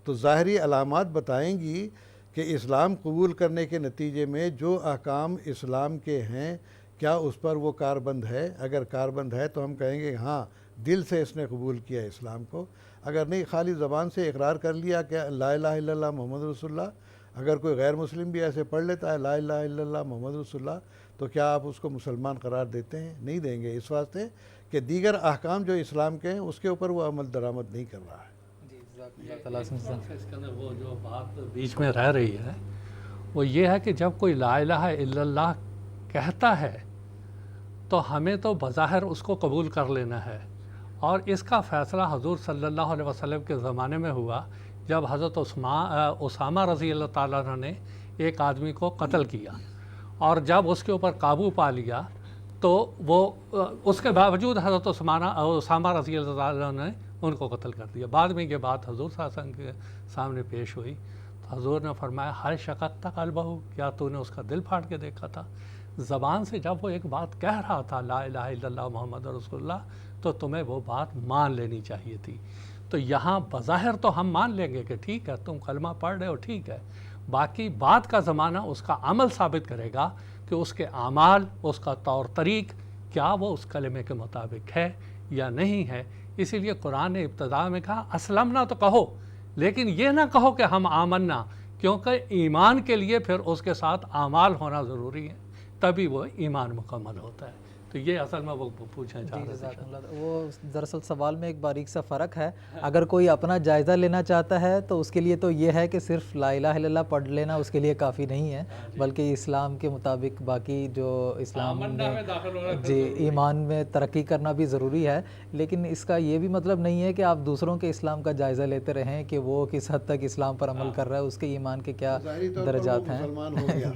تو ظاہری علامات بتائیں گی کہ اسلام قبول کرنے کے نتیجے میں جو احکام اسلام کے ہیں کیا اس پر وہ کاربند ہے؟ اگر کاربند ہے تو ہم کہیں گے ہاں دل سے اس نے قبول کیا اسلام کو، اگر نہیں خالی زبان سے اقرار کر لیا کہ لا الہ الا اللہ محمد رسول اللہ، اگر کوئی غیر مسلم بھی ایسے پڑھ لیتا ہے لا الہ الا اللہ محمد رسول اللہ، تو کیا آپ اس کو مسلمان قرار دیتے ہیں؟ نہیں دیں گے، اس واسطے کہ دیگر احکام جو اسلام کے ہیں اس کے اوپر وہ عمل درآمد نہیں کر رہا ہے۔ اس کے اندر وہ جو بات بیچ میں رہ رہی ہے وہ یہ ہے کہ جب کوئی لا الہ الا اللہ کہتا ہے تو ہمیں تو بظاہر اس کو قبول کر لینا ہے، اور اس کا فیصلہ حضور صلی اللہ علیہ وسلم کے زمانے میں ہوا جب حضرت اسامہ رضی اللہ تعالیٰ عنہ نے ایک آدمی کو قتل کیا، اور جب اس کے اوپر قابو پا لیا تو وہ اس کے باوجود حضرت اسامہ رضی اللہ تعالیٰ عنہ نے ان کو قتل کر دیا۔ بعد میں یہ بات حضور صلی اللہ علیہ وسلم کے سامنے پیش ہوئی تو حضور نے فرمایا ہر شقت تک قلبہ، کیا تو نے اس کا دل پھاڑ کے دیکھا تھا؟ زبان سے جب وہ ایک بات کہہ رہا تھا لا الہ الا اللہ محمد رسول اللہ، تو تمہیں وہ بات مان لینی چاہیے تھی۔ تو یہاں بظاہر تو ہم مان لیں گے کہ ٹھیک ہے تم کلمہ پڑھ رہے ہو، ٹھیک ہے، باقی بات کا زمانہ اس کا عمل ثابت کرے گا کہ اس کے اعمال، اس کا طور طریق کیا وہ اس کلمے کے مطابق ہے یا نہیں ہے۔ اسی لیے قرآن نے ابتدا میں کہا اسلمنا تو کہو، لیکن یہ نہ کہو کہ ہم آمنا، کیونکہ ایمان کے لیے پھر اس کے ساتھ اعمال ہونا ضروری ہے، تبھی وہ ایمان مکمل ہوتا ہے۔ تو یہ اصل میں وہ پوچھنا چاہ رہے تھے۔ وہ دراصل سوال میں ایک باریک سا فرق ہے، اگر کوئی اپنا جائزہ لینا چاہتا ہے تو اس کے لیے تو یہ ہے کہ صرف لا الہ الا اللہ پڑھ لینا اس کے لیے کافی نہیں ہے، بلکہ اسلام کے مطابق باقی جو اسلام میں ایمان میں ترقی کرنا بھی ضروری ہے۔ لیکن اس کا یہ بھی مطلب نہیں ہے کہ آپ دوسروں کے اسلام کا جائزہ لیتے رہیں کہ وہ کس حد تک اسلام پر عمل کر رہا ہے، اس کے ایمان کے کیا درجات ہیں۔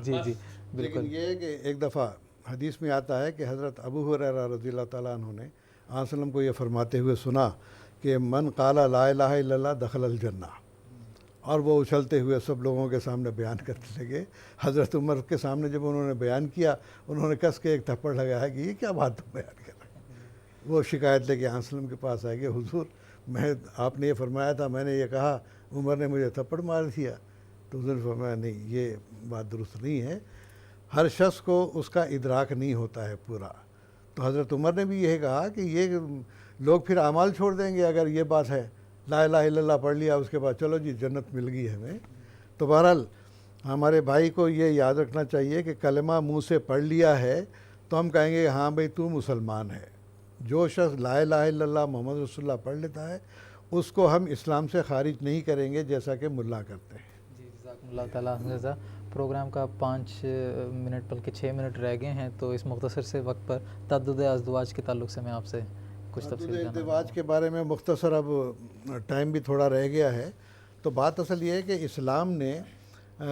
جی جی بالکل۔ لیکن یہ ہے کہ ایک دفعہ حدیث میں آتا ہے کہ حضرت ابو ہریرہ رضی اللہ تعالیٰ عنہ نے آن وسلم کو یہ فرماتے ہوئے سنا کہ من قال لا الہ الا اللہ دخل الجنہ، اور وہ اچھلتے ہوئے سب لوگوں کے سامنے بیان کرنے لگے۔ حضرت عمر کے سامنے جب انہوں نے بیان کیا، انہوں نے کس کے ایک تھپڑ لگایا کہ یہ کیا بات تم بیان کر رہے ہیں۔ وہ شکایت لے کے آن وسلم کے پاس آئے کہ حضور آپ نے یہ فرمایا تھا، میں نے یہ کہا، عمر نے مجھے تھپڑ مار دیا۔ تو حضور نے فرمایا نہیں، یہ بات درست نہیں ہے، ہر شخص کو اس کا ادراک نہیں ہوتا ہے پورا۔ تو حضرت عمر نے بھی یہ کہا کہ یہ لوگ پھر اعمال چھوڑ دیں گے اگر یہ بات ہے، لا الہ الا اللہ پڑھ لیا اس کے بعد چلو جی جنت مل گئی ہمیں۔ تو بہرحال ہمارے بھائی کو یہ یاد رکھنا چاہیے کہ کلمہ منہ سے پڑھ لیا ہے تو ہم کہیں گے ہاں بھائی تو مسلمان ہے۔ جو شخص لا الہ الا اللہ محمد رسول اللہ پڑھ لیتا ہے اس کو ہم اسلام سے خارج نہیں کریں گے جیسا کہ ملا کرتے ہیں۔ اللہ تعالیٰ جزا. پروگرام کا 5 منٹ بلکہ 6 منٹ رہ گئے ہیں، تو اس مختصر سے وقت پر تعدد ازدواج کے تعلق سے میں آپ سے کچھ تفصیل جاننا. ازدواج کے بارے میں مختصر، اب ٹائم بھی تھوڑا رہ گیا ہے، تو بات اصل یہ ہے کہ اسلام نے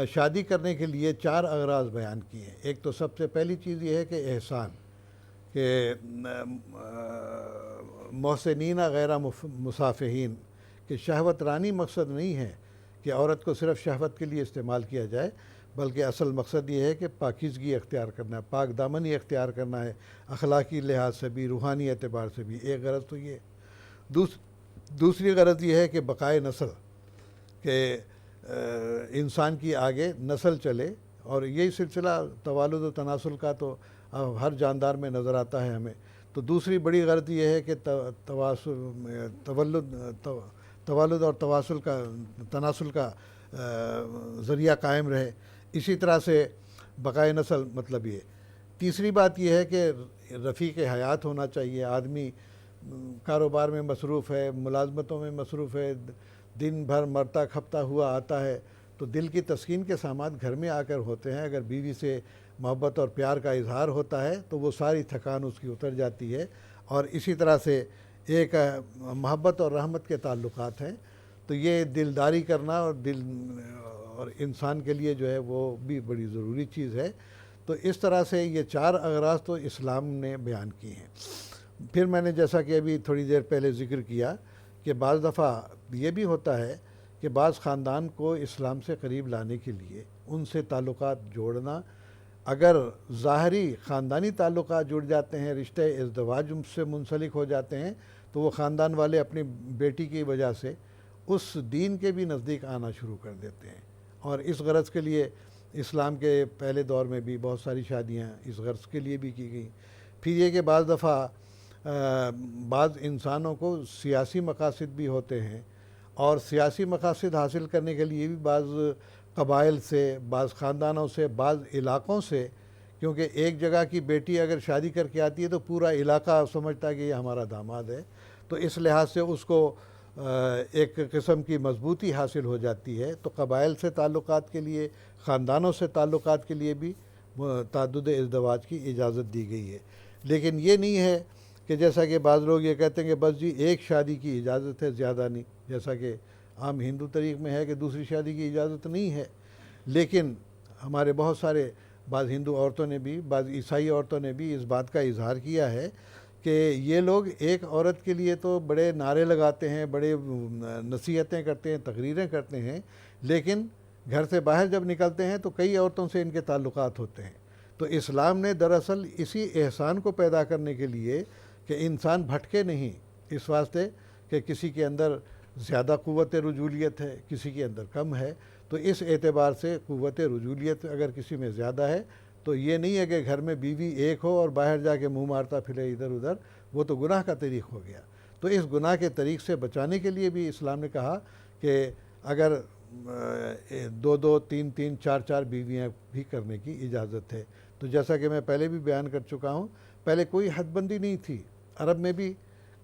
شادی کرنے کے لیے 4 اغراض بیان کیے ہیں. ایک تو سب سے پہلی چیز یہ ہے کہ احسان، کہ محسنین غیر مصافحین، کہ شہوت رانی مقصد نہیں ہے کہ عورت کو صرف شہوت کے لیے استعمال کیا جائے، بلکہ اصل مقصد یہ ہے کہ پاکیزگی اختیار کرنا ہے، پاک دامنی اختیار کرنا ہے، اخلاقی لحاظ سے بھی، روحانی اعتبار سے بھی. ایک غرض تو یہ. دوسری غرض یہ ہے کہ بقائے نسل، کہ انسان کی آگے نسل چلے، اور یہی سلسلہ توالد و تناسل کا تو ہر جاندار میں نظر آتا ہے ہمیں. تو دوسری بڑی غرض یہ ہے کہ توالد اور تناسل کا ذریعہ قائم رہے. اسی طرح سے بقائے نسل مطلب یہ. تیسری بات یہ ہے کہ رفیق حیات ہونا چاہیے. آدمی کاروبار میں مصروف ہے، ملازمتوں میں مصروف ہے، دن بھر مرتا کھپتا ہوا آتا ہے، تو دل کی تسکین کے سامان گھر میں آ کر ہوتے ہیں. اگر بیوی سے محبت اور پیار کا اظہار ہوتا ہے تو وہ ساری تھکان اس کی اتر جاتی ہے. اور اسی طرح سے ایک محبت اور رحمت کے تعلقات ہیں، تو یہ دلداری کرنا اور انسان کے لیے جو ہے وہ بھی بڑی ضروری چیز ہے. تو اس طرح سے یہ 4 اغراض تو اسلام نے بیان کی ہیں. پھر میں نے جیسا کہ ابھی تھوڑی دیر پہلے ذکر کیا کہ بعض دفعہ یہ بھی ہوتا ہے کہ بعض خاندان کو اسلام سے قریب لانے کے لیے ان سے تعلقات جوڑنا، اگر ظاہری خاندانی تعلقات جڑ جاتے ہیں، رشتے ازدواج سے منسلک ہو جاتے ہیں، تو وہ خاندان والے اپنی بیٹی کی وجہ سے اس دین کے بھی نزدیک آنا شروع کر دیتے ہیں. اور اس غرض کے لیے اسلام کے پہلے دور میں بھی بہت ساری شادیاں اس غرض کے لیے بھی کی گئیں. پھر یہ کہ بعض دفعہ بعض انسانوں کو سیاسی مقاصد بھی ہوتے ہیں، اور سیاسی مقاصد حاصل کرنے کے لیے بھی بعض قبائل سے، بعض خاندانوں سے، بعض علاقوں سے، کیونکہ ایک جگہ کی بیٹی اگر شادی کر کے آتی ہے تو پورا علاقہ سمجھتا ہے کہ یہ ہمارا داماد ہے، تو اس لحاظ سے اس کو ایک قسم کی مضبوطی حاصل ہو جاتی ہے. تو قبائل سے تعلقات کے لیے، خاندانوں سے تعلقات کے لیے بھی تعدد ازدواج کی اجازت دی گئی ہے. لیکن یہ نہیں ہے کہ جیسا کہ بعض لوگ یہ کہتے ہیں کہ بس جی ایک شادی کی اجازت ہے، زیادہ نہیں، جیسا کہ عام ہندو طریق میں ہے کہ دوسری شادی کی اجازت نہیں ہے. لیکن ہمارے بہت سارے بعض ہندو عورتوں نے بھی، بعض عیسائی عورتوں نے بھی اس بات کا اظہار کیا ہے کہ یہ لوگ ایک عورت کے لیے تو بڑے نعرے لگاتے ہیں، بڑے نصیحتیں کرتے ہیں، تقریریں کرتے ہیں، لیکن گھر سے باہر جب نکلتے ہیں تو کئی عورتوں سے ان کے تعلقات ہوتے ہیں. تو اسلام نے دراصل اسی احسان کو پیدا کرنے کے لیے کہ انسان بھٹکے نہیں، اس واسطے کہ کسی کے اندر زیادہ قوت رجولیت ہے، کسی کے اندر کم ہے، تو اس اعتبار سے قوت رجولیت اگر کسی میں زیادہ ہے تو یہ نہیں ہے کہ گھر میں بیوی ایک ہو اور باہر جا کے منہ مارتا پھرے ادھر ادھر، وہ تو گناہ کا طریق ہو گیا. تو اس گناہ کے طریق سے بچانے کے لیے بھی اسلام نے کہا کہ اگر 2 3 4 بیویاں بھی کرنے کی اجازت ہے. تو جیسا کہ میں پہلے بھی بیان کر چکا ہوں، پہلے کوئی حد بندی نہیں تھی. عرب میں بھی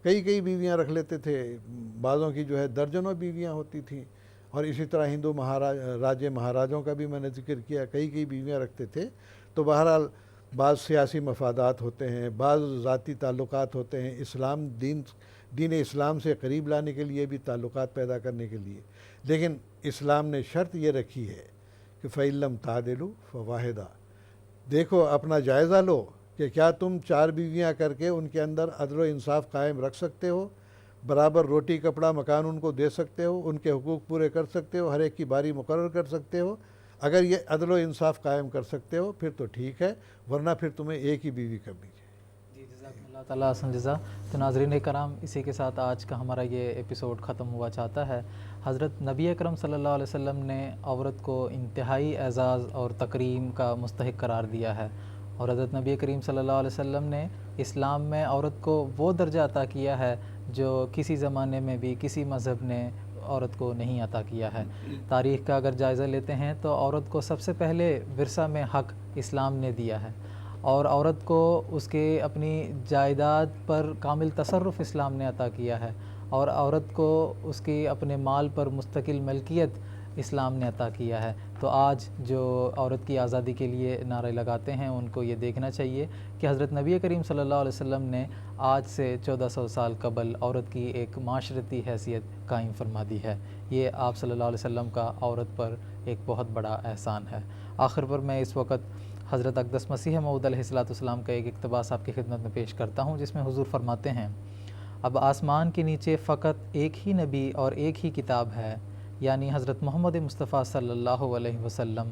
کئی بیویاں رکھ لیتے تھے، بعضوں کی جو ہے درجنوں بیویاں ہوتی تھیں. اور اسی طرح ہندو راجے مہاراجوں کا بھی میں نے ذکر کیا، کئی بیویاں رکھتے تھے. تو بہرحال بعض سیاسی مفادات ہوتے ہیں، بعض ذاتی تعلقات ہوتے ہیں، دین اسلام سے قریب لانے کے لیے بھی تعلقات پیدا کرنے کے لیے. لیکن اسلام نے شرط یہ رکھی ہے کہ فَإِن لَمْ تَعْدِلُوا فَوَاحِدَةً، دیکھو اپنا جائزہ لو کہ کیا تم 4 بیویاں کر کے ان کے اندر عدل و انصاف قائم رکھ سکتے ہو، برابر روٹی کپڑا مکان ان کو دے سکتے ہو، ان کے حقوق پورے کر سکتے ہو، ہر ایک کی باری مقرر کر سکتے ہو. اگر یہ عدل و انصاف قائم کر سکتے ہو پھر تو ٹھیک ہے، ورنہ پھر تمہیں ایک ہی بیوی کرنی چاہیے. جزاکم اللہ تعالیٰ احسن جزا. تو ناظرین کرام، اسی کے ساتھ آج کا ہمارا یہ ایپیسوڈ ختم ہوا چاہتا ہے. حضرت نبی اکرم صلی اللہ علیہ وسلم نے عورت کو انتہائی اعزاز اور تکریم کا مستحق قرار دیا ہے، اور حضرت نبی کریم صلی اللہ علیہ وسلم نے اسلام میں عورت کو وہ درجہ عطا کیا ہے جو کسی زمانے میں بھی کسی مذہب نے عورت کو نہیں عطا کیا ہے. تاریخ کا اگر جائزہ لیتے ہیں تو عورت کو سب سے پہلے ورثہ میں حق اسلام نے دیا ہے، اور عورت کو اس کے اپنی جائیداد پر کامل تصرف اسلام نے عطا کیا ہے، اور عورت کو اس کی اپنے مال پر مستقل ملکیت اسلام نے عطا کیا ہے۔ تو آج جو عورت کی آزادی کے لیے نعرے لگاتے ہیں ان کو یہ دیکھنا چاہیے کہ حضرت نبی کریم صلی اللہ علیہ وسلم نے آج سے 1400 سال قبل عورت کی ایک معاشرتی حیثیت قائم فرما دی ہے۔ یہ آپ صلی اللہ علیہ وسلم کا عورت پر ایک بہت بڑا احسان ہے۔ آخر پر میں اس وقت حضرت اقدس مسیح موعود علیہ السلام کا ایک اقتباس آپ کی خدمت میں پیش کرتا ہوں، جس میں حضور فرماتے ہیں، اب آسمان کے نیچے فقط ایک ہی نبی اور ایک ہی کتاب ہے، یعنی حضرت محمد مصطفیٰ صلی اللہ علیہ وسلم،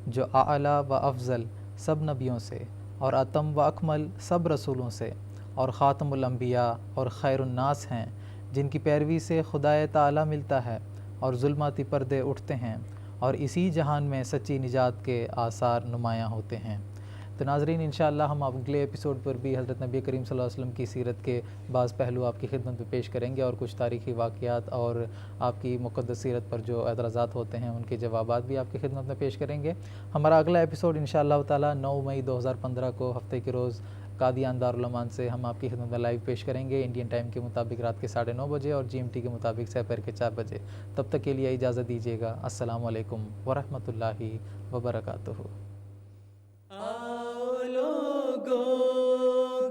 جو اعلیٰ و افضل سب نبیوں سے اور اتم و اکمل سب رسولوں سے اور خاتم الانبیاء اور خیر الناس ہیں، جن کی پیروی سے خدائے تعالیٰ ملتا ہے اور ظلماتی پردے اٹھتے ہیں اور اسی جہان میں سچی نجات کے آثار نمایاں ہوتے ہیں۔ تو ناظرین، انشاءاللہ ہم اگلے ایپیسوڈ پر بھی حضرت نبی کریم صلی اللہ علیہ وسلم کی سیرت کے بعض پہلو آپ کی خدمت میں پیش کریں گے اور کچھ تاریخی واقعات اور آپ کی مقدس سیرت پر جو اعتراضات ہوتے ہیں ان کے جوابات بھی آپ کی خدمت میں پیش کریں گے۔ ہمارا اگلا ایپیسوڈ انشاءاللہ تعالیٰ 9 مئی 2015 کو ہفتے کے روز قادیان دارالعلومان سے ہم آپ کی خدمت میں لائیو پیش کریں گے، انڈین ٹائم کے مطابق رات کے 9:30 بجے اور GMT کے مطابق سحر کے 4 بجے۔ تب تک کے لیے اجازت دیجیے گا۔ السلام علیکم ورحمۃ اللہ وبرکاتہ۔ آؤ لوگوں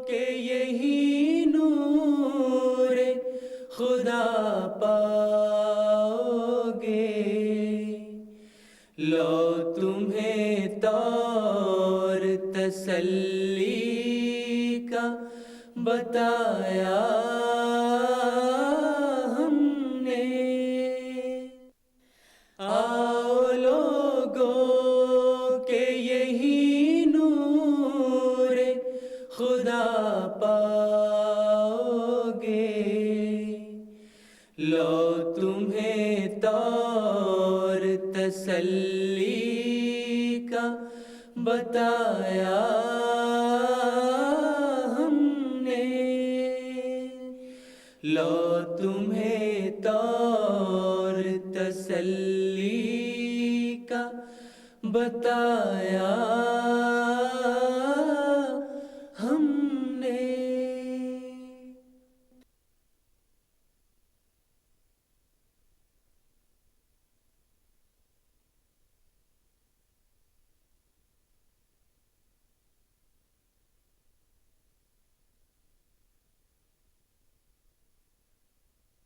کہ یہی نور خدا پاؤ گے، لو تمہیں طور تسلی کا بتایا ہم نے، آؤ لوگوں کہ یہی نور خدا پاؤ گے، لو تمہیں طور تسلی کا بتایا ہم نے، لو تمہیں طور تسلی کا بتایا